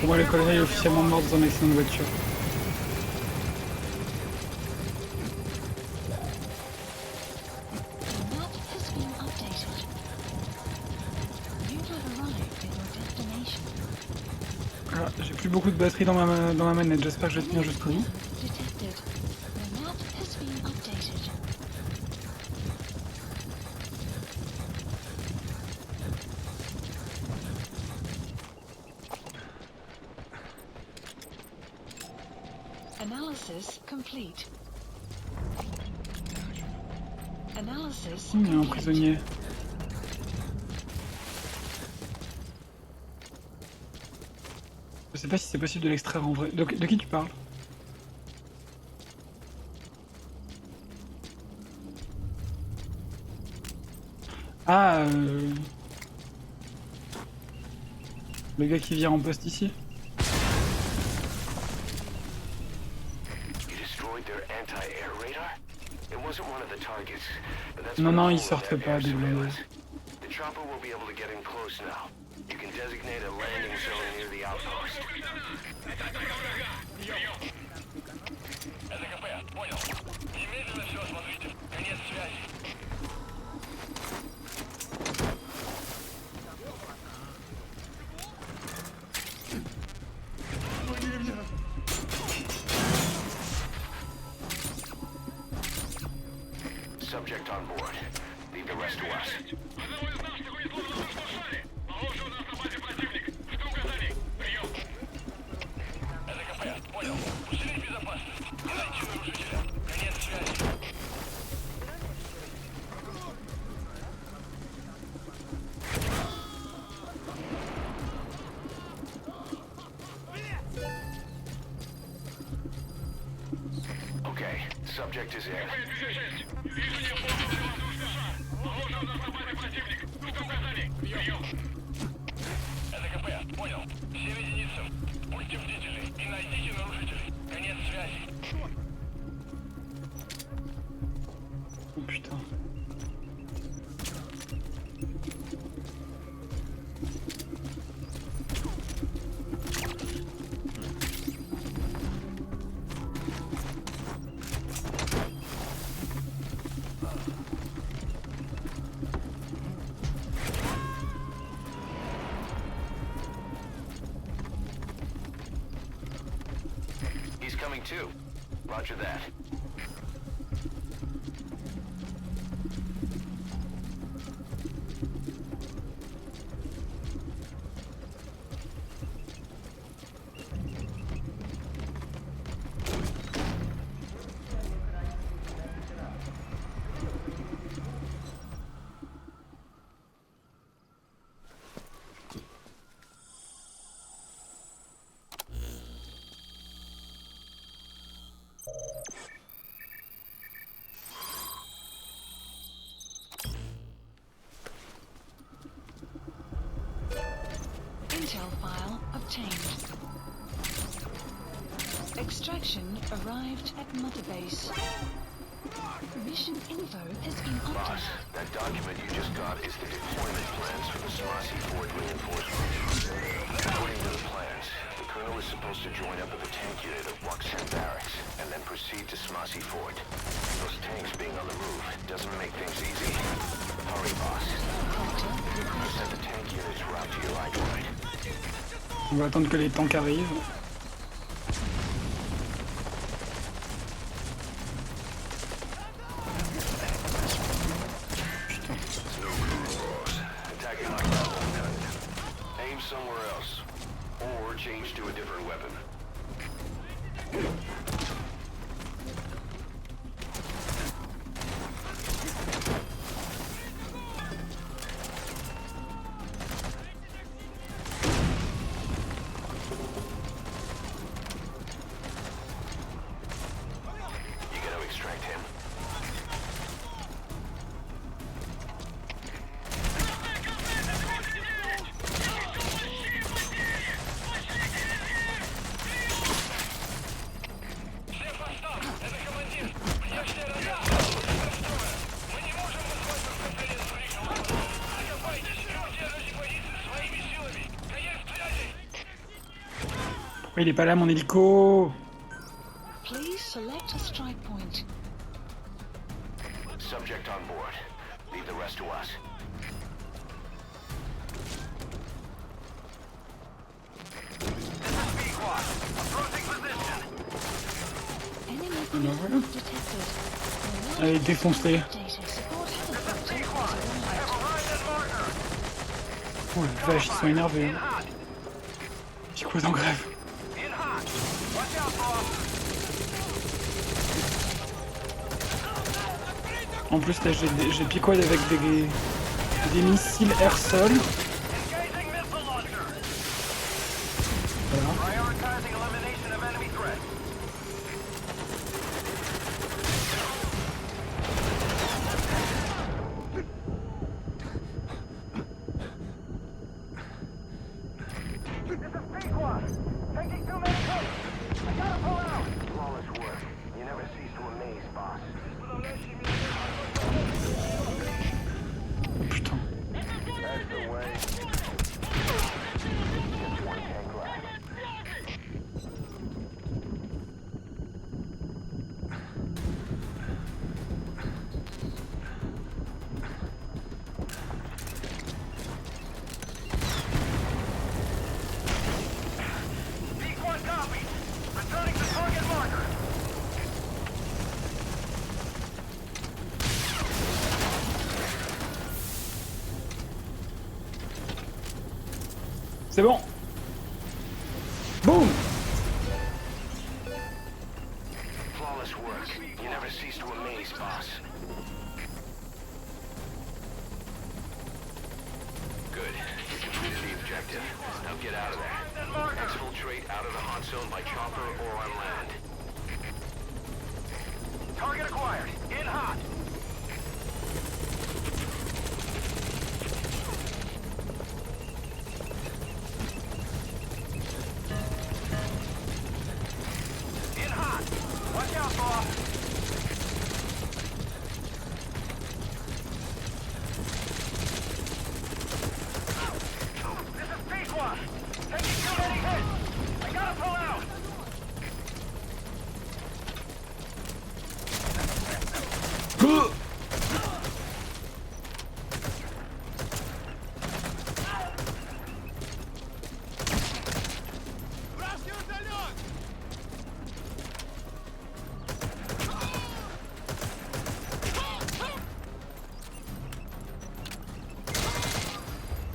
Pour moi, le colonel est officiellement mort dans un accident de voiture. The map has been updated. You have arrived at your destination. Ah, j'ai plus beaucoup de batterie dans ma manette, j'espère que je vais tenir jusqu'au bout. Detected. The map has been updated. Analysis complete. Analysis Il y a un complete. prisonnier. Je sais pas si c'est possible de l'extraire en vrai. De qui tu parles? Ah, le gars qui vient en poste ici. You destroyed their anti-air radar? It wasn't one of the targets, but that's Non, what non, the ils whole sortent of that pas air des blindés. surveillance. The chopper will be able to get in close now. You can designate a landing zone near the outpost. Это КП, понял. Немедленно все осмотрите. Конец связи. Subject on board. Leave the rest to us. Одного из наших увезло на вашем шаре. Похоже, у нас на базе противник. Что указали? Прием. Это КП, понял. Усилить безопасность. Не найти нарушителя. Конец связи. Okay, subject is in. Вижу неопознанный воздушный шар. Похоже, у нас на базе противник. Что указали? Прием. Это КП, понял. Всем единицам. Будьте бдительны и найдите нарушителей. Конец связи. Oh putain. He's coming too. Roger that. Intel file obtained. Extraction arrived at Mother Base. Mission info has been Boss, updated. that document you just got is the deployment plans for the Smasi Fort reinforcements. According to the plans, the colonel is supposed to join up with a tank unit of Waksen barracks and then proceed to Smasi Fort. Those tanks being on the move doesn't make things easy. Hurry, boss. You send the tank units route to your iDroid. On va attendre que les tanks arrivent. Attacking my level, aim somewhere else, or change to a different weapon. You gonna extract him? Oh, il est pas là, mon hélico. Please select a strike point. Subject on board. Leave the rest to us. Enemy Ben voilà. detected. Allez, défonce-les. Data support helicopter has arrived. Oh la vache, ils sont énervés. Hein. J'ai quoi en grève? En plus là j'ai picouade avec des missiles air-sol. Voilà. Flawless work. You never cease to amaze, boss. Oh putain. That's the way. Just one tank left. P1 copy. Returning to target marker. C'est bon. Boum. Flawless work. You never cease to amaze, boss. Good. You completed the objective. Now get out of there. Exfiltrate out of the hot zone by chopper or on land. Target acquired. In hot. In hot. Watch out, boss. This is P1. Taking too many hits. I gotta pull out.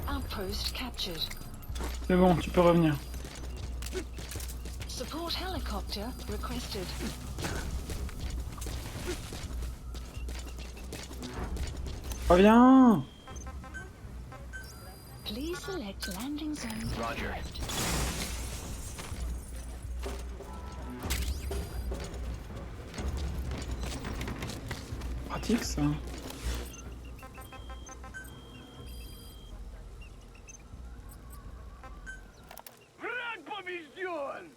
Outpost captured. C'est bon, tu peux revenir. Support helicopter requested. Reviens. Please select landing zone. Roger. Pratique ça. Враг побежден!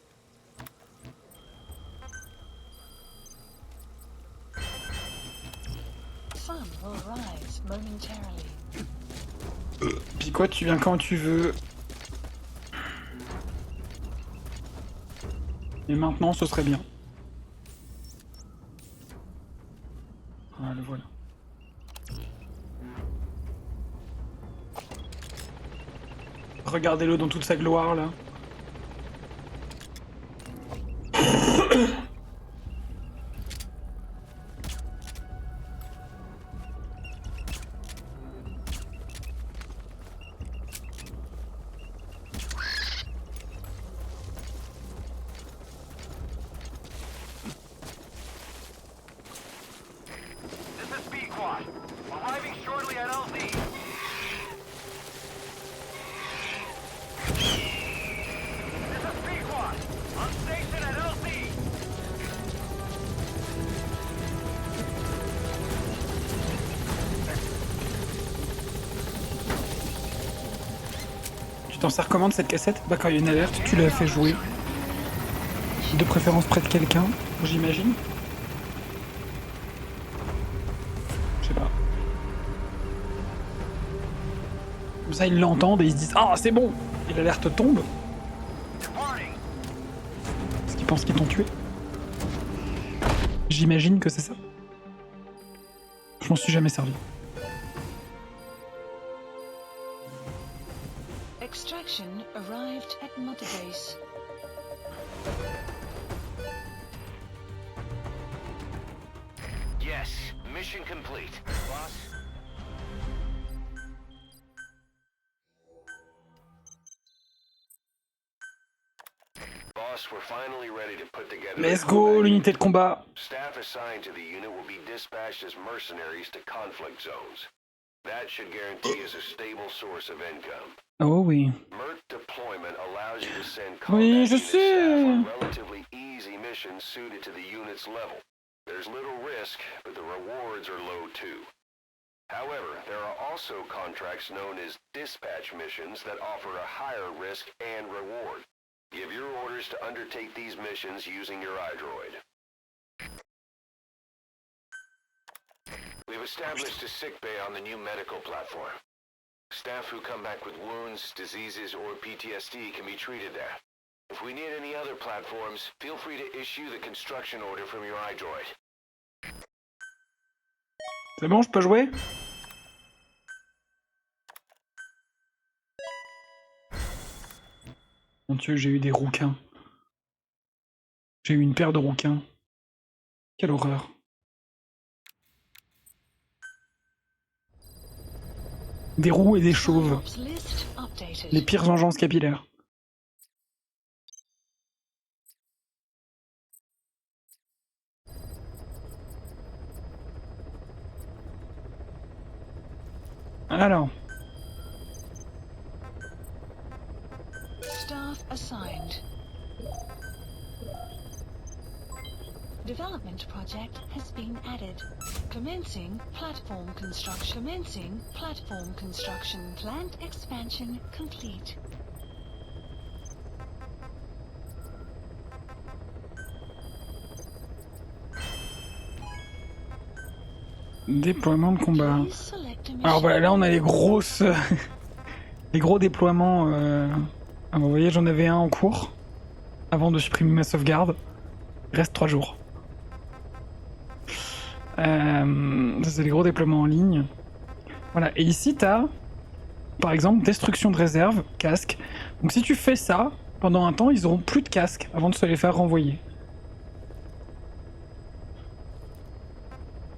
Sun will rise momentarily. Puis quoi, tu viens quand tu veux. Et maintenant, ce serait bien. Ah, le voilà. Regardez-le dans toute sa gloire, là. This is B-Quad. Arriving shortly at LZ. This is B-Quad. On station at LZ. Tu t'en sers comment de cette cassette? Bah quand il y a une alerte, tu la fais jouer. De préférence près de quelqu'un, j'imagine. Je sais pas. Comme ça ils l'entendent et ils se disent « Ah c'est bon !» Et l'alerte tombe. Departing. pense qu'ils t'ont tué. J'imagine que c'est ça. Je m'en suis jamais servi. Extraction arrived at Mother Base. Yes, mission complete. Boss? Boss, we're finally ready to put together... Let's go, l'unité de combat. Staff assigned to the unit will be dispatched as mercenaries to conflict zones. That should guarantee us a stable source of income. Oh oui. MERT deployment allows you to send Oui, combat je unit staff on sais. relatively easy missions suited to the unit's level. There's little risk, but the rewards are low too. However, there are also contracts known as dispatch missions that offer a higher risk and reward. Give your orders to undertake these missions using your iDroid. We've established a sickbay on the new medical platform. Staff who come back with wounds, diseases, or PTSD can be treated there. If we need any other platforms, feel free to issue the construction order from your iDroid. C'est bon, je peux jouer? Mon Dieu, j'ai eu des rouquins. J'ai eu une paire de rouquins. Quelle horreur. Des roux et des chauves. Les pires engences capillaires. Alors. Staff assigned. Development project has been added. Commencing platform construction. Commencing platform construction. Plant expansion complete. Déploiement de combat. Please select a mission. Alors voilà, là on a les grosses... les gros déploiements. Ah, vous voyez, j'en avais un en cours. Avant de supprimer ma sauvegarde. Il reste 3 jours. Ça c'est les gros déploiements en ligne. Voilà, et ici t'as, par exemple, destruction de réserve, casque. Donc si tu fais ça, pendant un temps, ils auront plus de casque avant de se les faire renvoyer.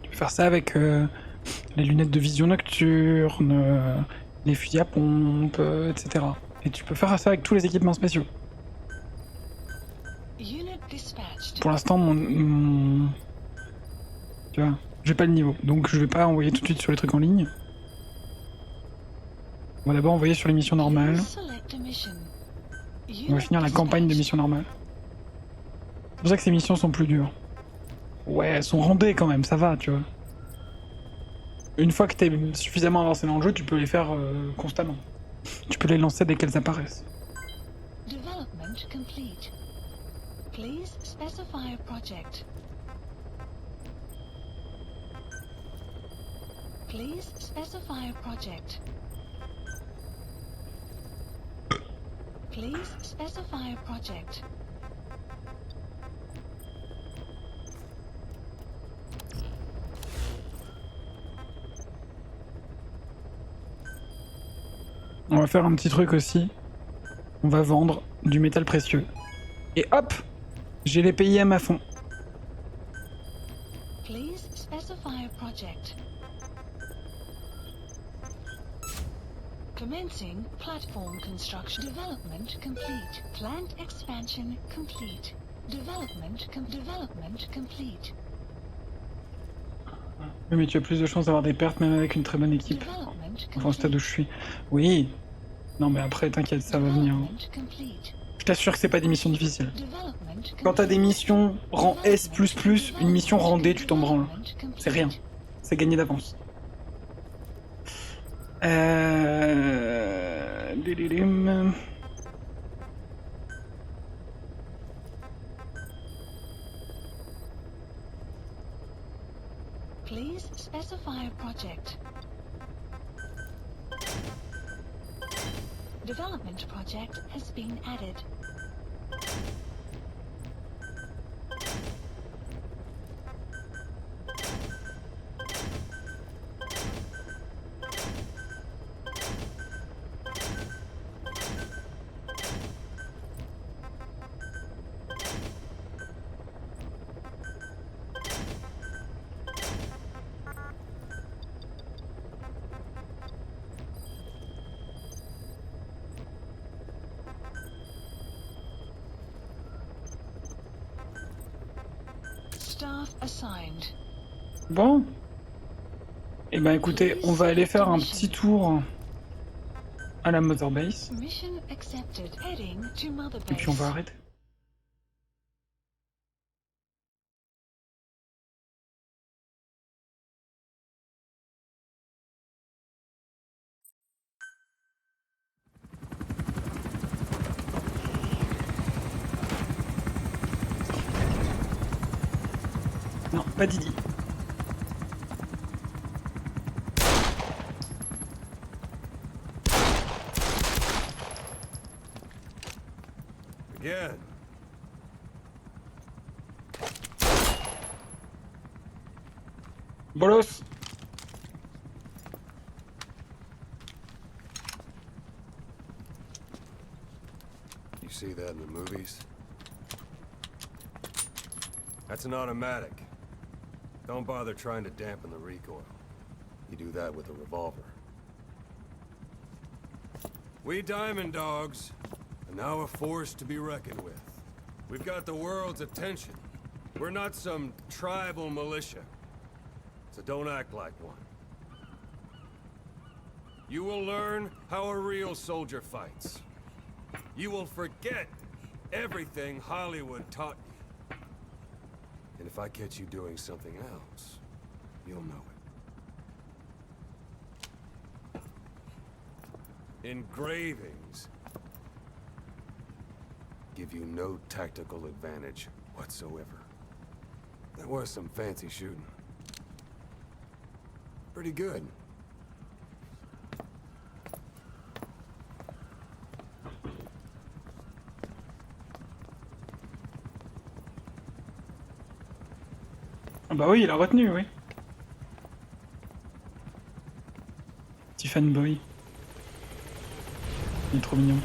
Tu peux faire ça avec les lunettes de vision nocturne, les fusils à pompe, etc. Et tu peux faire ça avec tous les équipements spéciaux. Unit dispatched. Pour l'instant, tu vois, j'ai pas le niveau, donc je vais pas envoyer tout de suite sur les trucs en ligne. On va d'abord envoyer sur les missions normales. Select a mission. On va finir la campagne de missions normales. C'est pour ça que ces missions sont plus dures. Ouais, elles sont randées quand même, ça va, tu vois. Une fois que t'es suffisamment avancé dans le jeu, tu peux les faire constamment. Tu peux les lancer dès qu'elles apparaissent. Development complete. Please specify a project. Please specify a project. Please specify a project. On va faire un petit truc aussi. On va vendre du métal précieux. Et hop, j'ai les PIM à fond. Please specify a project. Commencing platform construction. Development complete. Plant expansion complete. Development complete. Oui, mais tu as plus de chances d'avoir des pertes même avec une très bonne équipe. Enfin, au stade où je suis. Oui. Non, mais après, t'inquiète, ça va venir. Je t'assure que c'est pas des missions difficiles. Quand t'as des missions rang S++, une mission rang D, tu t'en branles. C'est rien. C'est gagné d'avance. Please specify a project. Development project has been added. Staff assigned. Bon. Eh ben écoutez, on va aller faire un petit tour à la Mother Base. Mission accepted. Heading to Mother Et puis on va Base. arrêter. Non, pas Didi. Again. Bolos. You see that in the movies? That's an automatic. Don't bother trying to dampen the recoil. You do that with a revolver. We Diamond Dogs are now a force to be reckoned with. We've got the world's attention. We're not some tribal militia. So don't act like one. You will learn how a real soldier fights. You will forget everything Hollywood taught you. And if I catch you doing something else, you'll know it. Engravings give you no tactical advantage whatsoever. That was some fancy shooting. Pretty good. Ah bah oui, il a retenu, oui. Petit fanboy. Il est trop mignon.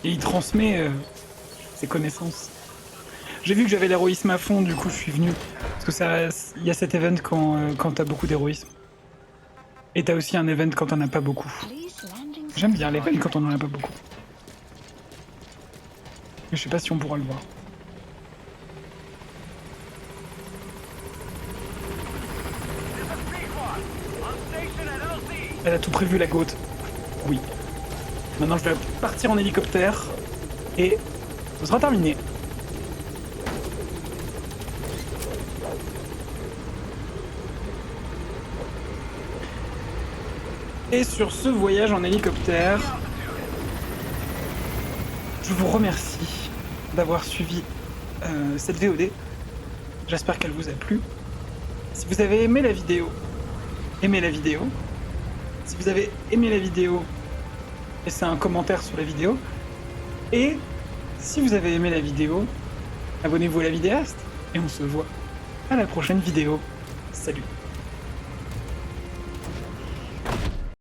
Et il transmet ses connaissances. J'ai vu que j'avais l'héroïsme à fond, du coup je suis venu. Parce que ça, il y a cet event quand t'as beaucoup d'héroïsme. Et t'as aussi un event quand t'en as pas beaucoup. J'aime bien l'event quand on en a pas beaucoup. Mais je sais pas si on pourra le voir. Elle a tout prévu, la gote. Oui. Maintenant je vais partir en hélicoptère. Et ce sera terminé. Et sur ce voyage en hélicoptère, je vous remercie d'avoir suivi cette VOD. J'espère qu'elle vous a plu. Si vous avez aimé la vidéo, aimez la vidéo. Si vous avez aimé la vidéo, laissez un commentaire sur la vidéo. Et si vous avez aimé la vidéo, abonnez-vous à la vidéaste. Et on se voit à la prochaine vidéo. Salut!